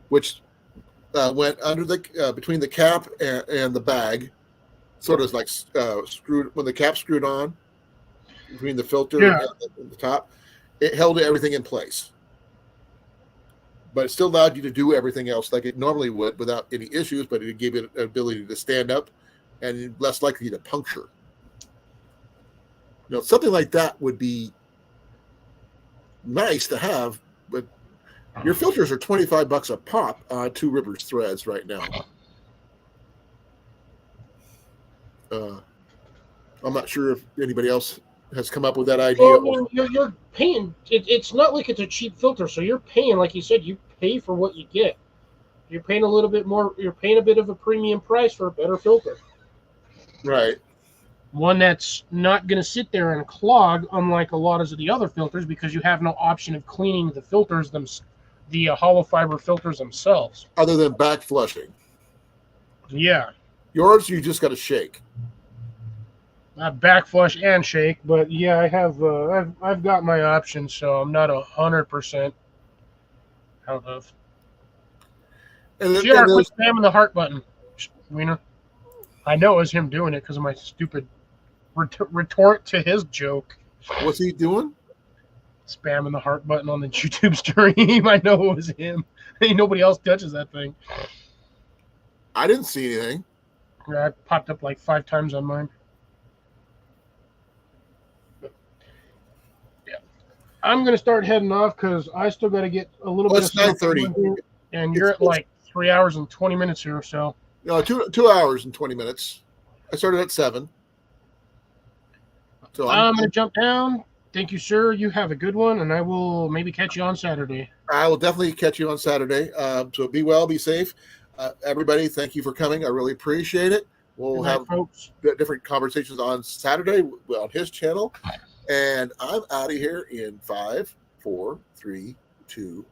which went under between the cap and the bag, sort of like screwed when the cap screwed on between the filter and the top. It held everything in place, but it still allowed you to do everything else like it normally would without any issues. But it gave it an ability to stand up and less likely to puncture. Something like that would be nice to have, but your filters are $25 a pop on Two Rivers threads right now. I'm not sure if anybody else has come up with that idea. Well, you're paying. It's not like it's a cheap filter, so you're paying, like you said, you pay for what you get. You're paying a little bit more. You're paying a bit of a premium price for a better filter. Right. One that's not going to sit there and clog, unlike a lot of the other filters, because you have no option of cleaning the filters, the hollow fiber filters themselves. Other than back flushing. Yeah. Yours, you just got to shake. Back flush and shake, but yeah, I have. I've got my options, so I'm not 100% out of. And then, GR, quit spamming the heart button, Wiener. I know it was him doing it because of my stupid retort to his joke. What's he doing? Spamming the heart button on the YouTube stream. I know it was him. Ain't nobody else touches that thing. I didn't see anything. Yeah, it popped up like 5 times on mine. But, yeah. I'm going to start heading off because I still got to get a little bit of stuff. It's 9:30. And you're at like 3 hours and 20 minutes here or so. No, 2 hours and 20 minutes. I started at 7. So I'm going to jump down. Thank you, sir. You have a good one, and I will maybe catch you on Saturday. I will definitely catch you on Saturday. So be well, be safe. Everybody, thank you for coming. I really appreciate it. We'll Good night, have folks. different conversations on Saturday on his channel. And I'm out of here in 5, 4, 3, 2,